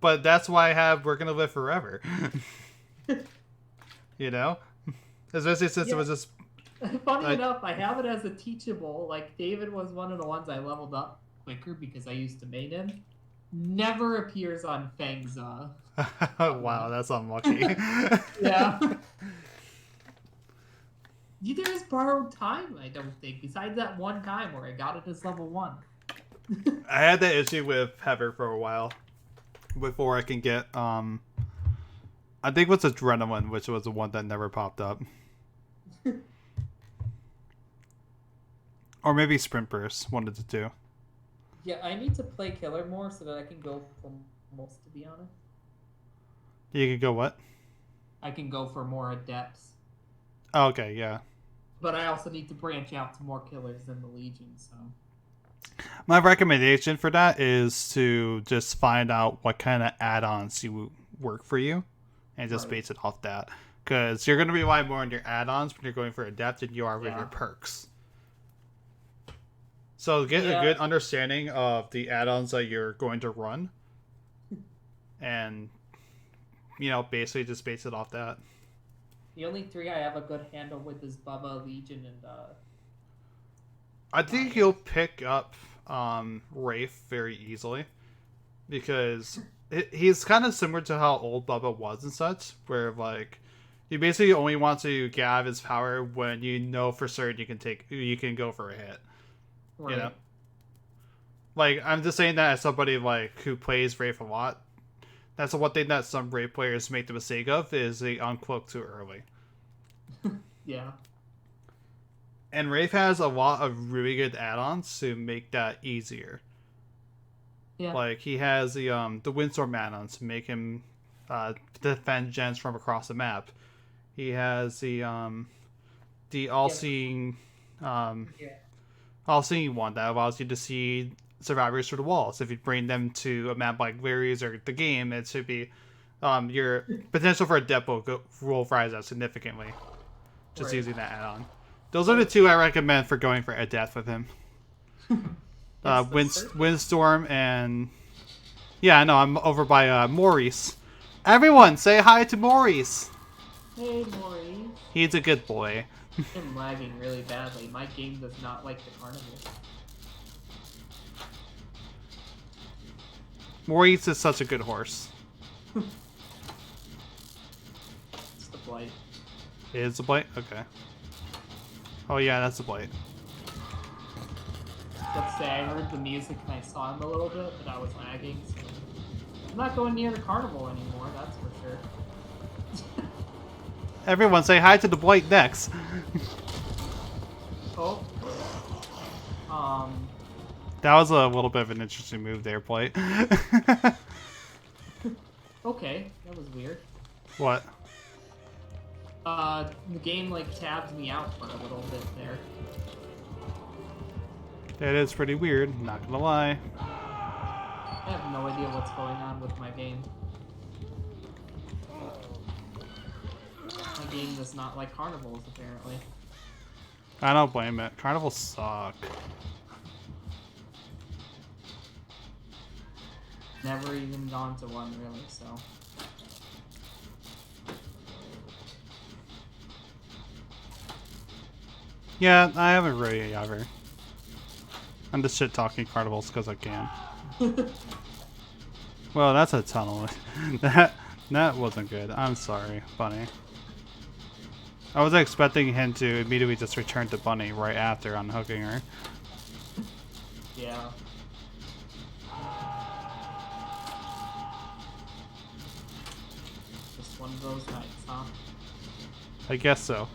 But that's why I have We're Gonna Live Forever. You know? Especially since it was just... Funny enough, I have it as a teachable. Like, David was one of the ones I leveled up quicker because I used to main him. Never appears on Fang's, Wow, that's unlucky. Yeah. There's borrowed time, I don't think, besides that one time where I got it as level 1. I had that issue with Heather for a while. Before I can get, I think it was Adrenaline, which was the one that never popped up. Or maybe Sprint Burst, one of the two. Yeah, I need to play Killer more so that I can go for most, to be honest. You can go what? I can go for more Adepts. Oh, okay, yeah. But I also need to branch out to more Killers than the Legion, so... My recommendation for that is to just find out what kind of add-ons you work for you and just base it off that. Because you're going to rely more on your add-ons when you're going for Adept than you are with your perks. So get a good understanding of the add-ons that you're going to run. And, you know, basically just base it off that. The only 3 I have a good handle with is Bubba, Legion, and I think you'll pick up Rafe very easily. Because he's kind of similar to how old Bubba was and such. Where, like, you basically only want to gab his power when you know for certain you can go for a hit. Right. You know? Like, I'm just saying that as somebody, like, who plays Rafe a lot. That's the one thing that some Rafe players make the mistake of, is they uncloak too early. Yeah. And Rafe has a lot of really good add-ons to make that easier. Yeah. Like, he has the Windstorm add-ons to make him defend gens from across the map. He has the all-seeing all-seeing one that allows you to see survivors through the walls. If you bring them to a map like Larry's or the game, it should be your potential for a depot will rise up significantly just using that add-on. Those are the 2 I recommend for going for a death with him. Windstorm and... Yeah, I know, I'm over by Maurice. Everyone, say hi to Maurice! Hey, Maurice. He's a good boy. I'm lagging really badly. My game does not like the carnival. Maurice is such a good horse. It's the Blight. It is a Blight? Okay. Oh yeah, that's a Blight. Let's say I heard the music and I saw him a little bit, but I was lagging, so... I'm not going near the carnival anymore, that's for sure. Everyone say hi to the Blight next. Oh. That was a little bit of an interesting move there, Blight. Okay, that was weird. What? The game, like, tabbed me out for a little bit there. That is pretty weird, not gonna lie. I have no idea what's going on with my game. My game does not like carnivals, apparently. I don't blame it. Carnivals suck. Never even gone to one, really, so... Yeah, I haven't really ever. I'm just shit-talking carnivals because I can. Well, that's a tunnel. that wasn't good. I'm sorry, Bunny. I was expecting him to immediately just return to Bunny right after unhooking her. Yeah. Just one of those nights, huh? I guess so.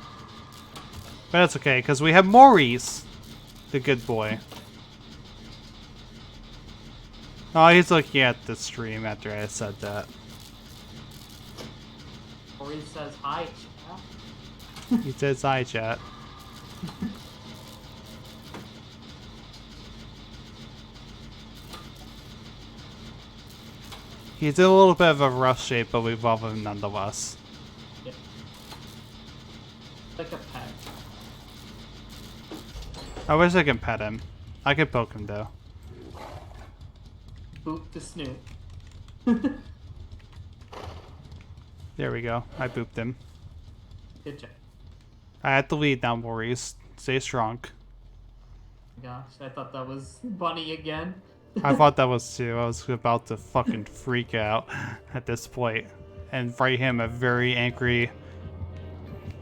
But that's okay, because we have Maurice, the good boy. Oh, he's looking at the stream after I said that. Or he says hi, chat. He says hi, chat. He's in a little bit of a rough shape, but we love him nonetheless. Yeah. Like a pet. I wish I could pet him. I could poke him though. Boop the snoot. There we go. I booped him. Good job. I had the lead now, Maurice. Stay strong. Gosh, I thought that was Bunny again. I thought that was too. I was about to fucking freak out at this point and write him a very angry.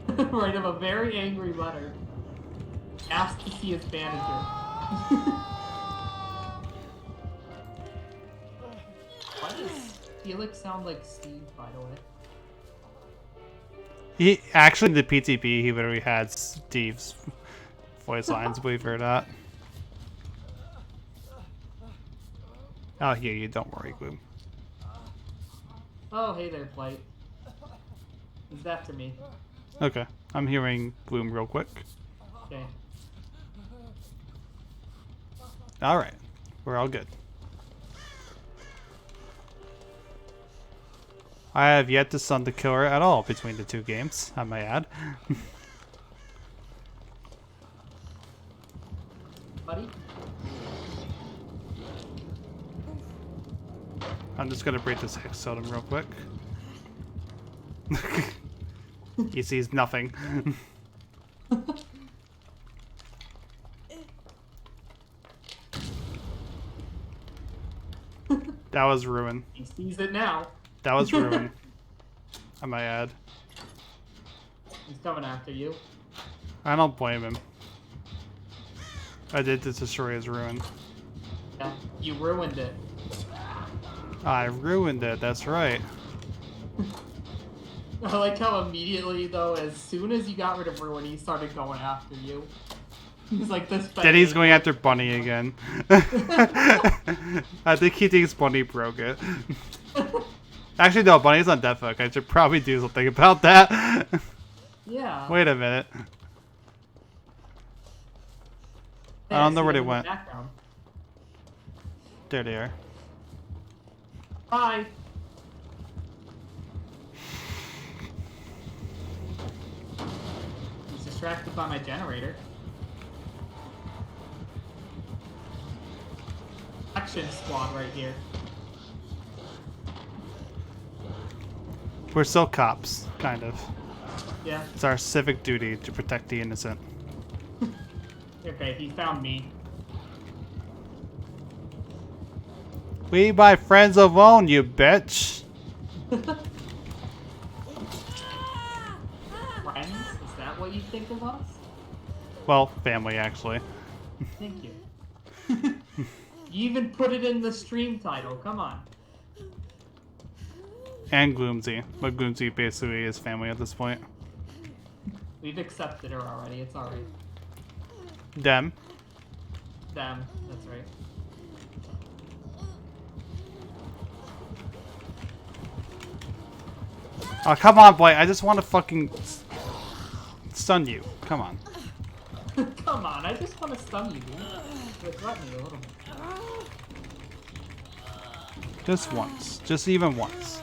Write him a very angry letter. Ask to see his manager. Why does Felix sound like Steve, by the way? He actually in the PTP he literally had Steve's voice lines, believe it or not. I'll hear you, don't worry, Gloom. Oh, hey there, Blight. He's after me. Okay, I'm hearing Gloom real quick. Okay. Alright, we're all good. I have yet to stun the killer at all between the two games, I might add. Buddy? I'm just gonna break this Hex Totem real quick. He sees nothing. That was ruin. He sees it now. That was ruin. I might add. He's coming after you. I don't blame him. I did to destroy his ruin. Yeah, you ruined it. I ruined it, that's right. I like how immediately, though, as soon as you got rid of Ruin, he started going after you. He's like this. Then he's going after Bunny again. I think he thinks Bunny broke it. Actually, no, Bunny's on death hook. I should probably do something about that. Yeah. Wait a minute. Hey, I don't know see where they them in the went. background. There they are. Bye. He's distracted by my generator. Action squad right here. We're still cops, kind of. Yeah. It's our civic duty to protect the innocent. Okay, he found me. We buy friends alone, you bitch. Friends? Is that what you think of us? Well, family, actually. Thank you. You even put it in the stream title. Come on. And Gloomsy. But Gloomsy basically is family at this point. We've accepted her already. It's alright. Them. Them. That's right. Oh, come on, boy. I just want to fucking stun you. Come on. Come on, I just want to stun you, dude. Like, let me a little bit. Just once. Just even once.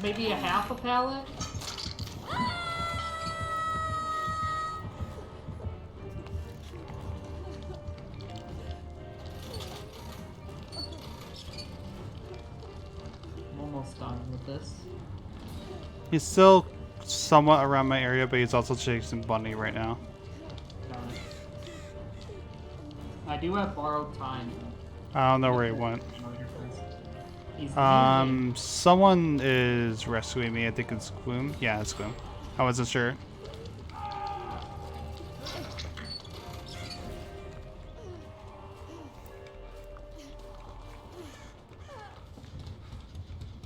Maybe a half a pallet? I'm almost done with this. He's still somewhat around my area, but he's also chasing Bunny right now. Got it. I do have borrowed time. I don't know where he went. He's leaving. Someone is rescuing me. I think it's Gloom. Yeah, it's Gloom. I wasn't sure.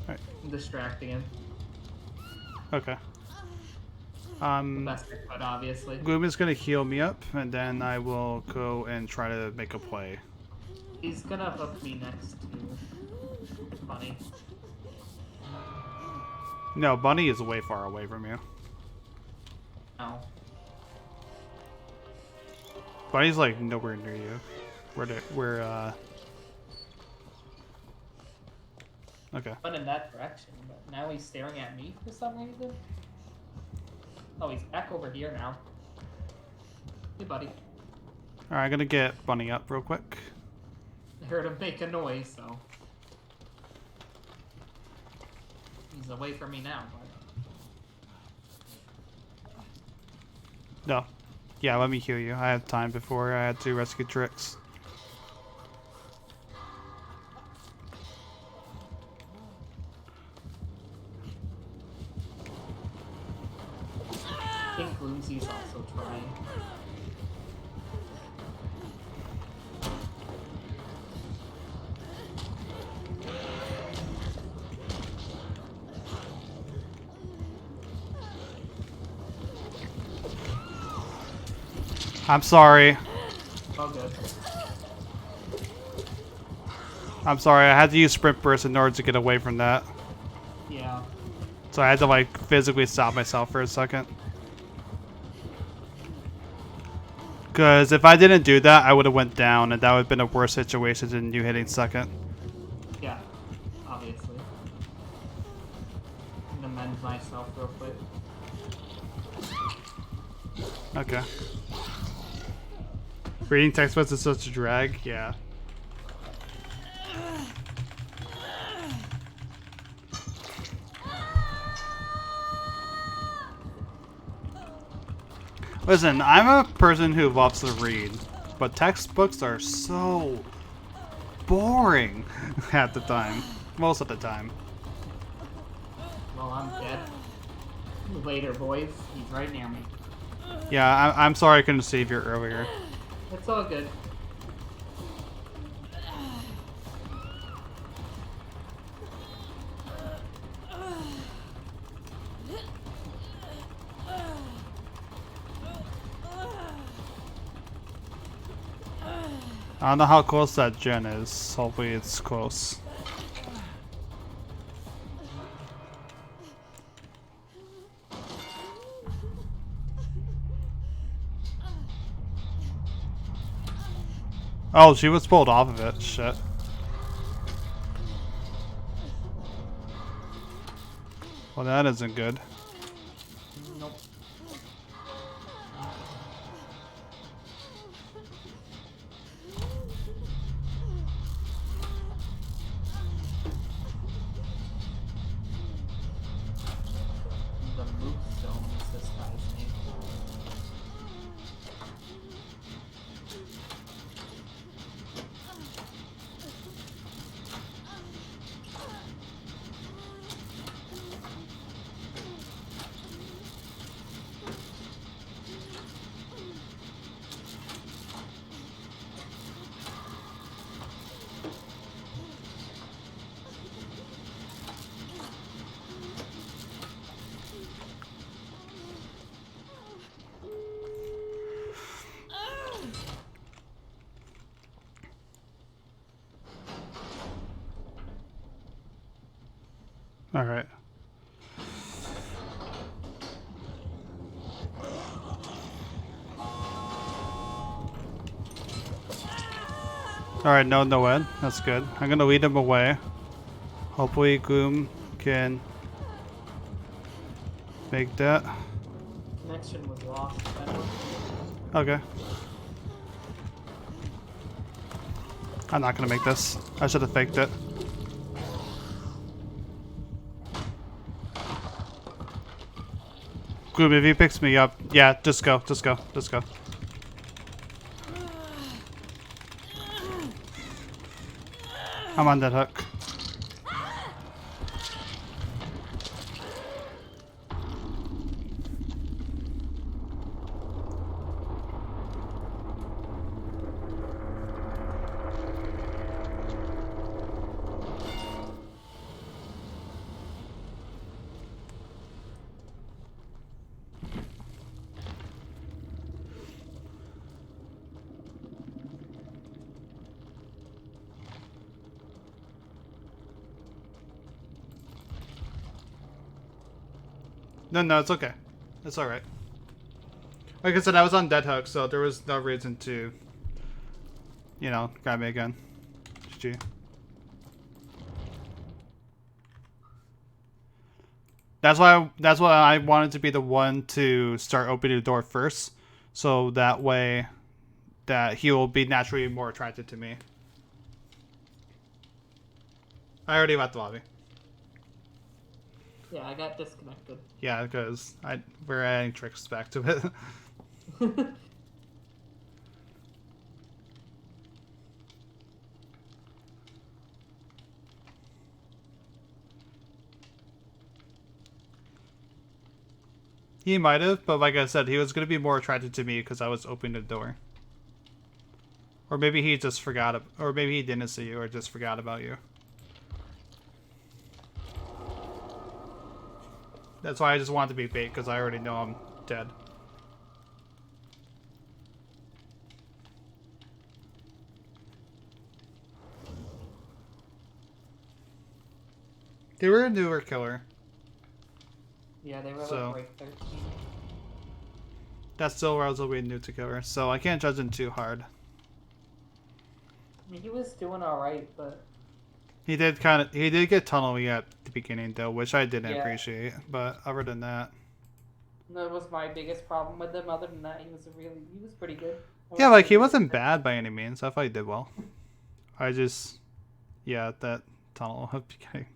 Alright. I'm distracting him. Okay. The best I could, obviously. Gloom is gonna heal me up, and then I will go and try to make a play. He's gonna hook me next to Bunny. No, Bunny is way far away from you. No. Bunny's like nowhere near you. Okay. Went in that direction, but now he's staring at me for some reason. Oh, he's back over here now. Hey, buddy. Alright, I'm gonna get Bunny up real quick. I heard him make a noise, so... He's away from me now, but... No. Yeah, let me heal you. I have time before I had to rescue Trix. I think Gloomsy's also trying. I'm sorry. Oh, good. I'm sorry, I had to use Sprint Burst in order to get away from that. Yeah. So I had to like physically stop myself for a second. Because if I didn't do that, I would have went down, and that would have been a worse situation than you hitting second. Yeah, obviously. I'm gonna mend myself real quick. Okay. Reading text messages is such a drag, yeah. Listen, I'm a person who loves to read, but textbooks are so boring at the time. Most of the time. Well, I'm dead. Later, boys. He's right near me. Yeah, I'm sorry I couldn't save you earlier. It's all good. I don't know how close that gen is. Hopefully it's close. Oh, she was pulled off of it. Shit. Well, that isn't good. Nope. The Mook Stone is this guy's name. Alright. Alright, no Ed. That's good. I'm gonna lead him away. Hopefully Gloom can make that. Connection was lost. Okay. I'm not gonna make this. I should have faked it. Gloom, if he picks me up, yeah, just go. I'm on that hook. No, it's okay. It's alright. Like I said, I was on dead hook, so there was no reason to, you know, grab me again. GG. That's why I wanted to be the one to start opening the door first, so that way that he will be naturally more attracted to me. I already left the lobby. Yeah, I got disconnected. Yeah, because we're adding tricks back to it. He might have, but like I said, he was going to be more attracted to me because I was opening the door. Or maybe he just forgot, or maybe he didn't see you or just forgot about you. That's why I just wanted to be bait, because I already know I'm dead. They were a newer killer. Yeah, they were So, like break 13. That's still relatively new to killer, so I can't judge him too hard. I mean, he was doing alright, but... He did get tunneling at the beginning though, which I didn't Yeah. appreciate, but other than that. That was my biggest problem with him. Other than that, he was pretty good. Yeah, like he wasn't bad by any means. I thought he did well. I just, yeah, that tunnel at the beginning.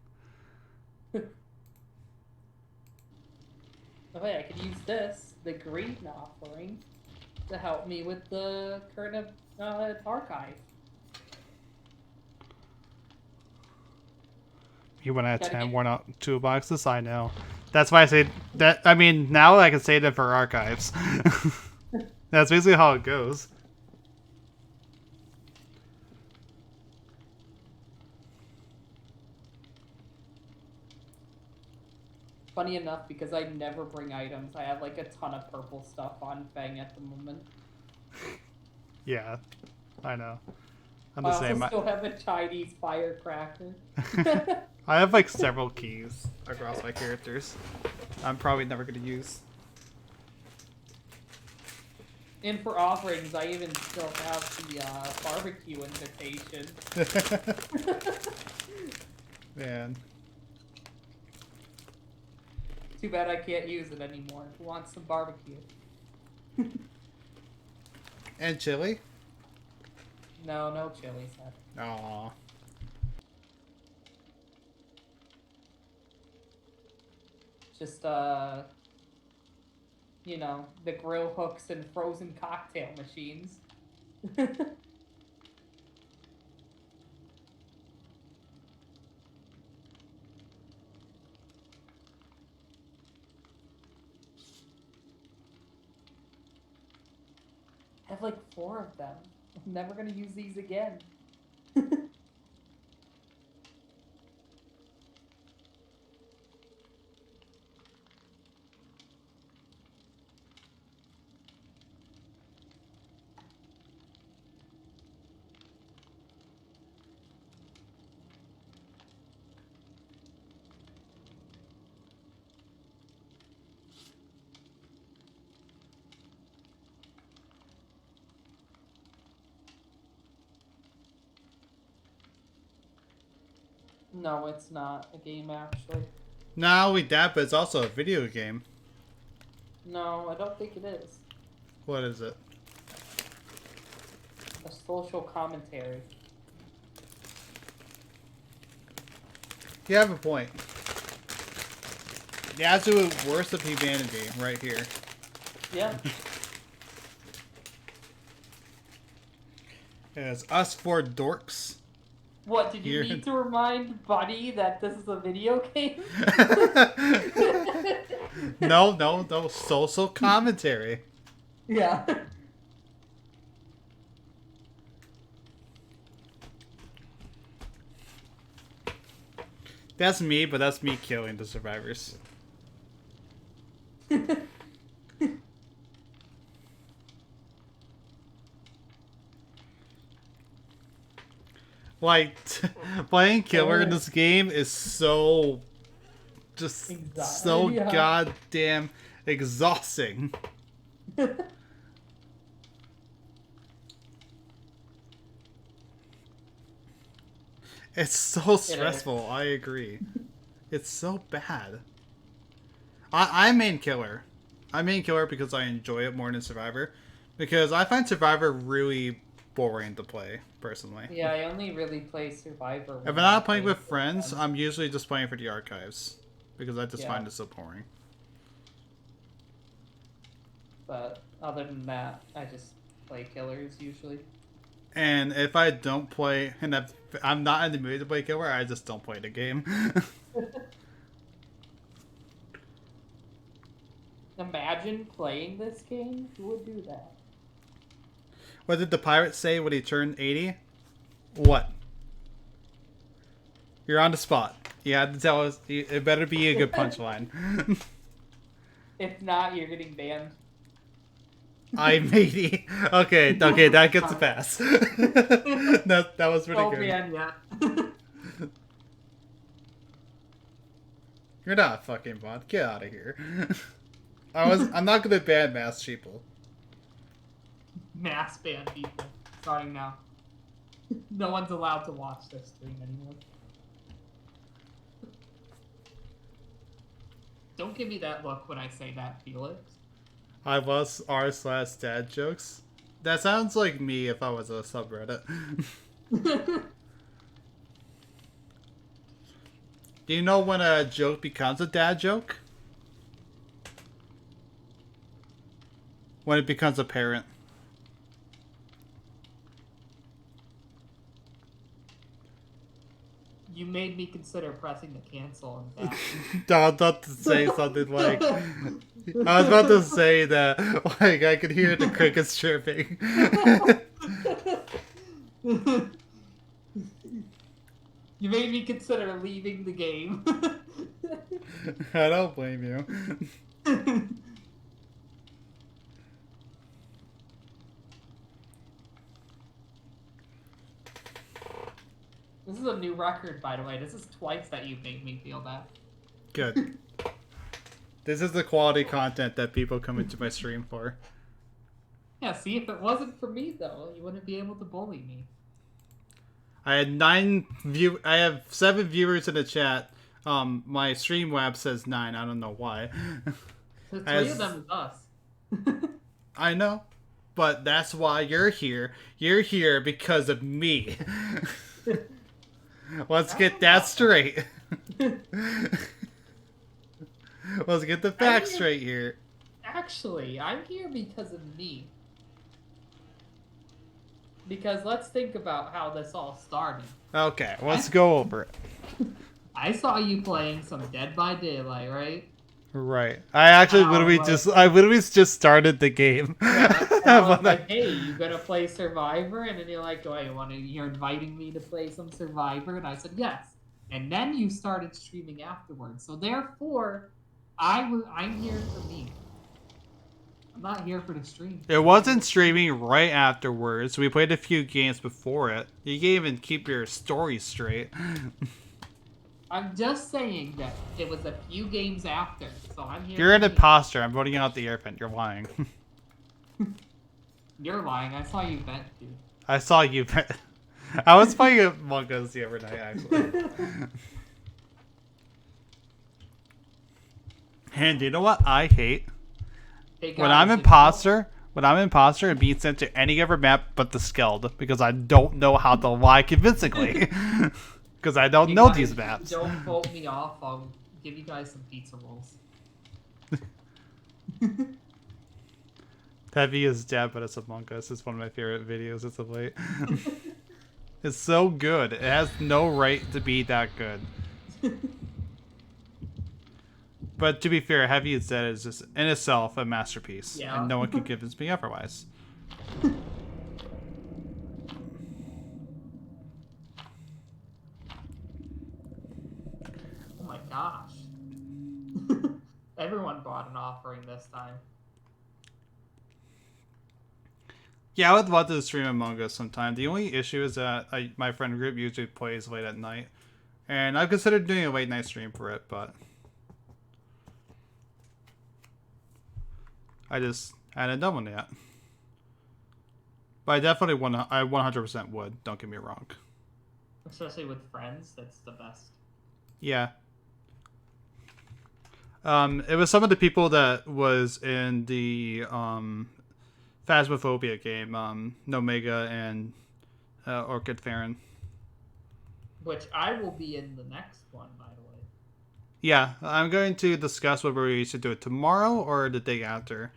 Oh hey, I could use this, the green offering, to help me with the current archive. He went at Gotta 10, get- worn out 2 boxes. I know. That's why I say that. I mean, now I can say that for archives. That's basically how it goes. Funny enough, because I never bring items, I have like a ton of purple stuff on Fang at the moment. Yeah, I know. I'm I the also same. still have a Chinese firecracker. I have like several keys across my characters. I'm probably never gonna use. And for offerings, I even still have the barbecue invitation. Man. Too bad I can't use it anymore. Who wants some barbecue? And chili? No chili set. Aww. Just, you know, the grill hooks and frozen cocktail machines. I have like 4 of them. I'm never gonna use these again. No, it's not a game, actually. Not only that, but it's also a video game. No, I don't think it is. What is it? A social commentary. You have a point. The absolute worst of humanity, right here. Yeah. It's us 4 dorks. What, did you Here. need to remind Buddy that this is a video game? No, social commentary. Yeah. That's me, but that's me killing the survivors. Like, playing killer in this game is so just Exactly. so Yeah. goddamn exhausting. It's so stressful. I agree. It's so bad. I main killer. I main killer because I enjoy it more than Survivor. Because I find Survivor really boring to play, personally. Yeah, I only really play Survivor. If I'm not playing with friends, I'm usually just playing for the archives. Because I just find it so boring. But other than that, I just play killers usually. And if I don't play, and if I'm not in the mood to play killer, I just don't play the game. Imagine playing this game? Who would do that? What did the pirate say when he turned 80? What? You're on the spot. You had to tell us. It better be a good punchline. If not, you're getting banned. I'm 80. Okay, that gets a pass. that was pretty good. Man, yeah. You're not a fucking bot. Get out of here. I'm not gonna ban mass people. Mass ban people. Starting now. No one's allowed to watch this stream anymore. Don't give me that look when I say that, Felix. I was r/dad jokes. That sounds like me if I was a subreddit. Do you know when a joke becomes a dad joke? When it becomes apparent. You made me consider pressing the cancel and back. I was about to say something like... I was about to say that, like, I could hear the crickets chirping. You made me consider leaving the game. I don't blame you. This is a new record, by the way. This is twice that you made me feel that. Good. This is the quality content that people come into my stream for. Yeah, see, if it wasn't for me, though, you wouldn't be able to bully me. I had I have 7 viewers in the chat. My stream web says 9. I don't know why. The 3 of them is us. I know. But that's why you're here. You're here because of me. Let's get that straight. Let's get the facts straight here. Actually, I'm here because of me. Because let's think about how this all started. Okay, let's go over it. I saw you playing some Dead by Daylight, right? Right. I actually literally just started the game. Yeah, I was like, hey, you gonna play Survivor? And then you're like, oh, you're inviting me to play some Survivor? And I said, yes. And then you started streaming afterwards. So therefore, I'm here for me. I'm not here for the stream. It wasn't streaming right afterwards. We played a few games before it. You can't even keep your story straight. I'm just saying that it was a few games after, so I'm here. You're an imposter. I'm voting out the airpent. You're lying. You're lying. I saw you vent, dude. I saw you vent. I was playing Among Us the other night, actually. And you know what I hate? Hey, When I'm imposter and being sent to any other map but the Skeld, because I don't know how to lie convincingly. Because I don't know these maps. Don't vote me off. I'll give you guys some pizza rolls. Heavy is dead, but it's Among Us. It's one of my favorite videos as of late. It's so good. It has no right to be that good. But to be fair, Heavy is Dead is just in itself a masterpiece. Yeah. And no one can convince me otherwise. Oh my gosh. Everyone bought an offering this time. Yeah, I would love to stream Among Us sometime. The only issue is that my friend group usually plays late at night. And I've considered doing a late night stream for it, but I just hadn't done one yet. But I definitely I 100% would. Don't get me wrong. Especially with friends, that's the best. Yeah. It was some of the people that was in the Phasmophobia game, Nomega and Orchid Farron. Which I will be in the next one, by the way. Yeah, I'm going to discuss whether we should do it tomorrow or the day after.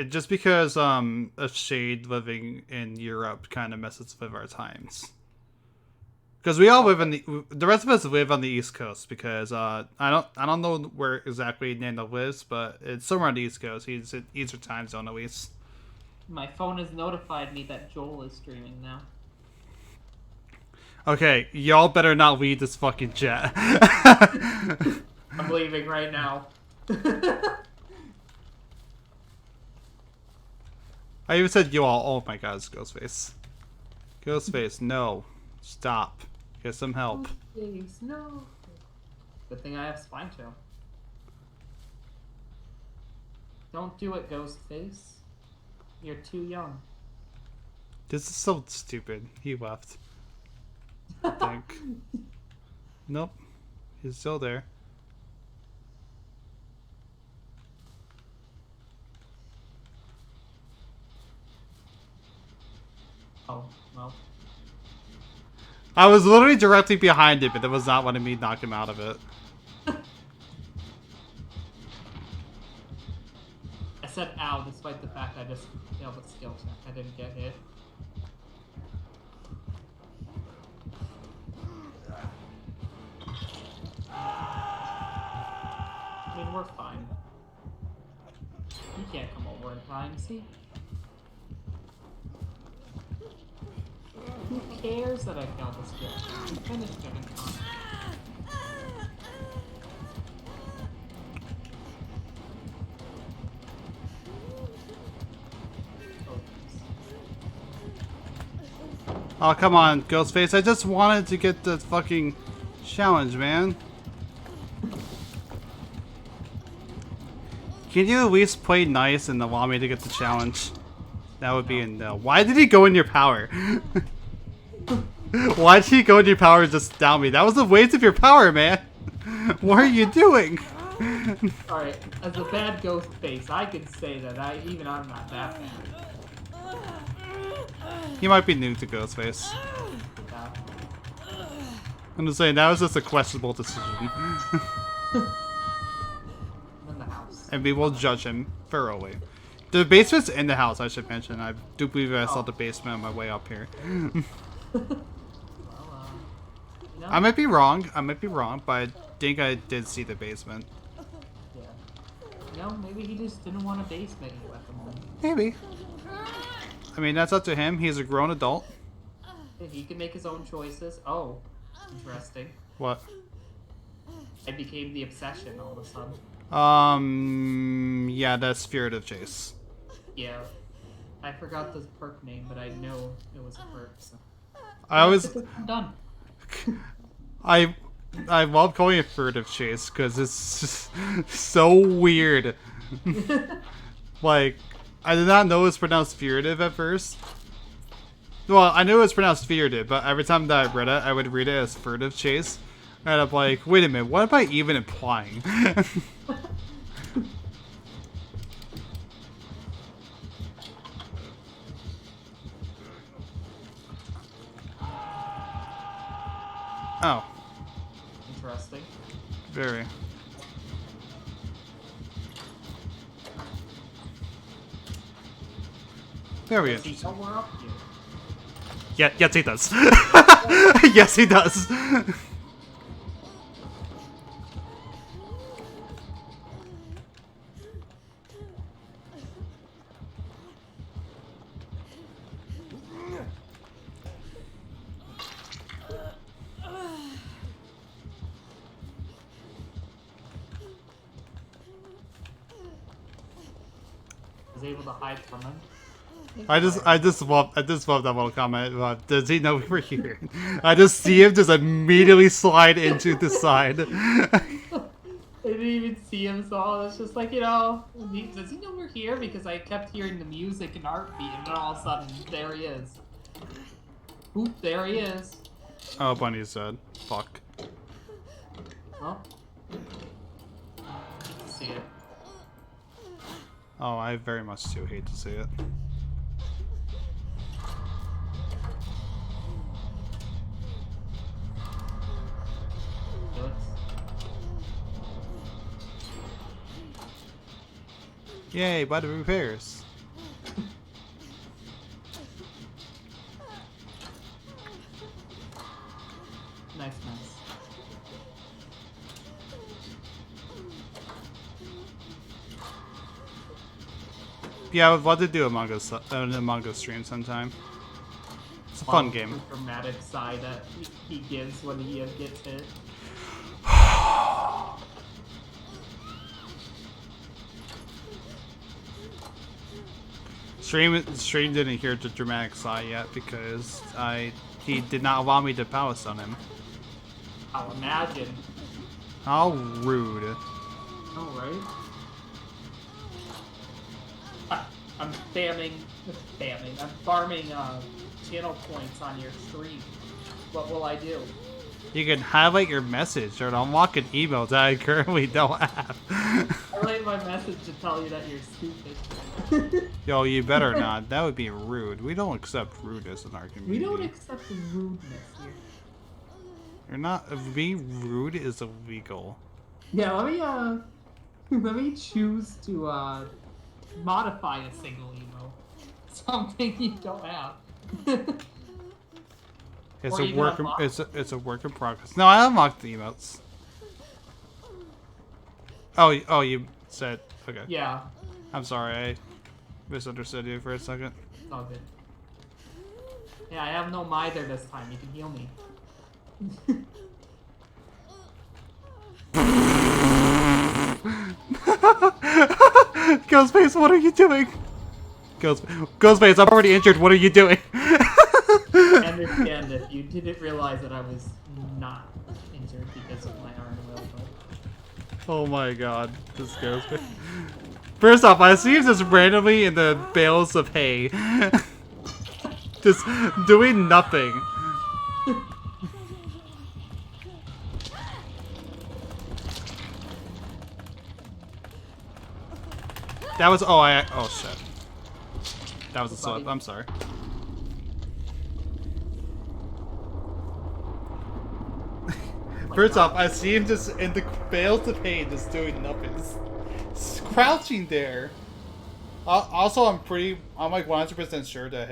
Just because of Shade living in Europe kind of messes with our times. Because we all live in the rest of us live on the East Coast. Because I don't know where exactly Nando lives, but it's somewhere on the East Coast. He's in Eastern time zone at least. My phone has notified me that Joel is streaming now. Okay, y'all better not leave this fucking jet. I'm leaving right now. I even said you all. Oh my god, it's Ghostface. Ghostface, no. Stop. Get some help. Please, no. Good thing I have Spine Chill. Don't do it, Ghostface. You're too young. This is so stupid. He left. I think. Nope. He's still there. Oh, well. I was literally directly behind it, but that was not letting me knock him out of it. I said ow despite the fact I just failed a skill check. I didn't get hit. I mean, we're fine. You can't come over in time, see? Who cares that I failed the skill check? I'm finished getting caught. Oh, come on, Ghostface. I just wanted to get the fucking challenge, man. Can you at least play nice and allow me to get the challenge? That would be a no. Why did he go in your power? Why did he go in your power and just down me? That was a waste of your power, man. What are you doing? Alright, as a bad ghost face, I can say that I'm not that bad. You might be new to Ghostface. Yeah. I'm just saying, that was just a questionable decision. I'm in the house. And we will judge him thoroughly. The basement's in the house, I should mention. I do believe I saw the basement on my way up here. Well, I might be wrong, but I think I did see the basement. yeah. You know, maybe he just didn't want a basement at the moment. Maybe. I mean, that's up to him. He's a grown adult. He can make his own choices. Oh, interesting. What? I became the obsession all of a sudden. Yeah, that's Spirit of Chase. Yeah. I forgot the perk name, but I know it was a perk, so. I always... I'm done. I love calling it Furtive Chase, because it's just so weird. Like, I did not know it was pronounced furtive at first. Well, I knew it was pronounced furtive, but every time that I read it, I would read it as Furtive Chase. And I'm like, wait a minute, what am I even implying? Oh. Interesting. Very. Very Does he interesting. know we're up here? Yeah, yes he does. Yes he does. Was able to hide from him. I just love that little comment about, does he know we were here? I just see him just immediately slide into the side. They didn't even see him, so it's just like, you know, does he know we're here? Because I kept hearing the music and heartbeat, and then all of a sudden, there he is. Oop, there he is. Oh, Bunny's dead. Fuck. Well, see it. Oh, I very much do hate to see it. Yay, body repairs. Nice. Yeah, I would love to do an Among Us stream sometime. It's a fun game. The dramatic sigh that he gives when he gets hit. Stream didn't hear the dramatic sigh yet because he did not allow me to power stun him. I'll imagine. How rude. Oh, right? I'm I'm farming channel points on your stream. What will I do? You can highlight your message or unlock an email that I currently don't have. Highlight my message to tell you that you're stupid. Yo, you better not. That would be rude. We don't accept rudeness in our community. We don't accept rudeness here. You're not. Being rude is illegal. Yeah, let me choose to modify a single emo. Something you don't have. It's Or a you work. can unlock- It's a work in progress. No, I unlocked the emotes. Oh, you said okay. Yeah, I'm sorry, I misunderstood you for a second. it's all good. Yeah, I have no mither this time. You can heal me. Ghostface, what are you doing? Ghostface, I'm already injured. What are you doing? I understand if you didn't realize that I was not injured because of my arm will, but... Oh my god, this Ghostface. First off, I see him just randomly in the bales of hay. Just doing nothing. That was oh shit. That was a slip. I'm sorry. First off, I see him just in the bales of hay, just doing nothing, just crouching there. Also, I'm like 100% sure that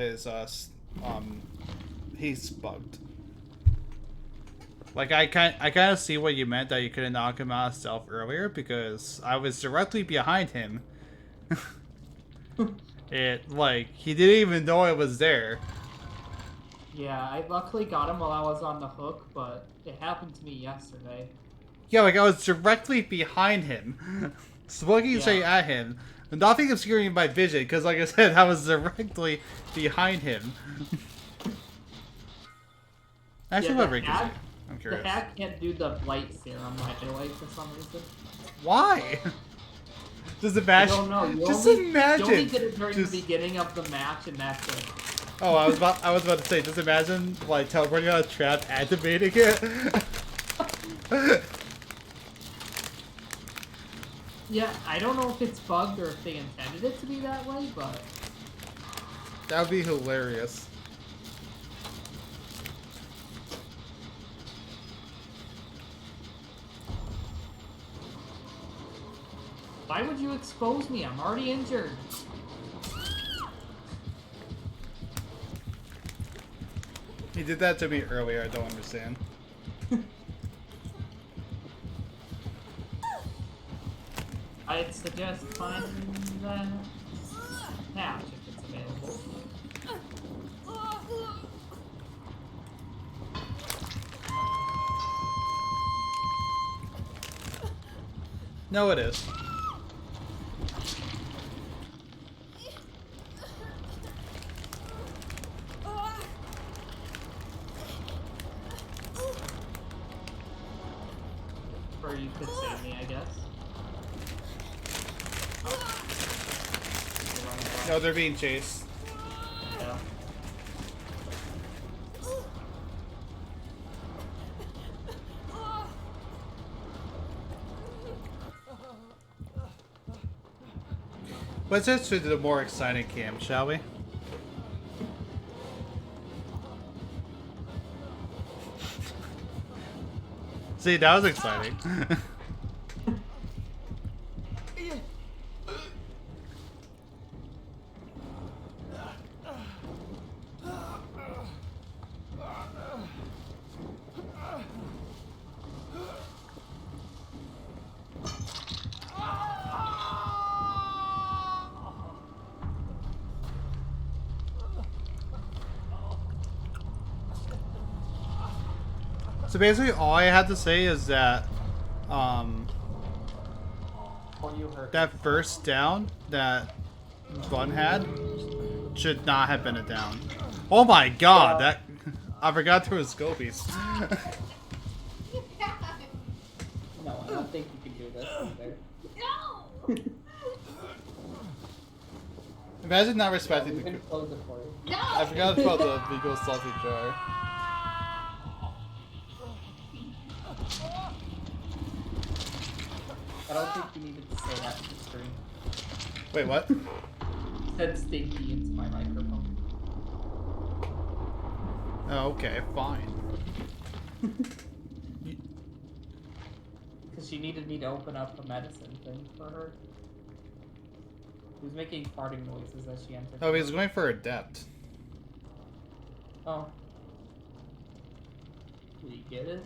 he's bugged. Like I kind of see what you meant that you couldn't knock him out of stealth earlier because I was directly behind him. He didn't even know I was there. Yeah, I luckily got him while I was on the hook, but it happened to me yesterday. Yeah, like I was directly behind him, looking straight at him. Nothing obscuring my vision, because like I said, I was directly behind him. Actually, Yeah, what rank is he? I'm curious. The hack can't do the blight serum right away for some reason. Why? Just imagine. I don't know. You imagine. only did it during the beginning of the match, and that's it. Oh, I was about to say, just imagine like teleporting on a trap, activating it. Yeah, I don't know if it's bugged or if they intended it to be that way, but That would be hilarious. why would you expose me? I'm already injured. He did that to me earlier. I don't understand. I'd suggest finding the patch if it's available. No, it is. Or you could save me, I guess. No, they're being chased. Yeah. Let's just to the more exciting cam, shall we? See, that was exciting. So basically, all I had to say is that, Oh, you hurt. that first down that Bun had should not have been a down. Oh my god, that I forgot there was scopies. No, I don't think you can do this either. No! Imagine not respecting You the. can close it for you. No! I forgot about the legal salty jar. I don't think you needed to say that to the screen. Wait, what? Said stinky into my microphone. Oh, okay, fine. Because she needed me to open up a medicine thing for her. She was making farting noises as she entered. Oh, he was going for adept. Oh. Did you get it?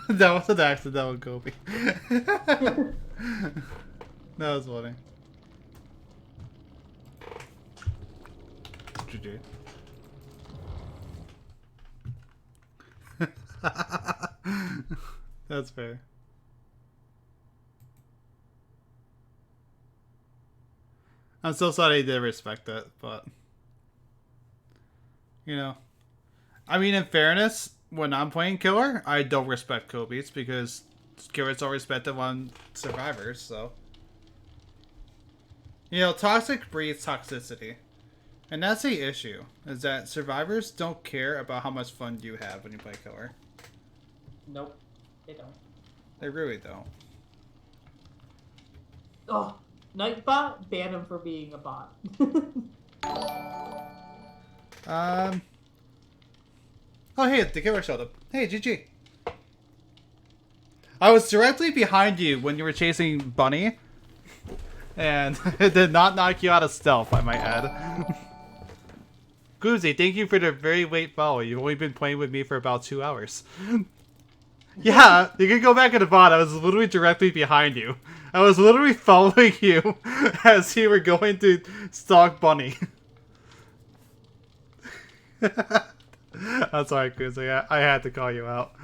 That was an accidental Gobi. That was funny. GG. That's fair. I'm so sorry he did respect it, but you know, I mean, in fairness, when I'm playing killer, I don't respect Kobe's because killers don't respect them on survivors. So, you know, toxic breeds toxicity, and that's the issue: is that survivors don't care about how much fun you have when you play killer. Nope. They don't. They really don't. Oh, Nightbot, ban him for being a bot. Oh, hey, the killer showed up. Hey, GG. I was directly behind you when you were chasing Bunny, and it did not knock you out of stealth, I might add. Goozy, thank you for the very late follow. You've only been playing with me for about 2 hours. Yeah, you can go back in the bot. I was literally directly behind you. I was literally following you as you were going to stalk Bunny. I'm sorry, Kuzi. I had to call you out.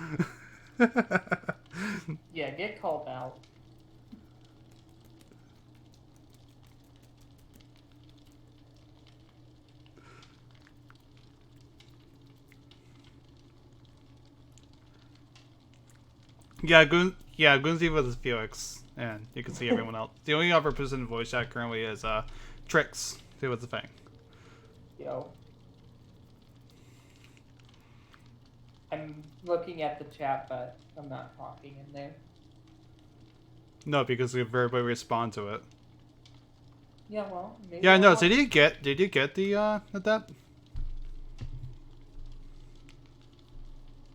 Yeah, get called out. Yeah, Gunzi was Felix, and you can see everyone else. The only other person in voice chat currently is Trix, who was the Fang. Yo. I'm looking at the chat, but I'm not talking in there. No, because we verbally respond to it. Yeah, well, maybe Yeah, no. I'll- So did you get the that?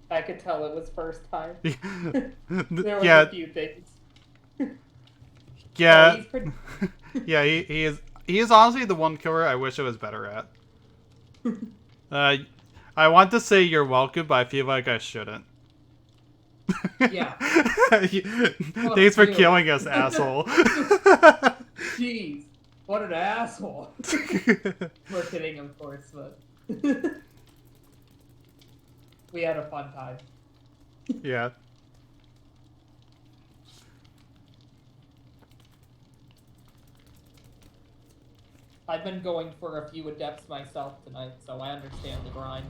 I could tell it was first time. There was Yeah, a few things. yeah, Oh, he's pretty- yeah. He is honestly the one killer I wish I was better at. I want to say you're welcome, but I feel like I shouldn't. Yeah. Thanks for you. killing us, asshole. Jeez, what an asshole. We're kidding, of course, but we had a fun time. Yeah. I've been going for a few adepts myself tonight, so I understand the grind.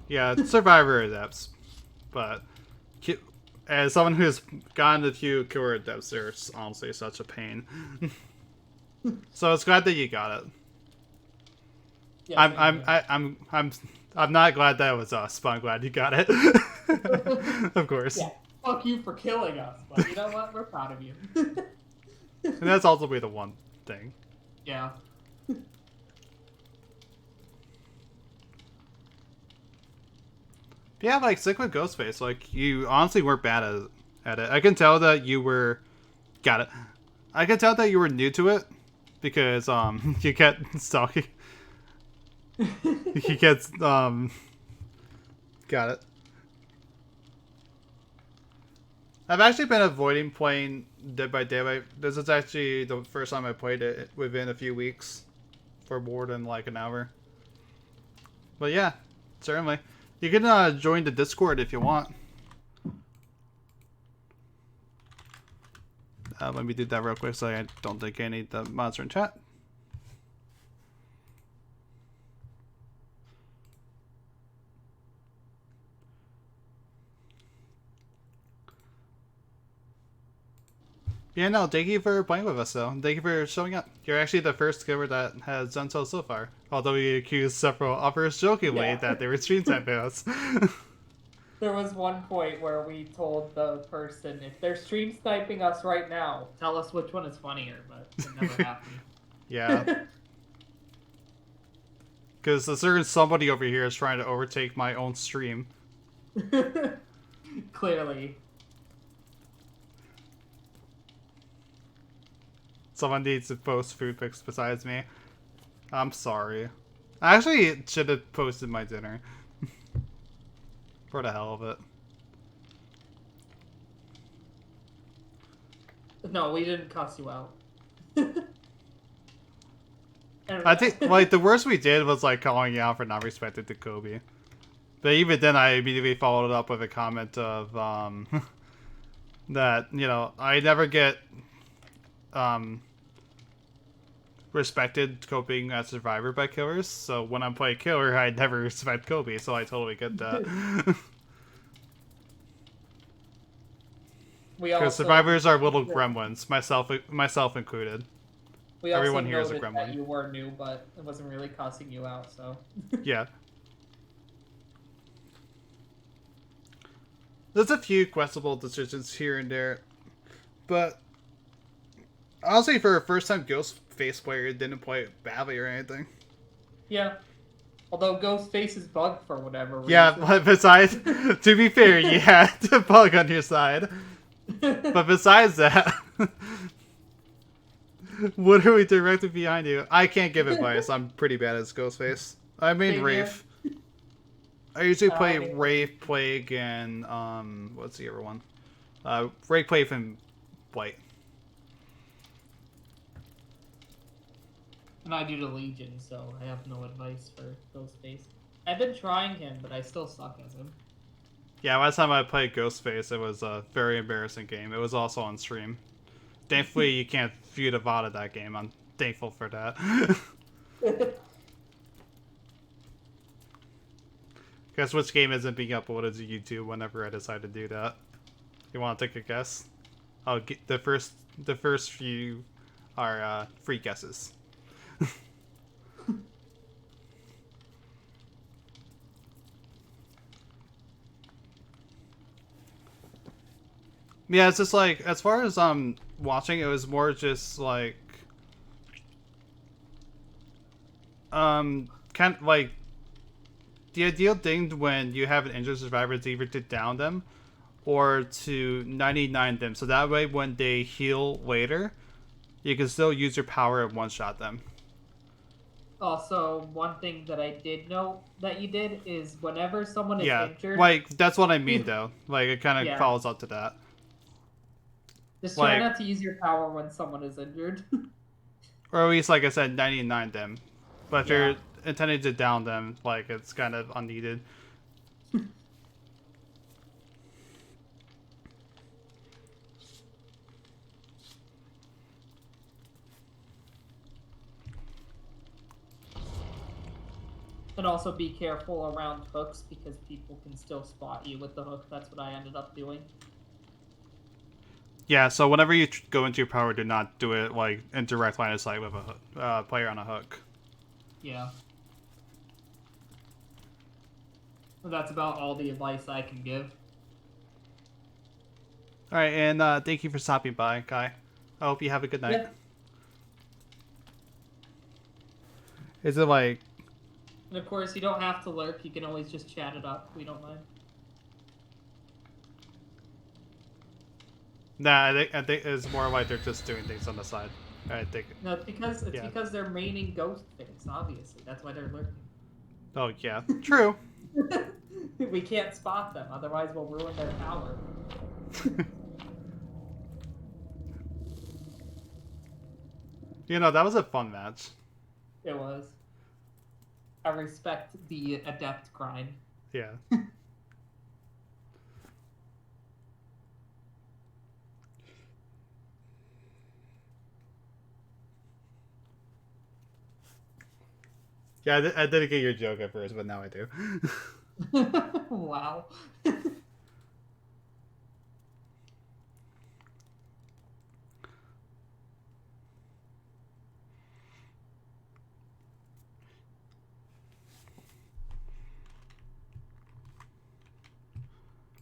Yeah, Survivor adepts. But As someone who's gotten a few killer attempts, they're honestly such a pain. So it's glad that you got it. Yeah, I'm not glad that it was us, but I'm glad you got it. Of course. Yeah. Fuck you for killing us, but you know what? We're proud of you. And that's ultimately the one thing. Yeah. Yeah, like stick with Ghostface. Like you honestly weren't bad at it. I can tell that you were got it. I can tell that you were new to it because you kept stalking. He gets got it. I've actually been avoiding playing Dead by Daylight. This is actually the first time I played it within a few weeks for more than like an hour. But yeah, certainly. You can join the Discord if you want. Let me do that real quick so I don't think I need the monster in chat. Yeah, no, thank you for playing with us, though. Thank you for showing up. You're actually the first giver that has done so far. Although we accused several others jokingly that they were stream typing us. There was one point where we told the person, if they're stream sniping us right now, tell us which one is funnier, but it never happened. Yeah. Because a certain somebody over here is trying to overtake my own stream. Clearly. Someone needs to post food pics besides me. I'm sorry. I actually should have posted my dinner. For the hell of it. No, we didn't cuss you out. I think, like, the worst we did was, like, calling you out for not respecting the Kobe. But even then, I immediately followed it up with a comment of, that, you know, I never get, respected coping as Survivor by killers, so when I play killer, I never respect Kobe, so I totally get that. Because survivors are little gremlins, myself included. We also Everyone here is a noted gremlin. that you were new, but it wasn't really cussing you out, so... Yeah. There's a few questionable decisions here and there, but honestly, for a first-time Ghostface player, it didn't play it badly or anything. Yeah. Although Ghostface is bugged for whatever reason. Yeah, but besides, to be fair, you had a bug on your side. But besides that, what are we directing behind you? I can't give advice. I'm pretty bad at Ghostface. I mean, Wraith. I usually play Wraith, Plague, and, what's the other one? Wraith, Plague, and Blight. And I do the Legion, so I have no advice for Ghostface. I've been trying him, but I still suck as him. Yeah, last time I played Ghostface, it was a very embarrassing game. It was also on stream. Thankfully, you can't view the VOD of that game. I'm thankful for that. Guess which game isn't being uploaded to YouTube whenever I decide to do that? You want to take a guess? Oh, the first few are free guesses. Yeah, it's just like, as far as watching, it was more just like kind of like the ideal thing when you have an injured survivor is either to down them or to 99 them, so that way when they heal later, you can still use your power and one-shot them. Also, one thing that I did know that you did is whenever someone is injured... like, that's what I mean, though. Like, it kind of follows up to that. Just try not to use your power when someone is injured. Or at least, like I said, 99 them. But if you're intending to down them, like, it's kind of unneeded. And also be careful around hooks because people can still spot you with the hook. That's what I ended up doing. Yeah, so whenever you go into your power, do not do it like in direct line of sight with a player on a hook. Yeah. Well, that's about all the advice I can give. All right, and thank you for stopping by, Kai. I hope you have a good night. Yeah. Is it like? And of course, you don't have to lurk. You can always just chat it up. We don't mind. Nah, I think it's more like they're just doing things on the side. I think. No, it's because they're maining ghost things. Obviously, that's why they're lurking. Oh yeah, true. We can't spot them, otherwise we'll ruin their power. You know, that was a fun match. It was. I respect the adept grind. Yeah. Yeah, I didn't get your joke at first, but now I do. Wow.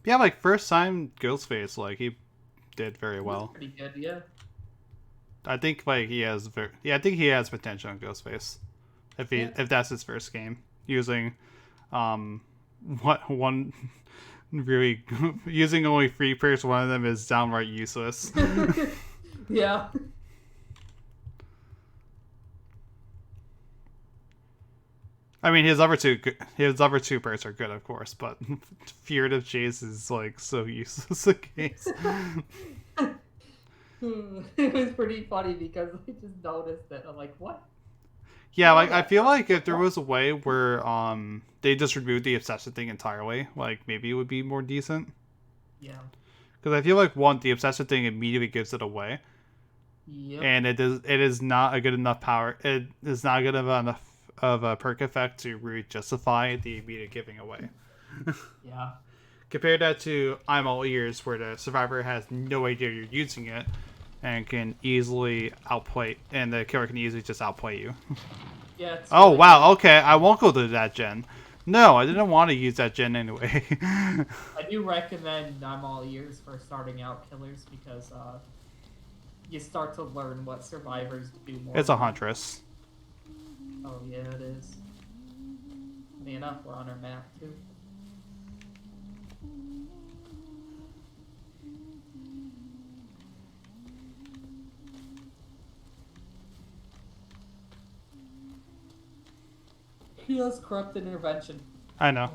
Yeah, like first time Ghostface, like he did very well. Pretty good, yeah. I think like he has I think he has potential in Ghostface. If that's his first game using one really using only 3 pairs, one of them is downright useless. Yeah. I mean, his other two pairs are good, of course, but Furtive Chase is like so useless a case. It was pretty funny because I just noticed it. I'm like, what? Yeah, like I feel like if there was a way where they just removed the obsession thing entirely, like maybe it would be more decent. Yeah. Because I feel like the obsession thing immediately gives it away. Yep. And it is not a good enough power. It is not good enough of a perk effect to really justify the immediate giving away. Yeah. Compare that to I'm All Ears, where the survivor has no idea you're using it and can easily outplay, and the killer can easily just outplay you. Yeah. It's Oh really wow, okay, I won't go to that gen. No, I didn't want to use that gen anyway. I do recommend I'm All Ears for starting out killers because you start to learn what survivors do more. It's a huntress. Oh yeah, it is. Funny enough, we're on our map too. He has corrupt intervention. I know.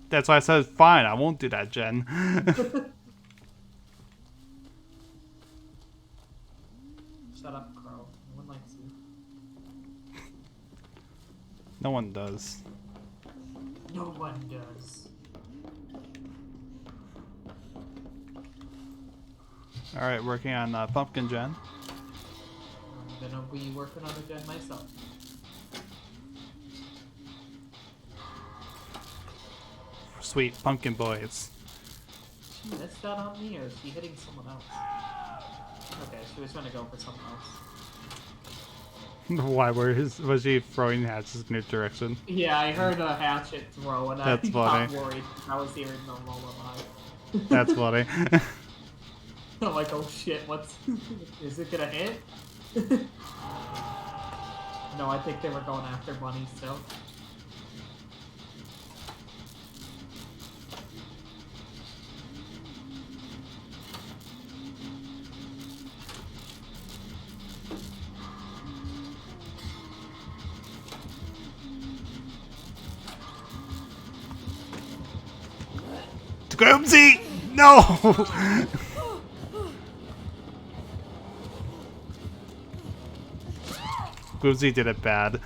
That's why I said fine, I won't do that gen. Shut up, Crow. No one likes you. No one does. No one does. Alright, working on pumpkin gen. I'm gonna be working on a gen myself. Sweet pumpkin boys. She missed that on me, or is she hitting someone else? Okay, she was trying to go for someone else. Why was she throwing hatches in your direction? Yeah, I heard a hatchet throw, and That's I funny. got worried. I was hearing the lullaby. That's funny. I'm like, oh shit, what's... is it gonna hit? No, I think they were going after Bunny still. Grimsy! No! Gloomsy did it bad.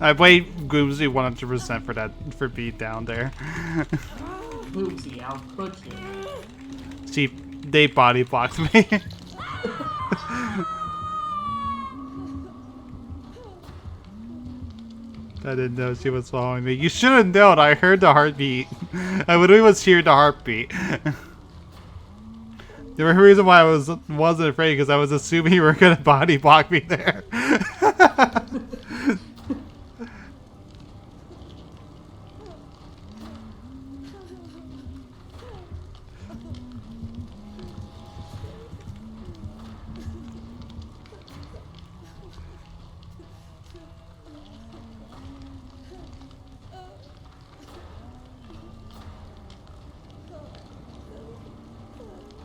I blame Gloomsy 100% for being down there. Gloomsy, how could you? They body blocked me. I didn't know she was following me. You should have known. I heard the heartbeat. I literally was hearing the heartbeat. The only reason why I wasn't afraid because I was assuming you were gonna body block me there.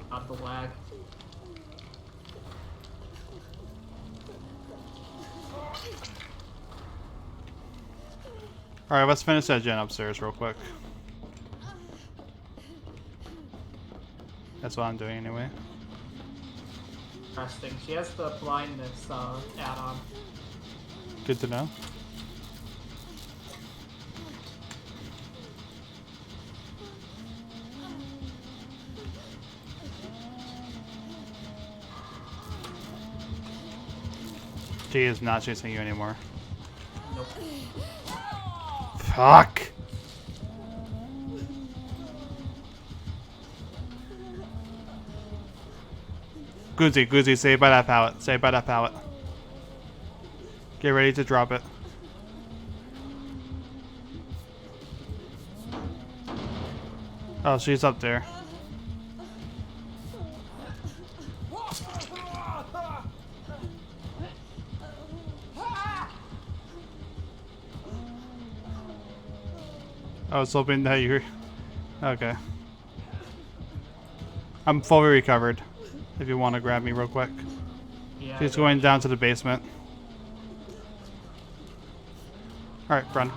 Not the lag. All right, let's finish that gen upstairs real quick. That's what I'm doing anyway. Interesting. She has the blindness add-on. Good to know. She is not chasing you anymore. Nope. Fuck! Goozy, stay by that pallet. Stay by that pallet. Get ready to drop it. Oh, she's up there. I was hoping that you were... Okay. I'm fully recovered. If you want to grab me real quick. Yeah. She's going down to the basement. Alright, run.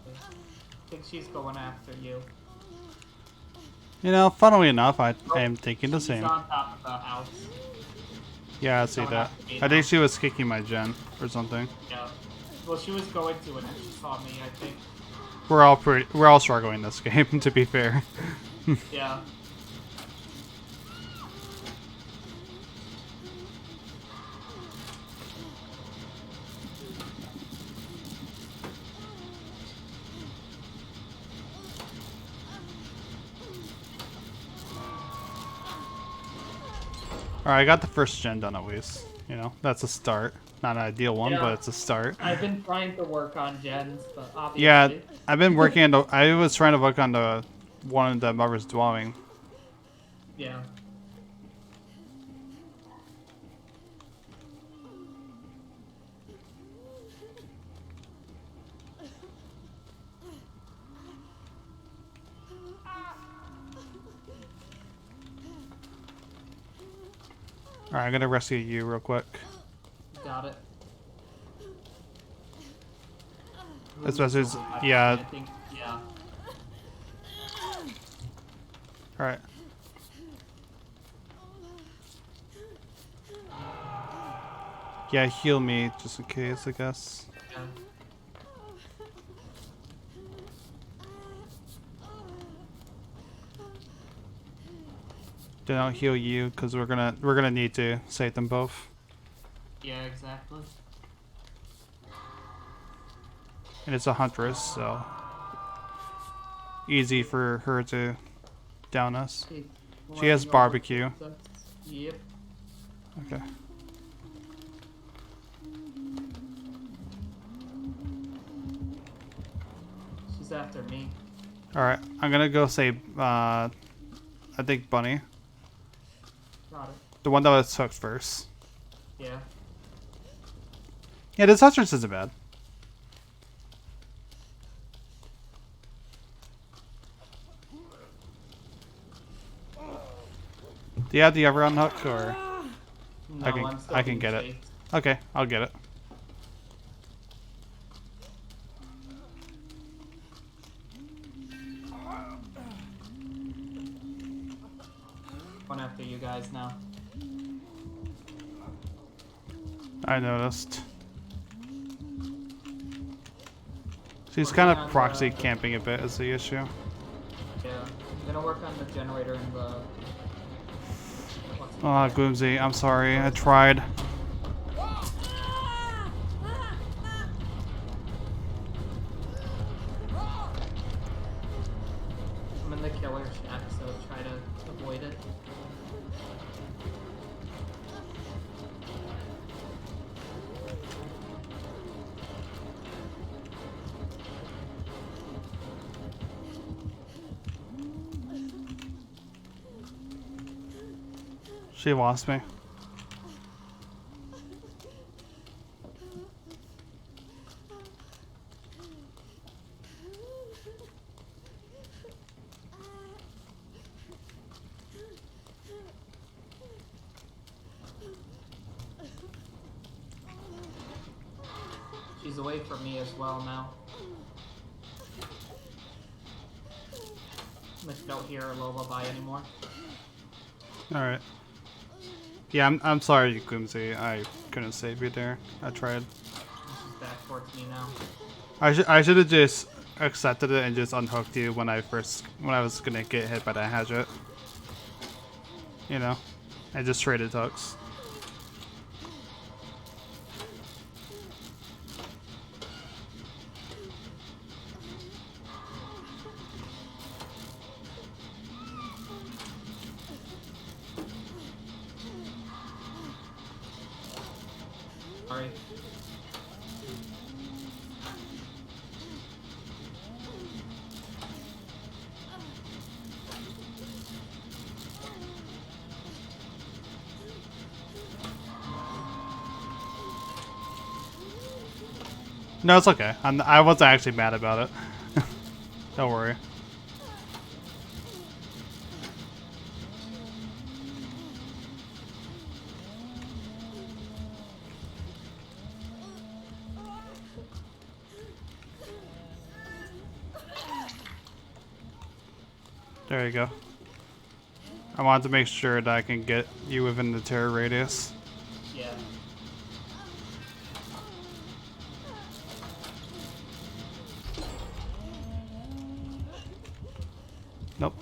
I think she's going after you. You know, funnily enough, I am thinking the She's same. on top of the house. Yeah, I see that. I think she was kicking my gen or something. Yeah. Well, she was going to and then she saw me, I think. We're all struggling this game, to be fair. Yeah. Alright, I got the first gen done at least. You know, that's a start. Not an ideal one, Yeah. but it's a start. I've been trying to work on gens, but obviously. Yeah, I've been working on the... I was trying to work on the one in the mother's dwelling. Yeah. Alright, I'm gonna rescue you real quick. Got it. Especially, yeah. I think, yeah. Alright. Yeah, heal me just in case, I guess. Yeah. Then I'll heal you because we're gonna need to save them both. Yeah, exactly. And it's a huntress, so easy for her to down us. She has barbecue. Yep. Okay. She's after me. Alright, I'm gonna go save, I think Bunny. Got it. The one that was hooked first. Yeah. Yeah, this huntress isn't bad. Do you have the ever unhook or? No, I can- I'm still I can being get it. chased. Okay, I'll get it. Going after you guys now. I noticed. She's Working kind on of proxy the- camping a bit is the issue. Yeah. I'm gonna work on the generator and the... what's it Oh, Gloomsy, I'm sorry. I tried. I'm in the killer shack, so try to avoid it. She lost me. She's away from me as well now. I don't hear her lullaby anymore. Alright. Yeah, I'm sorry, Gloomsy. I couldn't save you there. I tried. She's back towards me now. I should have just accepted it and just unhooked you when I was gonna get hit by that hatchet. You know, I just traded hooks. Sorry. No, it's okay. I wasn't actually mad about it. Don't worry. There you go. I wanted to make sure that I can get you within the terror radius. Yeah. Nope.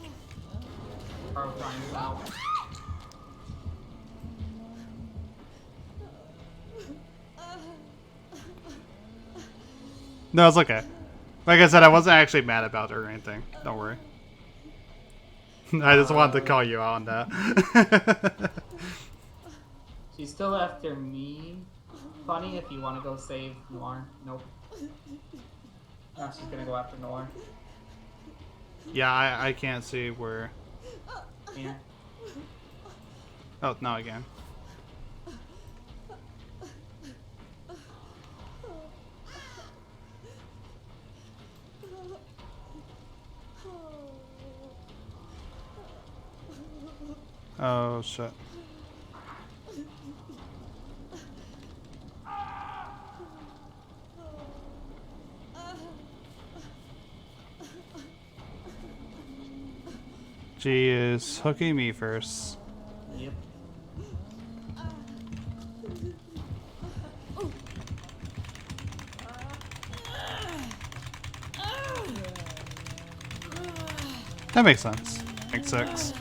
Carl Brian's out. No, it's okay. Like I said, I wasn't actually mad about it or anything. Don't worry. I just wanted to call you out on that. She's still after me. Funny if you want to go save Noir. Nope. Now she's gonna go after Noir. Yeah, I can't see where. Yeah. Oh, now again. Oh shit. She is hooking me first. Yep. That makes sense. Makes sense.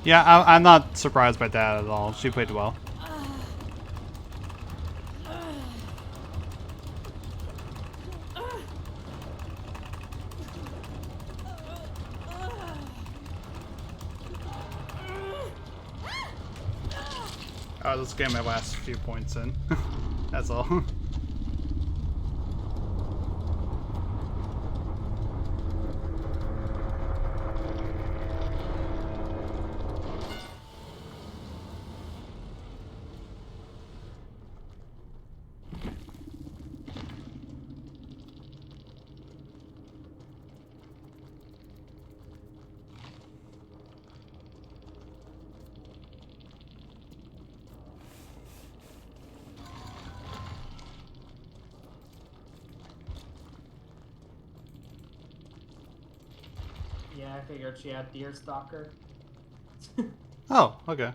Yeah, I'm not surprised by that at all. She played well. I was just getting my last few points in. That's all. Yeah, I figured she had Deerstalker. Oh, okay.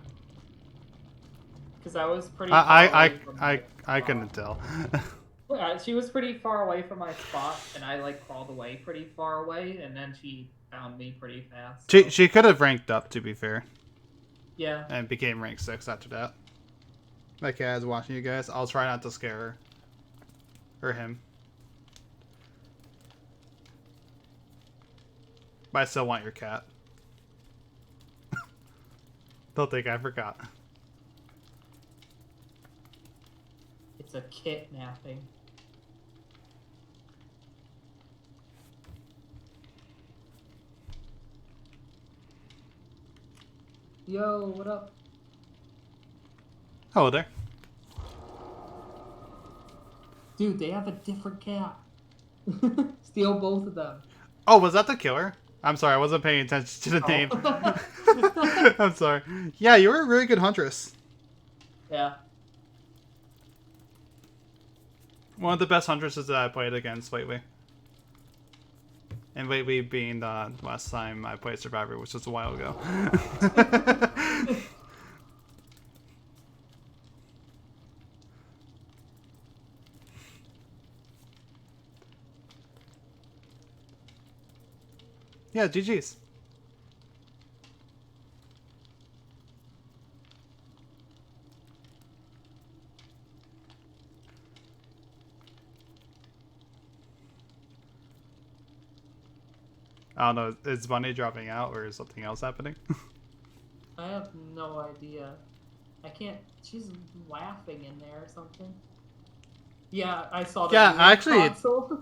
Because I was pretty far away from I the couldn't tell. She was pretty far away from my spot, and I like crawled away pretty far away, and then she found me pretty fast. So. She could have ranked up, to be fair. Yeah. And became rank 6 after that. Like, I was watching you guys. I'll try not to scare her. Or him. But I still want your cat. Don't think I forgot. It's a kidnapping. Yo, what up? Hello there. Dude, they have a different cat. Steal both of them. Oh, was that the killer? I'm sorry, I wasn't paying attention to the name. I'm sorry. Yeah, you were a really good huntress. Yeah. One of the best huntresses that I played against lately. And lately being the last time I played Survivor, which was a while ago. Yeah, GG's. I don't know, is Bunny dropping out or is something else happening? I have no idea. I can't. She's laughing in there or something. Yeah, I saw that. Yeah, actually. Console.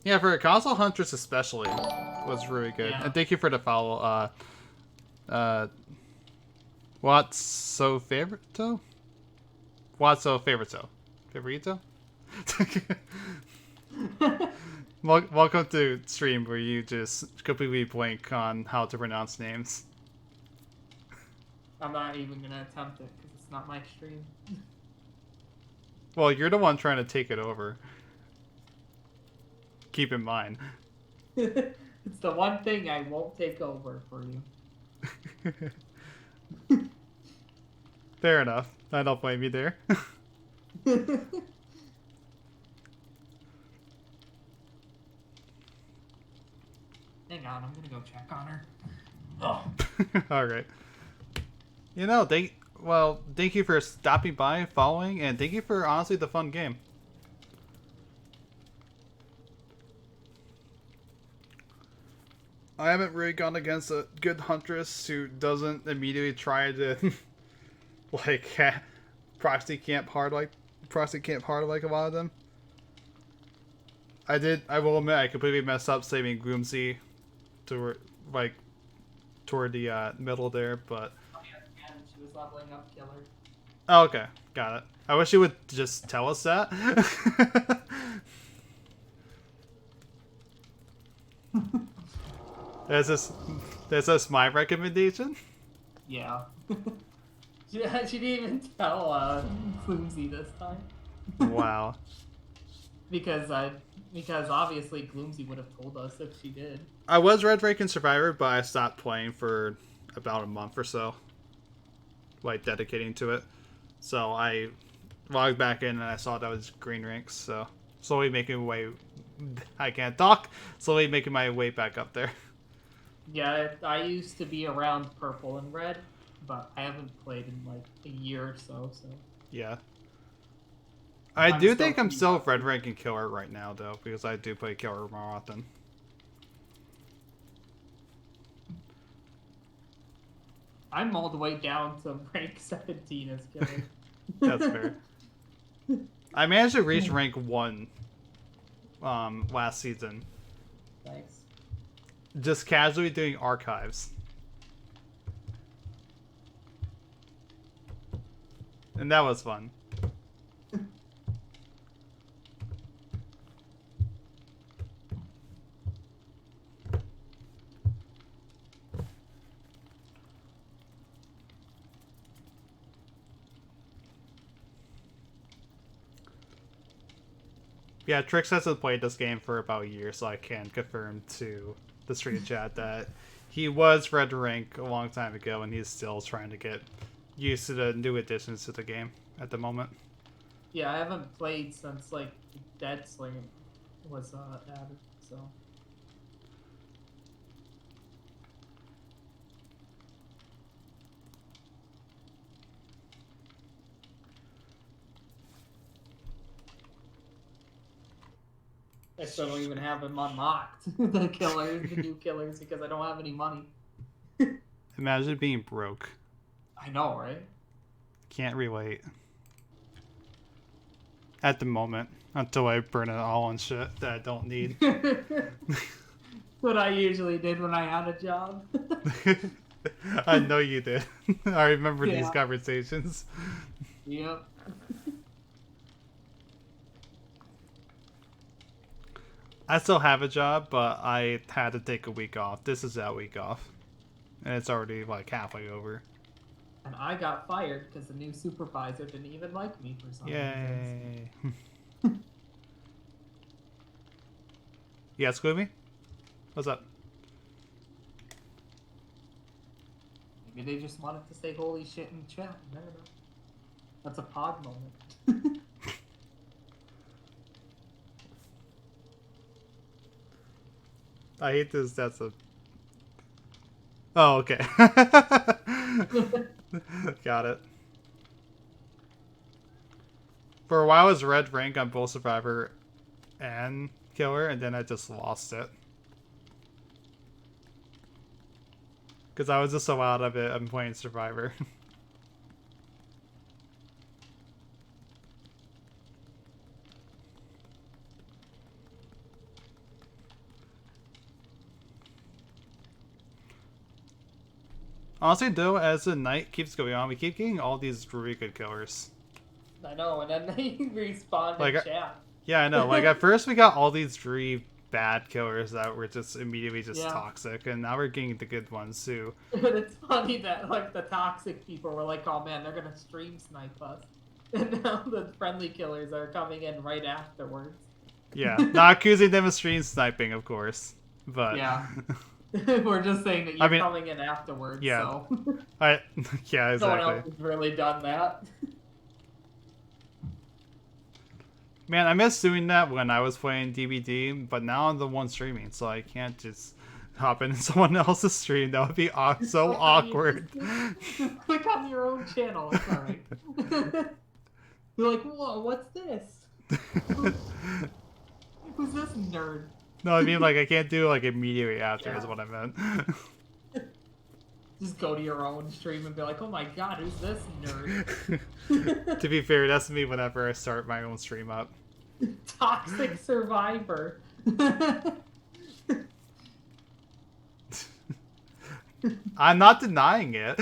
Yeah, for a console huntress especially, was really good. Yeah. And thank you for the follow. What's so favorito? What's so favorito? Favorito? Welcome to stream where you just completely blank on how to pronounce names. I'm not even gonna attempt it because it's not my stream. Well, you're the one trying to take it over. Keep in mind. It's the one thing I won't take over for you. Fair enough. I don't blame you there. Hang on, I'm gonna go check on her. Oh. Alright. You know, thank you for stopping by, following, and thank you for honestly the fun game. I haven't really gone against a good huntress who doesn't immediately try to like proxy camp hard like a lot of them. I will admit I completely messed up saving Gloomsy to like toward the middle there, but And she was leveling up killer. oh, okay, got it. I wish you would just tell us that. Is this my recommendation? Yeah. she didn't even tell Gloomsy this time. Wow. Because obviously Gloomsy would have told us if she did. I was red ranking Survivor, but I stopped playing for about a month or so. Like dedicating to it. So I logged back in and I saw that was green ranks, so slowly making my way I can't talk. Slowly making my way back up there. Yeah, I used to be around purple and red, but I haven't played in like a year or so. Yeah. I do think I'm still red ranking killer right now though, because I do play killer more often. I'm all the way down to rank 17 as killer. That's fair. I managed to reach rank 1 last season. Thanks. Just casually doing archives. And that was fun. Yeah, Trix hasn't played this game for about a year, so I can confirm to the stream chat that he was red rank a long time ago, and he's still trying to get used to the new additions to the game at the moment. Yeah, I haven't played since like Dead Sling was added, so. I still don't even have them unlocked, the killers, the new killers, because I don't have any money. Imagine being broke. I know, right? Can't relate. At the moment, until I burn it all on shit that I don't need. What I usually did when I had a job. I know you did. I remember these Yeah. conversations. Yep. I still have a job, but I had to take a week off. This is that week off. And it's already like halfway over. And I got fired because the new supervisor didn't even like me for some reason. Yay. Yeah, Squibby? What's up? Maybe they just wanted to say holy shit in chat. I don't know. That's a pod moment. I hate this. That's a... Oh, okay. Got it. For a while, it was red rank on both Survivor and Killer, and then I just lost it. Because I was just so out of it, I'm playing Survivor. Honestly, though, as the night keeps going on, we keep getting all these really good killers. I know, and then they respawn Like, in chat. Yeah, I know. Like, at first we got all these really bad killers that were just immediately just Yeah. toxic, and now we're getting the good ones, too. But it's funny that like the toxic people were like, "Oh man, they're gonna stream snipe us," and now the friendly killers are coming in right afterwards. Yeah, not accusing them of stream sniping, of course, but... Yeah. We're just saying that you're I mean, coming in afterwards, yeah. so Yeah, no one exactly. else has really done that. Man, I miss doing that when I was playing DVD, but now I'm the one streaming, so I can't just hop into someone else's stream. That would be so awkward. Just click on your own channel. It's alright. You're like, whoa, what's this? Who's this nerd? No, I mean, like, I can't do, like, immediately after Yeah. is what I meant. Just go to your own stream and be like, oh my god, who's this nerd? To be fair, that's me whenever I start my own stream up. Toxic survivor. I'm not denying it.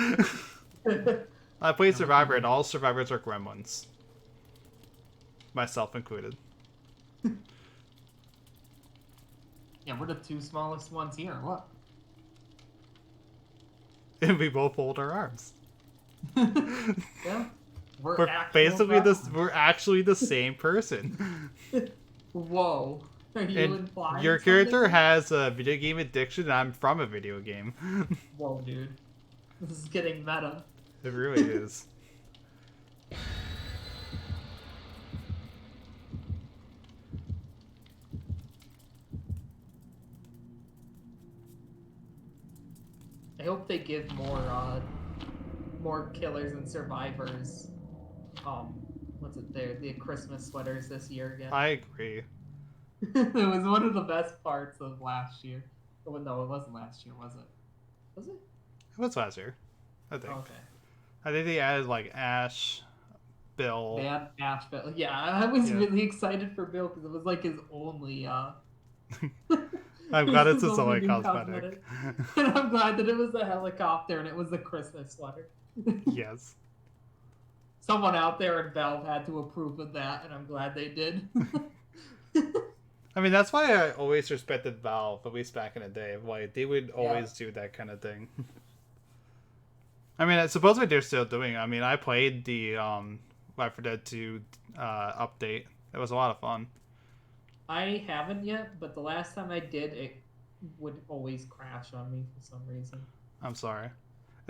I played Survivor, and all survivors are gremlins. Myself included. Yeah, we're the two smallest ones here. What? And we both hold our arms. Yeah. We're actual basically gremlins. we're actually the same person. Whoa. Are you And implying your character something? has a video game addiction, and I'm from a video game. Whoa, dude. This is getting meta. It really is. I hope they give more killers and survivors. What's it there? The Christmas sweaters this year again. I agree. It was one of the best parts of last year. Oh, no, it wasn't last year, was it? Was it? It was last year, I think. Okay. I think they added like Ash, Bill. They had Asheville. Yeah, I was Yeah. really excited for Bill because it was like his only. I'm glad it's his his only new cosmetic. And I'm glad that it was a helicopter and it was a Christmas sweater. Yes. Someone out there at Valve had to approve of that, and I'm glad they did. I mean, that's why I always respected Valve, at least back in the day. Like, they would always do that kind of thing. I mean, supposedly they're still doing it. I mean, I played the Left 4 Dead 2 update. It was a lot of fun. I haven't yet, but the last time I did, it would always crash on me for some reason. I'm sorry.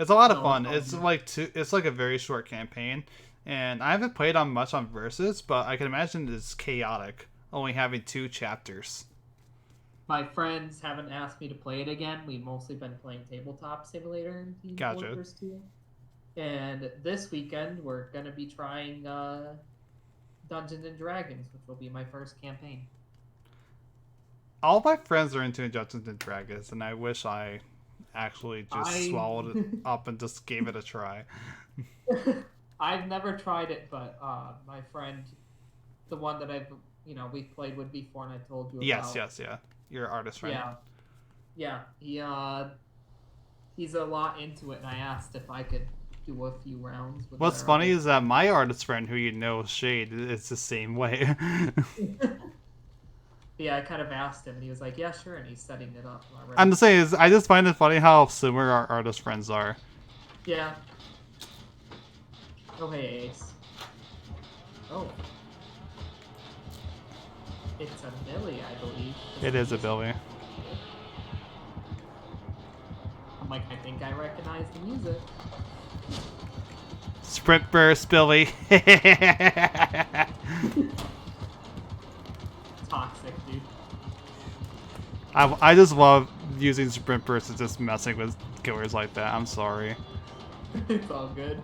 It's a lot of No, fun. no, It's no. like it's like a very short campaign, and I haven't played on much on Versus, but I can imagine it's chaotic, only having 2 chapters. My friends haven't asked me to play it again. We've mostly been playing Tabletop Simulator in Team Gotcha. Fortress 2. And this weekend, we're going to be trying Dungeons and Dragons, which will be my first campaign. All my friends are into Dungeons and Dragons, and I wish I actually just swallowed it up and just gave it a try. I've never tried it, but my friend, the one that we played with before, and I told you Yes, about. yeah. Your artist friend. Yeah. He's a lot into it, and I asked if I could do a few rounds. With What's funny is that my artist friend, who you know, Shade, is the same way. Yeah, I kind of asked him, and he was like, "Yeah, sure," and he's setting it up already. I'm just saying, I just find it funny how similar our artist friends are. Yeah. Oh, hey, Ace. Oh. It's a Billy, I believe. It is a Billy. I'm like, I think I recognize the music. Sprint burst, Billy. Toxic, dude. I just love using sprint burst and just messing with killers like that. I'm sorry. It's all good.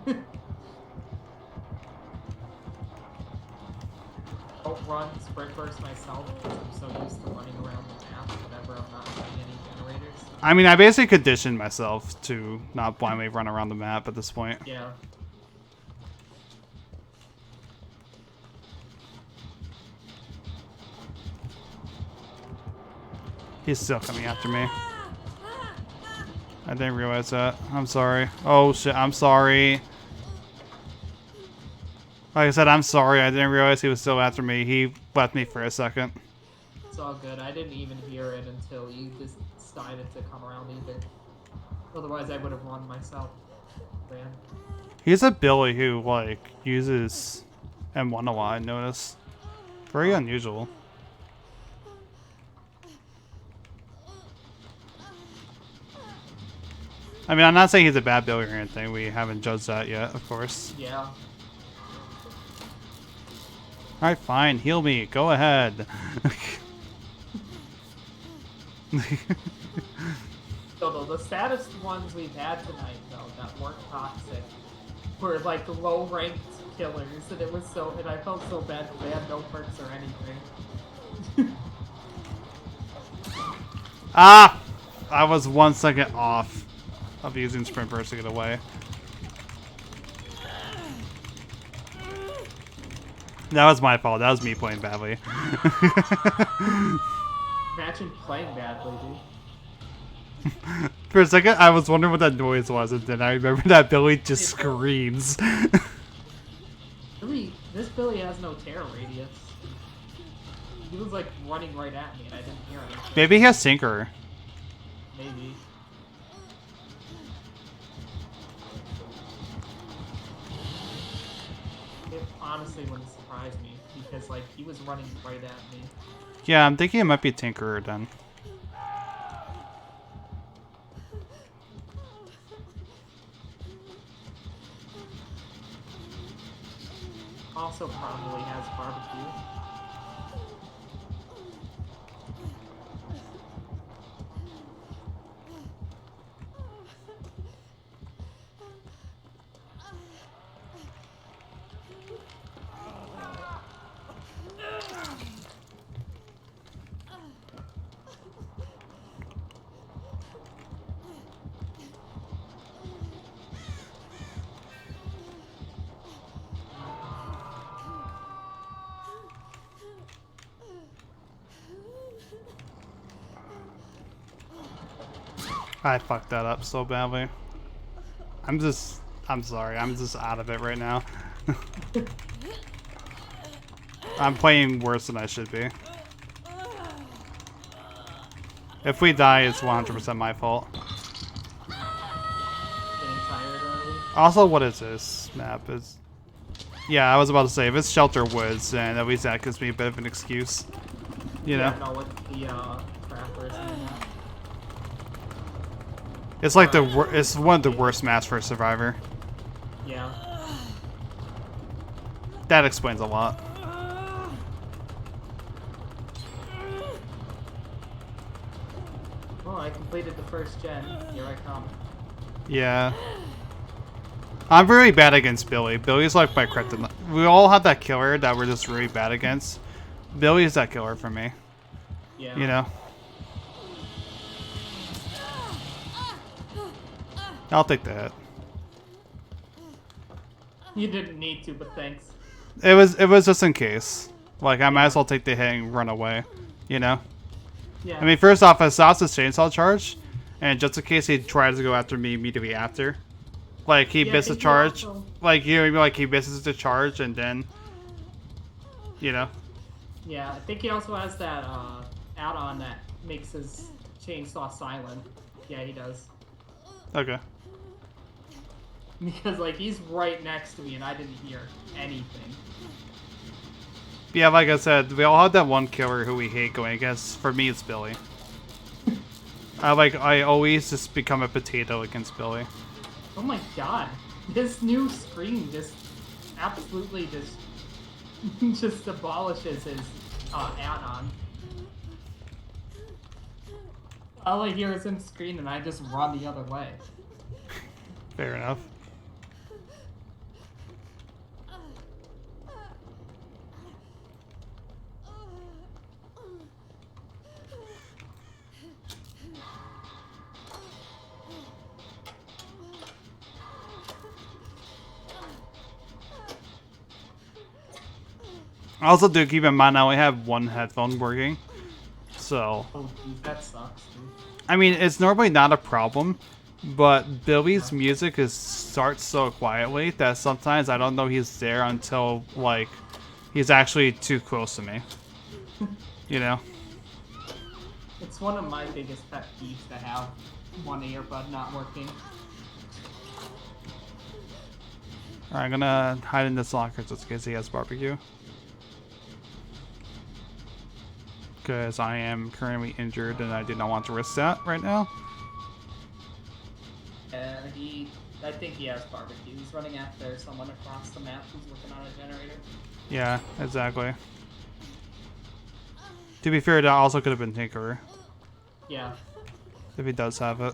Don't run sprint burst myself because I'm so used to running around the map whenever I'm not running any generators. I mean, I basically conditioned myself to not blindly run around the map at this point. Yeah. He's still coming after me. I didn't realize that. I'm sorry. Oh shit, I'm sorry. Like I said, I'm sorry. I didn't realize he was still after me. He left me for a second. It's all good. I didn't even hear it until you just decided to come around either. Otherwise, I would have run myself. Ran. He's a Billy who, like, uses M1 a lot, I noticed. Very unusual. I mean, I'm not saying he's a bad Billy or anything. We haven't judged that yet, of course. Yeah. Alright, fine. Heal me. Go ahead. So the saddest ones we've had tonight, though, that weren't toxic, were like low-ranked killers, and it was and I felt so bad because they had no perks or anything. Ah! I was 1 second off of using sprint burst to get away. That was my fault. That was me playing badly. Imagine playing badly, dude. For a second, I was wondering what that noise was, and then I remember that Billy just screams. Really, this Billy has no terror radius. He was like running right at me, and I didn't hear anything. Maybe he has Sinker. Maybe. It honestly wouldn't surprise me because like he was running right at me. Yeah, I'm thinking it might be Tinkerer then. Also probably has barbecue. I fucked that up so badly. I'm sorry. I'm just out of it right now. I'm playing worse than I should be. If we die, it's 100% my fault. Getting tired already. Also, what is this map? Yeah, I was about to say, if it's Shelter Woods, then at least that gives me a bit of an excuse. You know? Yeah, no, with the trappers and that. It's like it's one of the worst maps for a survivor. Yeah. That explains a lot. Oh, I completed the first gen. Here I come. Yeah. I'm really bad against Billy. Billy's like my kryptonite. We all have that killer that we're just really bad against. Billy's that killer for me. Yeah. You know? I'll take the hit. You didn't need to, but thanks. It was just in case. Like, I might as well take the hit and run away. You know? Yeah. I mean, first off, I saw his chainsaw charge, and just in case he tries to go after me immediately after. Like, he missed the charge. Also... Like, you know what I mean? Like, he misses the charge, and then... You know? Yeah, I think he also has that add-on that makes his chainsaw silent. Yeah, he does. Okay. Because, like, he's right next to me and I didn't hear anything. Yeah, like I said, we all have that one killer who we hate going against. For me, it's Billy. I always just become a potato against Billy. Oh my god. This new screen just absolutely just abolishes his add-on. All I hear is him scream and I just run the other way. Fair enough. Also, do keep in mind I only have one headphone working, so... Oh, dude, that sucks, dude. I mean, it's normally not a problem, but Billy's music starts so quietly that sometimes I don't know he's there until, like, he's actually too close to me. You know? It's one of my biggest pet peeves to have one earbud not working. Alright, I'm gonna hide in this locker just in case he has barbecue. Because I am currently injured and I do not want to risk that right now. I think he has barbecue. He's running after someone across the map who's working on a generator. Yeah, exactly. To be fair, that also could have been Tinkerer. Yeah. If he does have it.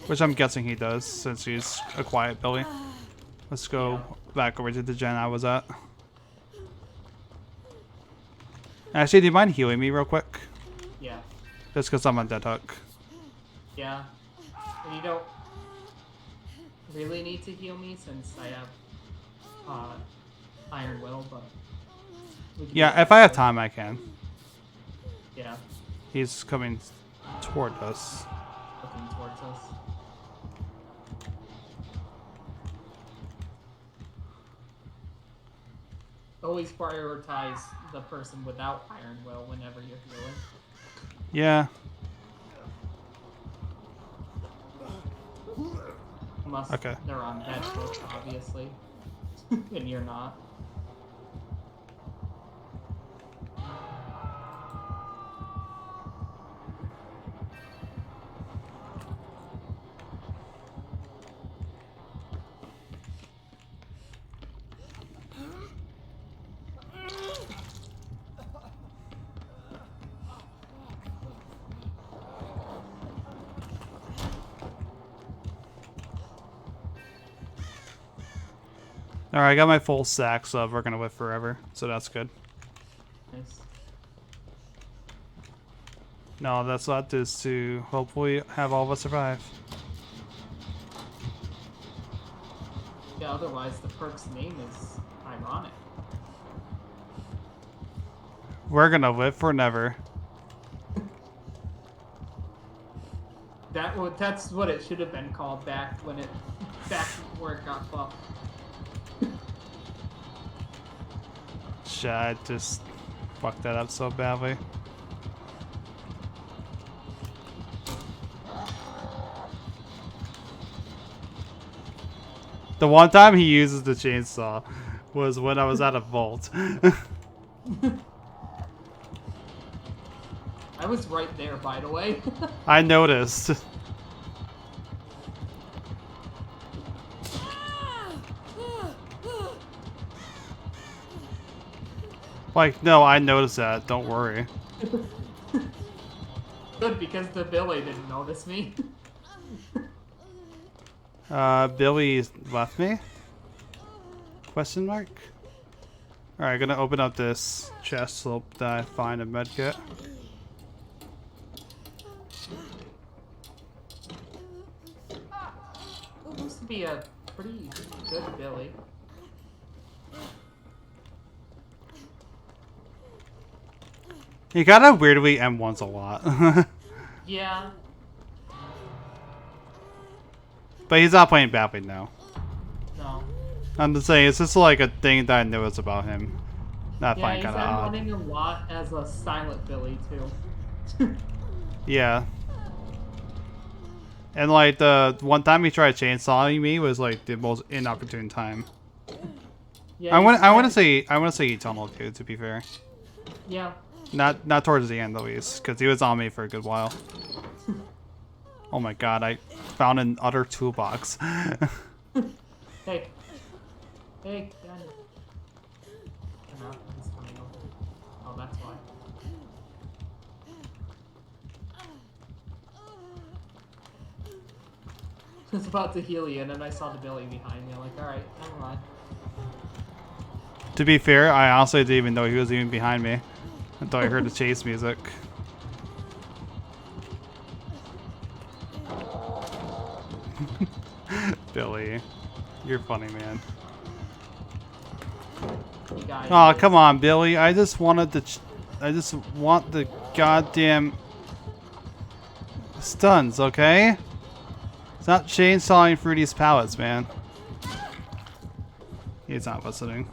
Which I'm guessing he does, since he's a quiet Billy. Let's go back over to the gen I was at. Actually, do you mind healing me real quick? Yeah. Just because I'm on dead hook. Yeah. And you don't really need to heal me since I have Iron Will, but... Yeah, if I have time, I can. Yeah. He's coming toward us. Looking towards us. Always prioritize the person without Iron Will whenever you're healing. Yeah. Unless Okay. they're on dead hook, obviously. And you're not. Alright, I got my full sack, so we're gonna live forever. So that's good. Nice. No, that's not is to hopefully have all of us survive. Yeah, otherwise the perk's name is ironic. We're gonna live for never. That's what it should have been called back where it got buffed. Shit, I just fucked that up so badly. The one time he uses the chainsaw was when I was at a vault. I was right there, by the way. I noticed. Like, no, I noticed that. Don't worry. Good, because the Billy didn't notice me. Billy left me? Question mark? Alright, gonna open up this chest so that I find a medkit. Seems to be a pretty good Billy. He gotta weirdly M1s a lot. Yeah. But he's not playing badly now. No. I'm just saying, it's just like a thing that I noticed about him. That I Yeah, find he's kinda odd. running a lot as a silent Billy too. Yeah. And like the one time he tried chainsawing me was like the most inopportune time. Yeah, I want to say Eternal too, to be fair. Yeah. Not towards the end at least, because he was on me for a good while. Oh my god, I found an utter toolbox. Hey. Hey, Danny. Come out. He's coming over. Oh, that's why. I was about to heal you, and then I saw the Billy behind me. I'm like, alright, never mind. To be fair, I honestly didn't even know he was even behind me until I heard the chase music. Billy, you're funny, man. You guys. Oh, come on, Billy. I just wanted the... I just want the goddamn... stuns, okay? Stop chainsawing through these pallets, man. He's not listening.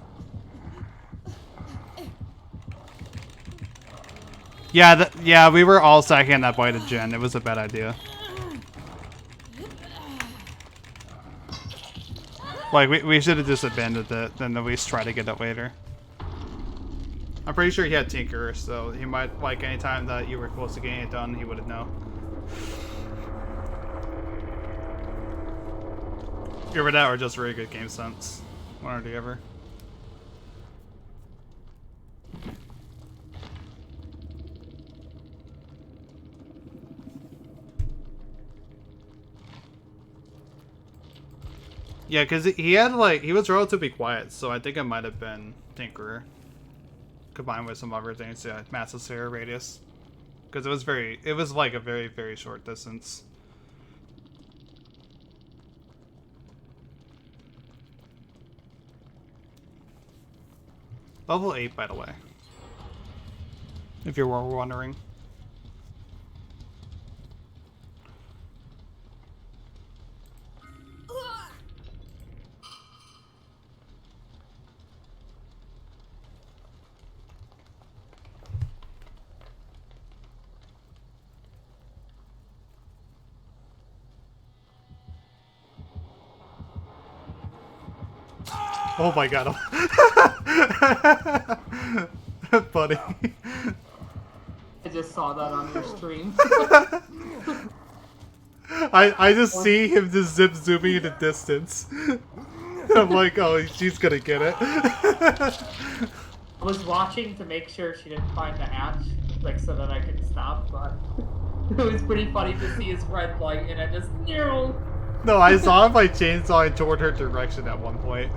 Yeah, yeah, we were all stacking that bite of Jen. It was a bad idea. Like, we should have just abandoned it, then at least try to get it later. I'm pretty sure he had Tinker, so he might, like, anytime that you were close to getting it done, he would know. Either that or just very good game sense. One or the other. Yeah, because he had, like, he was relatively quiet, so I think it might have been Tinkerer. Combined with some other things, yeah, massive Sarah radius. Because it was like a very, very short distance. Level 8, by the way. If you were wondering. Oh my god. Buddy. I just saw that on your stream. I just see him just zip zooming in the distance. I'm like, oh, she's gonna get it. I was watching to make sure she didn't find the hatch, like, so that I could stop, but it was pretty funny to see his red light, and I just, no! No, I saw him like chainsawing toward her direction at one point.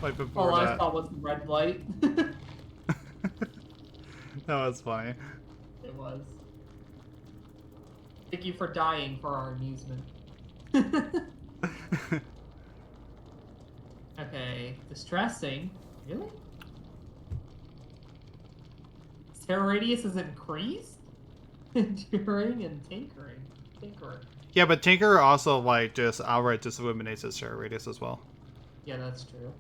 Like before All that. I saw was the red light. That was funny. It was. Thank you for dying for our amusement. Okay, distressing. Really? Terror radius is increased? During and tinkering. Tinkerer. Yeah, but Tinker also like just outright just eliminates his terror radius as well. Yeah, that's true.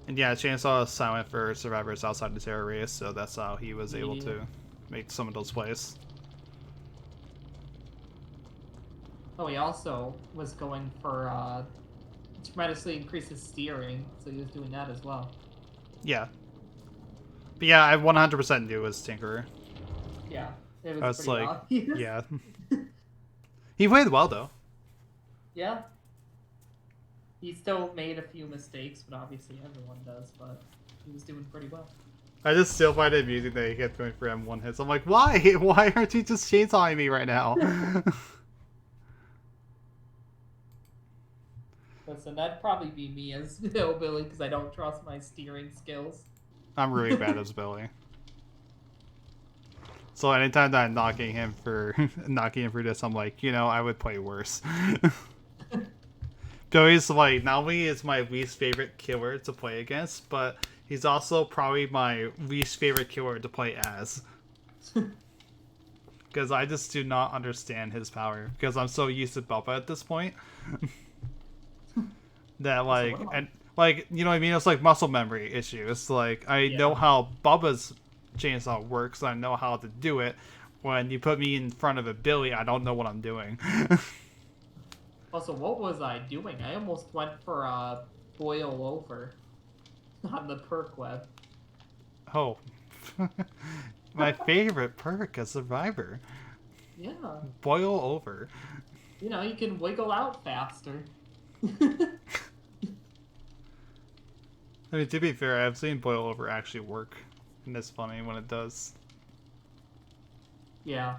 And yeah, Chainsaw is silent for survivors outside the terror radius, so that's how he was able to make some of those plays. Oh, he also was going for tremendously increases steering, so he was doing that as well. Yeah. But yeah, I 100% knew it was Tinkerer. Yeah, it I was was pretty like, obvious. yeah. He played well though. Yeah. He still made a few mistakes, but obviously everyone does, but... He was doing pretty well. I just still find it amusing that he kept going for M1 hits. I'm like, why? Why aren't you just chainsawing me right now? Listen, that'd probably be me as Hillbilly because I don't trust my steering skills. I'm really bad as Billy. So anytime that I'm knocking him for this, I'm like, I would play worse. Billy's like, not only is my least favorite killer to play against, but he's also probably my least favorite killer to play as. Because I just do not understand his power. Because I'm so used to Bubba at this point. That like, and like, you know what I mean? It's like muscle memory issue. It's like, I know how Bubba's chainsaw works. I know how to do it. When you put me in front of a Billy, I don't know what I'm doing. Also, what was I doing? I almost went for a boil over on the perk web. Oh. My favorite perk as Survivor. Yeah. Boil over. You know, you can wiggle out faster. I mean, to be fair, I've seen boil over actually work. And it's funny when it does. Yeah.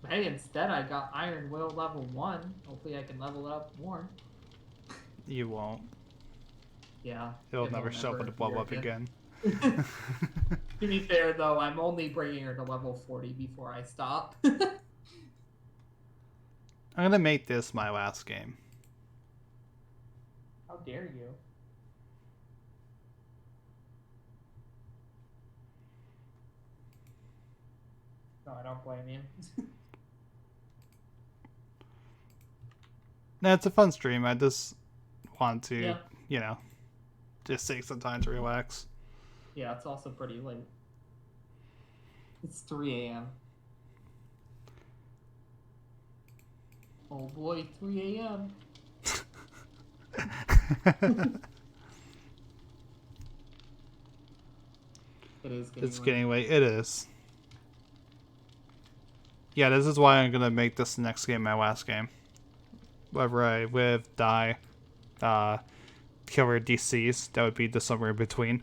Hey, instead I got Iron Will level 1. Hopefully I can level it up more. You won't. Yeah. It'll never show up in the blow up again. To be fair, though, I'm only bringing her to level 40 before I stop. I'm gonna make this my last game. How dare you? No, I don't blame you. Nah, it's a fun stream. I just want to, Yeah. Just take some time to relax. Yeah, it's also pretty late. It's 3 a.m. Oh boy, 3 a.m. It is getting It's late. getting late. It is. Yeah, this is why I'm gonna make this next game my last game. Whether I live, die, kill or DCs, that would be the somewhere in between.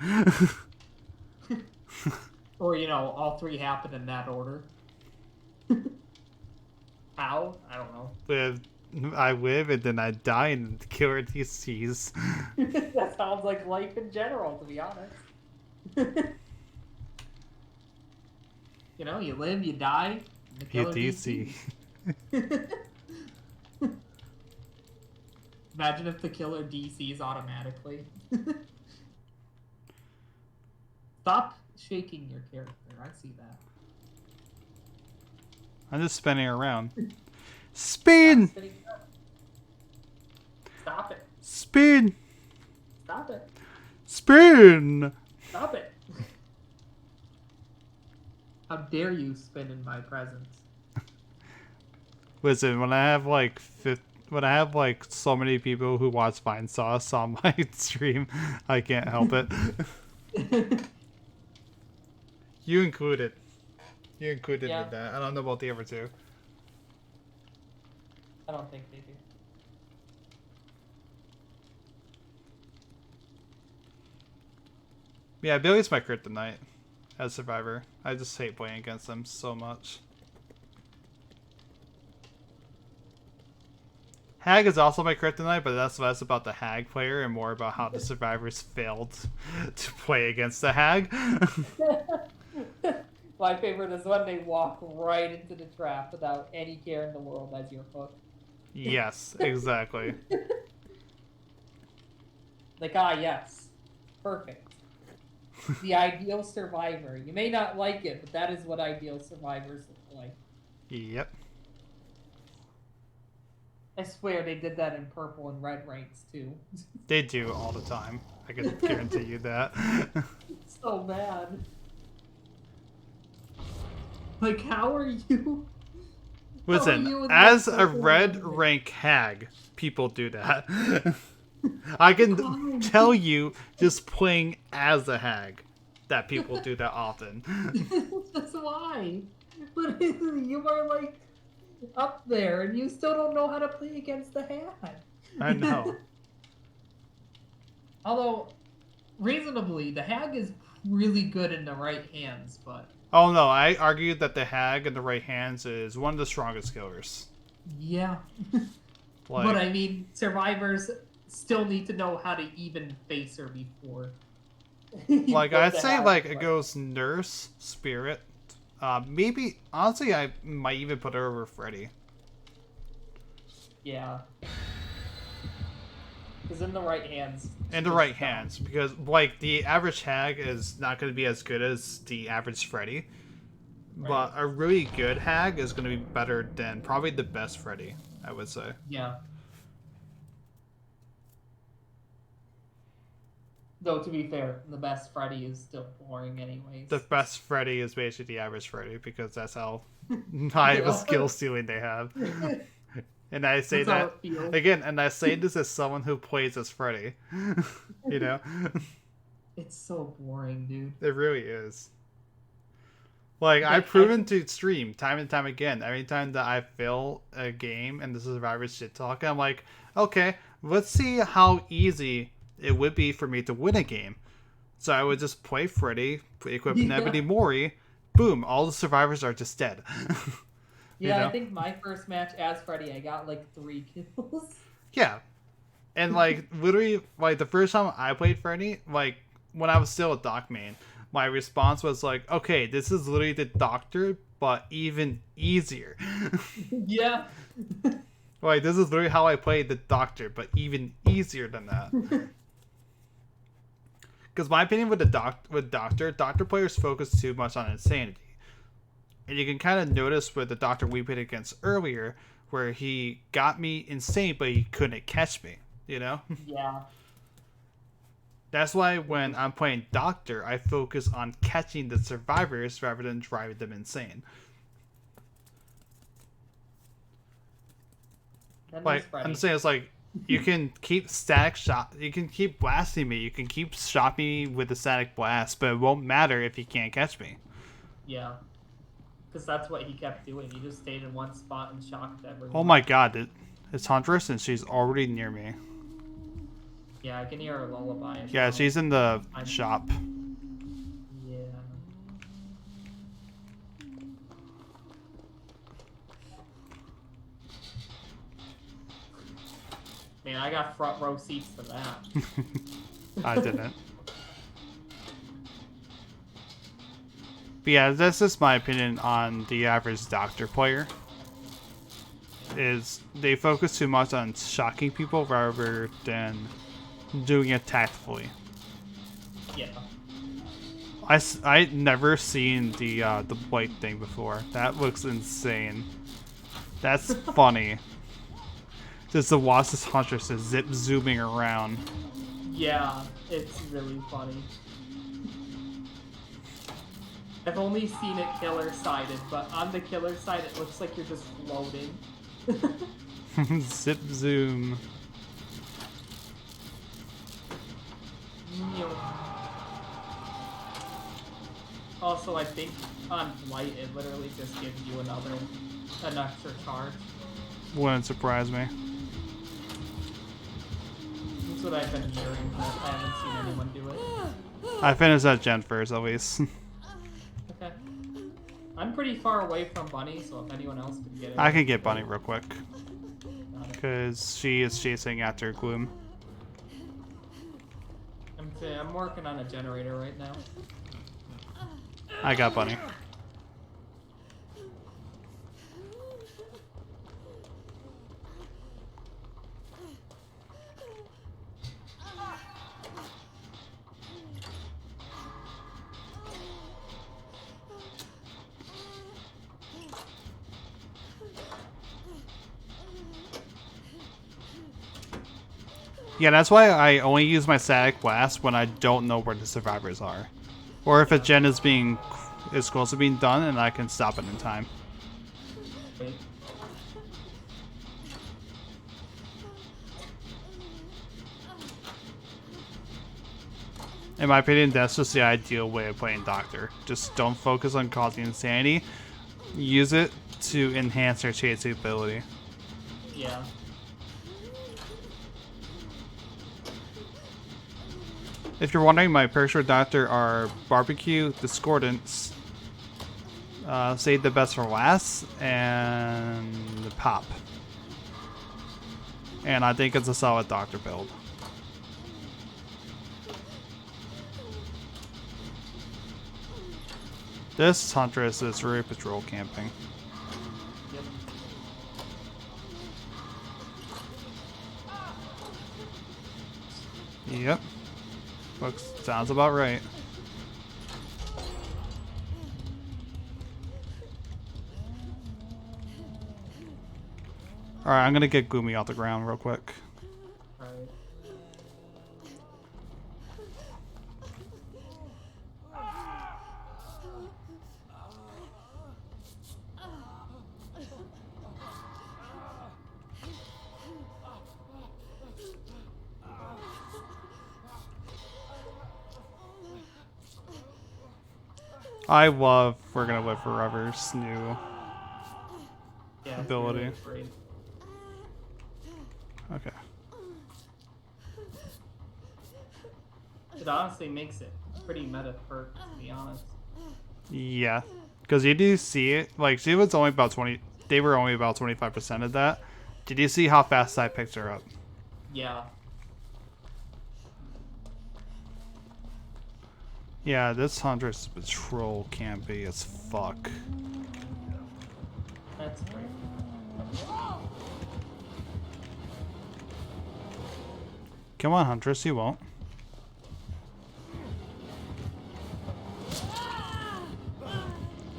Or, all three happen in that order. How? I don't know. I live and then I die and kill or DCs. That sounds like life in general, to be honest. You live, you die, and You DC. Imagine if the killer DCs automatically. Stop shaking your character. I see that. I'm just spinning around. Spin! Stop it. Spin! Stop it. Spin! Stop it. How dare you spin in my presence? Listen, when I have like so many people who watch Vine Sauce on my stream, I can't help it. You included. You included in that. I don't know about the other two. I don't think they do. Yeah, Billy's my kryptonite as Survivor. I just hate playing against him so much. Hag is also my kryptonite, but that's less about the Hag player and more about how the survivors failed to play against the Hag. My favorite is when they walk right into the trap without any care in the world as your hook. Yes, exactly. Like, yes. Perfect. The ideal survivor. You may not like it, but that is what ideal survivors look like. Yep. I swear they did that in purple and red ranks too. They do all the time. I can guarantee you that. So bad. Like, how are you? Listen, as a red rank Hag, people do that. I can tell you, just playing as a Hag, that people do that often. That's why. But you are like up there, and you still don't know how to play against the Hag. I know. Although, reasonably, the Hag is really good in the right hands, but Oh no, I argue that the Hag in the right hands is one of the strongest killers. yeah. Like, But I mean, survivors still need to know how to even face her before. you like put I'd the say Hag like in it the- goes Nurse, Spirit. Maybe honestly, I might even put her over Freddy. Yeah. Because in the right hands. In the right hands, because like the average Hag is not going to be as good as the average Freddy, but a really good Hag is going to be better than probably the best Freddy, I would say. Yeah. Though to be fair, the best Freddy is still boring anyways. The best Freddy is basically the average Freddy because that's how high of a skill ceiling they have. And I say That's how that it feels. again, and I say this as someone who plays as Freddy. You know, It's so boring, dude. it really is. Like Like, I've proven to stream time and time again. Every time that I fail a game and the survivors shit talk, I'm like, okay, let's see how easy it would be for me to win a game. So I would just play Freddy, equip Nebity Mori, boom, all the survivors are just dead. Yeah, know? I think my first match as Freddy, I got like 3 kills. Yeah. And like literally like the first time I played Freddy, like when I was still a doc main, my response was like, okay, this is literally the Doctor, but even easier. Yeah. Like this is literally how I played the Doctor, but even easier than that. Because my opinion with Doctor players focus too much on insanity. And you can kind of notice with the Doctor we played against earlier, where he got me insane, but he couldn't catch me, you know? Yeah. That's why when I'm playing Doctor, I focus on catching the survivors rather than driving them insane. That Like, is Freddy. I'm saying it's like, you can keep static shot, you can keep blasting me, you can keep shot me with the static blast, but it won't matter if you can't catch me. Yeah. Because that's what he kept doing. He just stayed in one spot and shocked everyone. Oh my god, it's Huntress and she's already near me. Yeah, I can hear her lullaby. Yeah, she's in the shop. Yeah. Man, I got front row seats to that. I didn't. But yeah, that's just my opinion on the average Doctor player. Is they focus too much on shocking people rather than doing it tactfully. Yeah. I never seen the Blake thing before. That looks insane. That's funny. Just to watch this Huntress just zip zooming around. Yeah, it's really funny. I've only seen it killer-sided, but on the killer side, it looks like you're just floating. Zip zoom. Also, I think on Light, it literally just gives you an extra charge. Wouldn't surprise me. That's what I've been hearing, but I haven't seen anyone do it. I finished that gen first, at least. Okay. I'm pretty far away from Bunny, so if anyone else can get it. I can get Bunny real quick. Got it. Because she is chasing after Gloom. I'm working on a generator right now. I got Bunny. Yeah, that's why I only use my static blast when I don't know where the survivors are. Or if a gen is close to being done and I can stop it in time. Wait. In my opinion, that's just the ideal way of playing Doctor. Just don't focus on causing insanity. Use it to enhance your chasing ability. Yeah. If you're wondering, my picture doctor are barbecue, discordance, save the best for last, and pop. And I think it's a solid doctor build. This Huntress is really patrol camping. Yep. Yep. Sounds about right. Alright, I'm gonna get Gloomy off the ground real quick. Alright. I love We're Gonna Live Forever's new Yeah, it's ability. really great. Okay. It honestly makes it pretty meta perk, to be honest. Yeah. Because you do see it. Like, she was only about 20. They were only about 25% of that. Did you see how fast I picked her up? Yeah. Yeah, this Huntress patrol can't be as fuck. That's great. Come on, Huntress, you won't.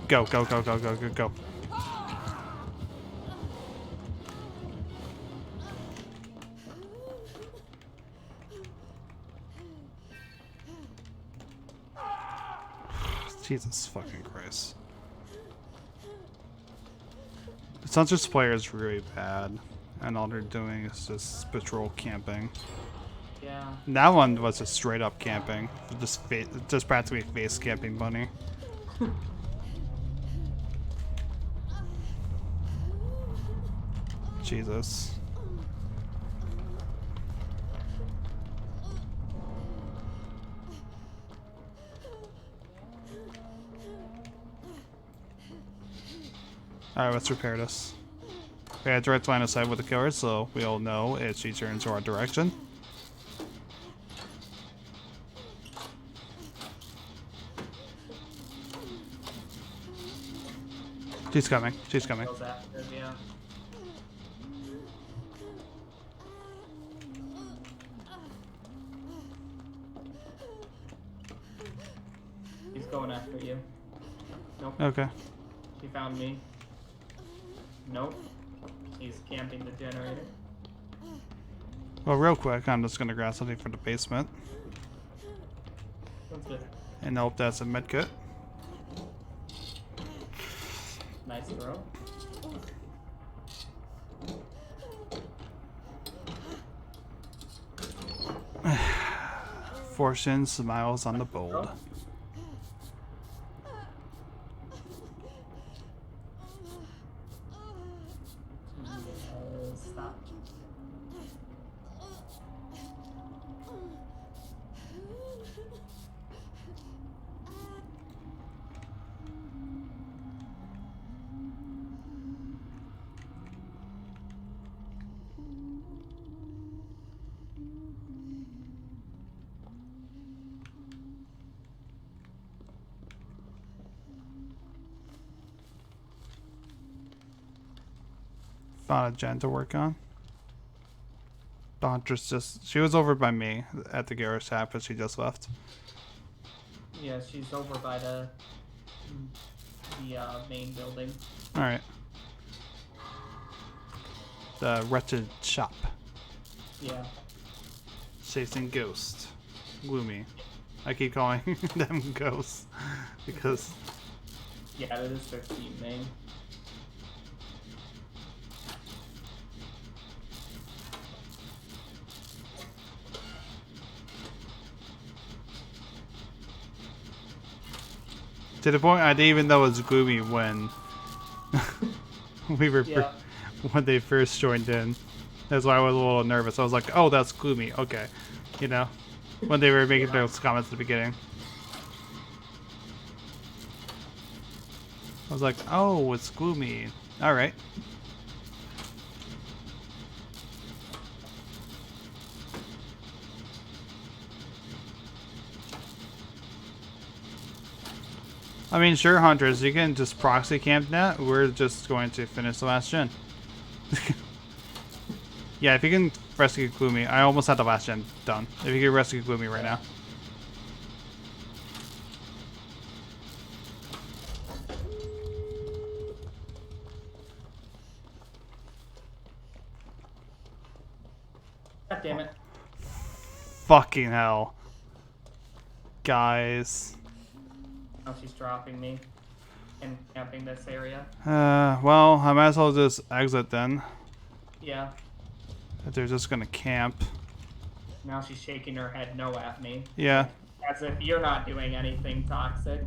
Go, go, go, go, go, go, go. Jesus fucking Christ. The Huntress player is really bad, and all they're doing is just patrol camping. Yeah. That one was just straight up camping, just practically face camping bunny. Jesus. Alright, let's repair this. We had direct line of sight with the killer, so we all know if she turns to our direction. She's coming. She's coming. Goes after, yeah. He's going after you. Nope. Okay. He found me. Nope. He's camping the generator. Well, real quick, I'm just gonna grab something from the basement Sounds good. and hope that's a medkit. Nice throw. Fortune smiles on the bold. Throw. Stop. Found a gen to work on. The Huntress she was over by me at the garage shop, but she just left. Yeah, she's over by the main building. Alright. The wretched shop. Yeah. Chasing ghost. Gloomy. I keep calling them ghosts because Yeah, that is their team name. to the point I didn't even know it was Gloomy when we were Yeah. when they first joined in. That's why I was a little nervous. I was like, "Oh, that's Gloomy." Okay, you know. when they were making those comments at the beginning. I was like, oh, it's gloomy. Alright. I mean, sure, Hunters, you can just proxy camp that. We're just going to finish the last gen. Yeah, if you can rescue Gloomy. I almost had the last gen done. If you can rescue Gloomy right now. God damn it. Fucking hell. Guys. Now she's dropping me and camping this area. Well, I might as well just exit then. Yeah. If they're just gonna camp. Now she's shaking her head no at me. Yeah. As if you're not doing anything toxic.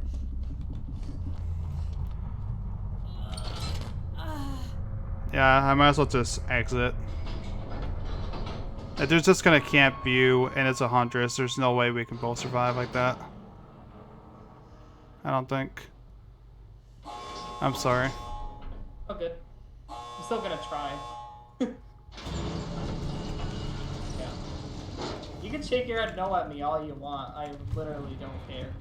Yeah, I might as well just exit. If they're just gonna camp you and it's a Huntress, there's no way we can both survive like that. I don't think. I'm sorry. Oh, good. I'm still gonna try. Yeah. You can shake your head no at me all you want. I literally don't care.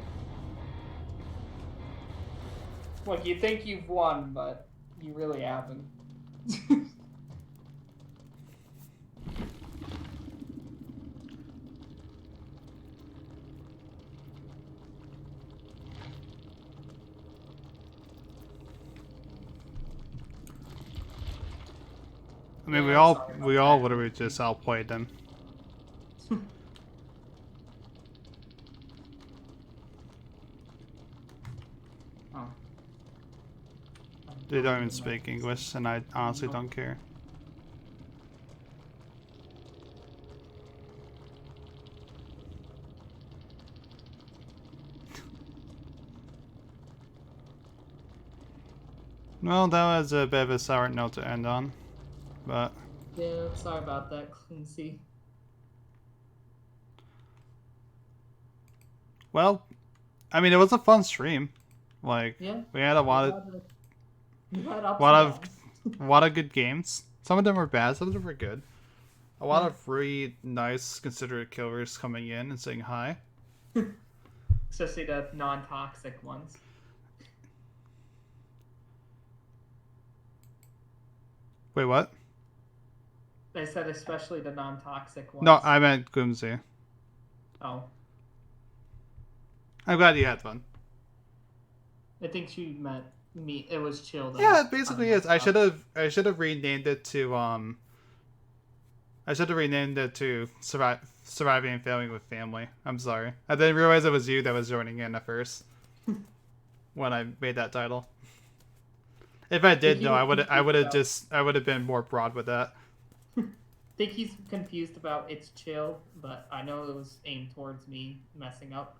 Look, you think you've won, but you really haven't. I mean, Yeah, we all literally just outplayed them. Oh. They don't even speak English, and I honestly don't care. Well, that was a bit of a sour note to end on, but... Yeah, sorry about that, Quincy. Well, I mean, it was a fun stream. Like, Yeah. we had a lot of good games. Some of them were bad, some of them were good. A lot of really nice, considerate killers coming in and saying hi. Especially the non-toxic ones. Wait, what? I said especially the non-toxic ones. No, I meant Gloomsy. Oh. I'm glad you had fun. I think she meant me. It was chill. Though. Yeah, it basically is. I should have renamed it to Surviving and Failing with Family. I'm sorry. I didn't realize it was you that was joining in at first when I made that title. If I did know, I would have been more broad with that. I think he's confused about it's chill, but I know it was aimed towards me messing up.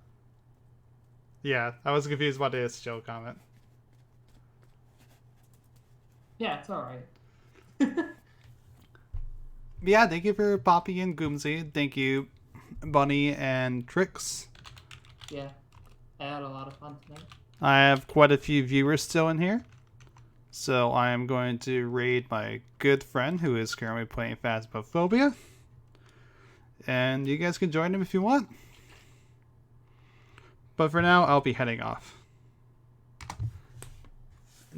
Yeah, I was confused by the it's chill comment. Yeah, it's alright. Yeah, thank you for popping in, Goomsy. Thank you, Bunny and Trix. Yeah, I had a lot of fun tonight. I have quite a few viewers still in here. So I am going to raid my good friend who is currently playing Phasmophobia. And you guys can join him if you want. But for now, I'll be heading off.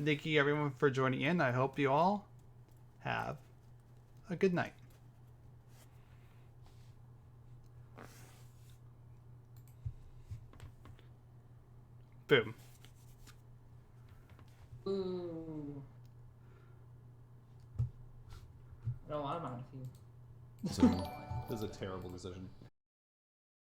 Thank you everyone for joining in. I hope you all have a good night. Boom. Ooh. No, I'm out of here. So, this is a terrible decision.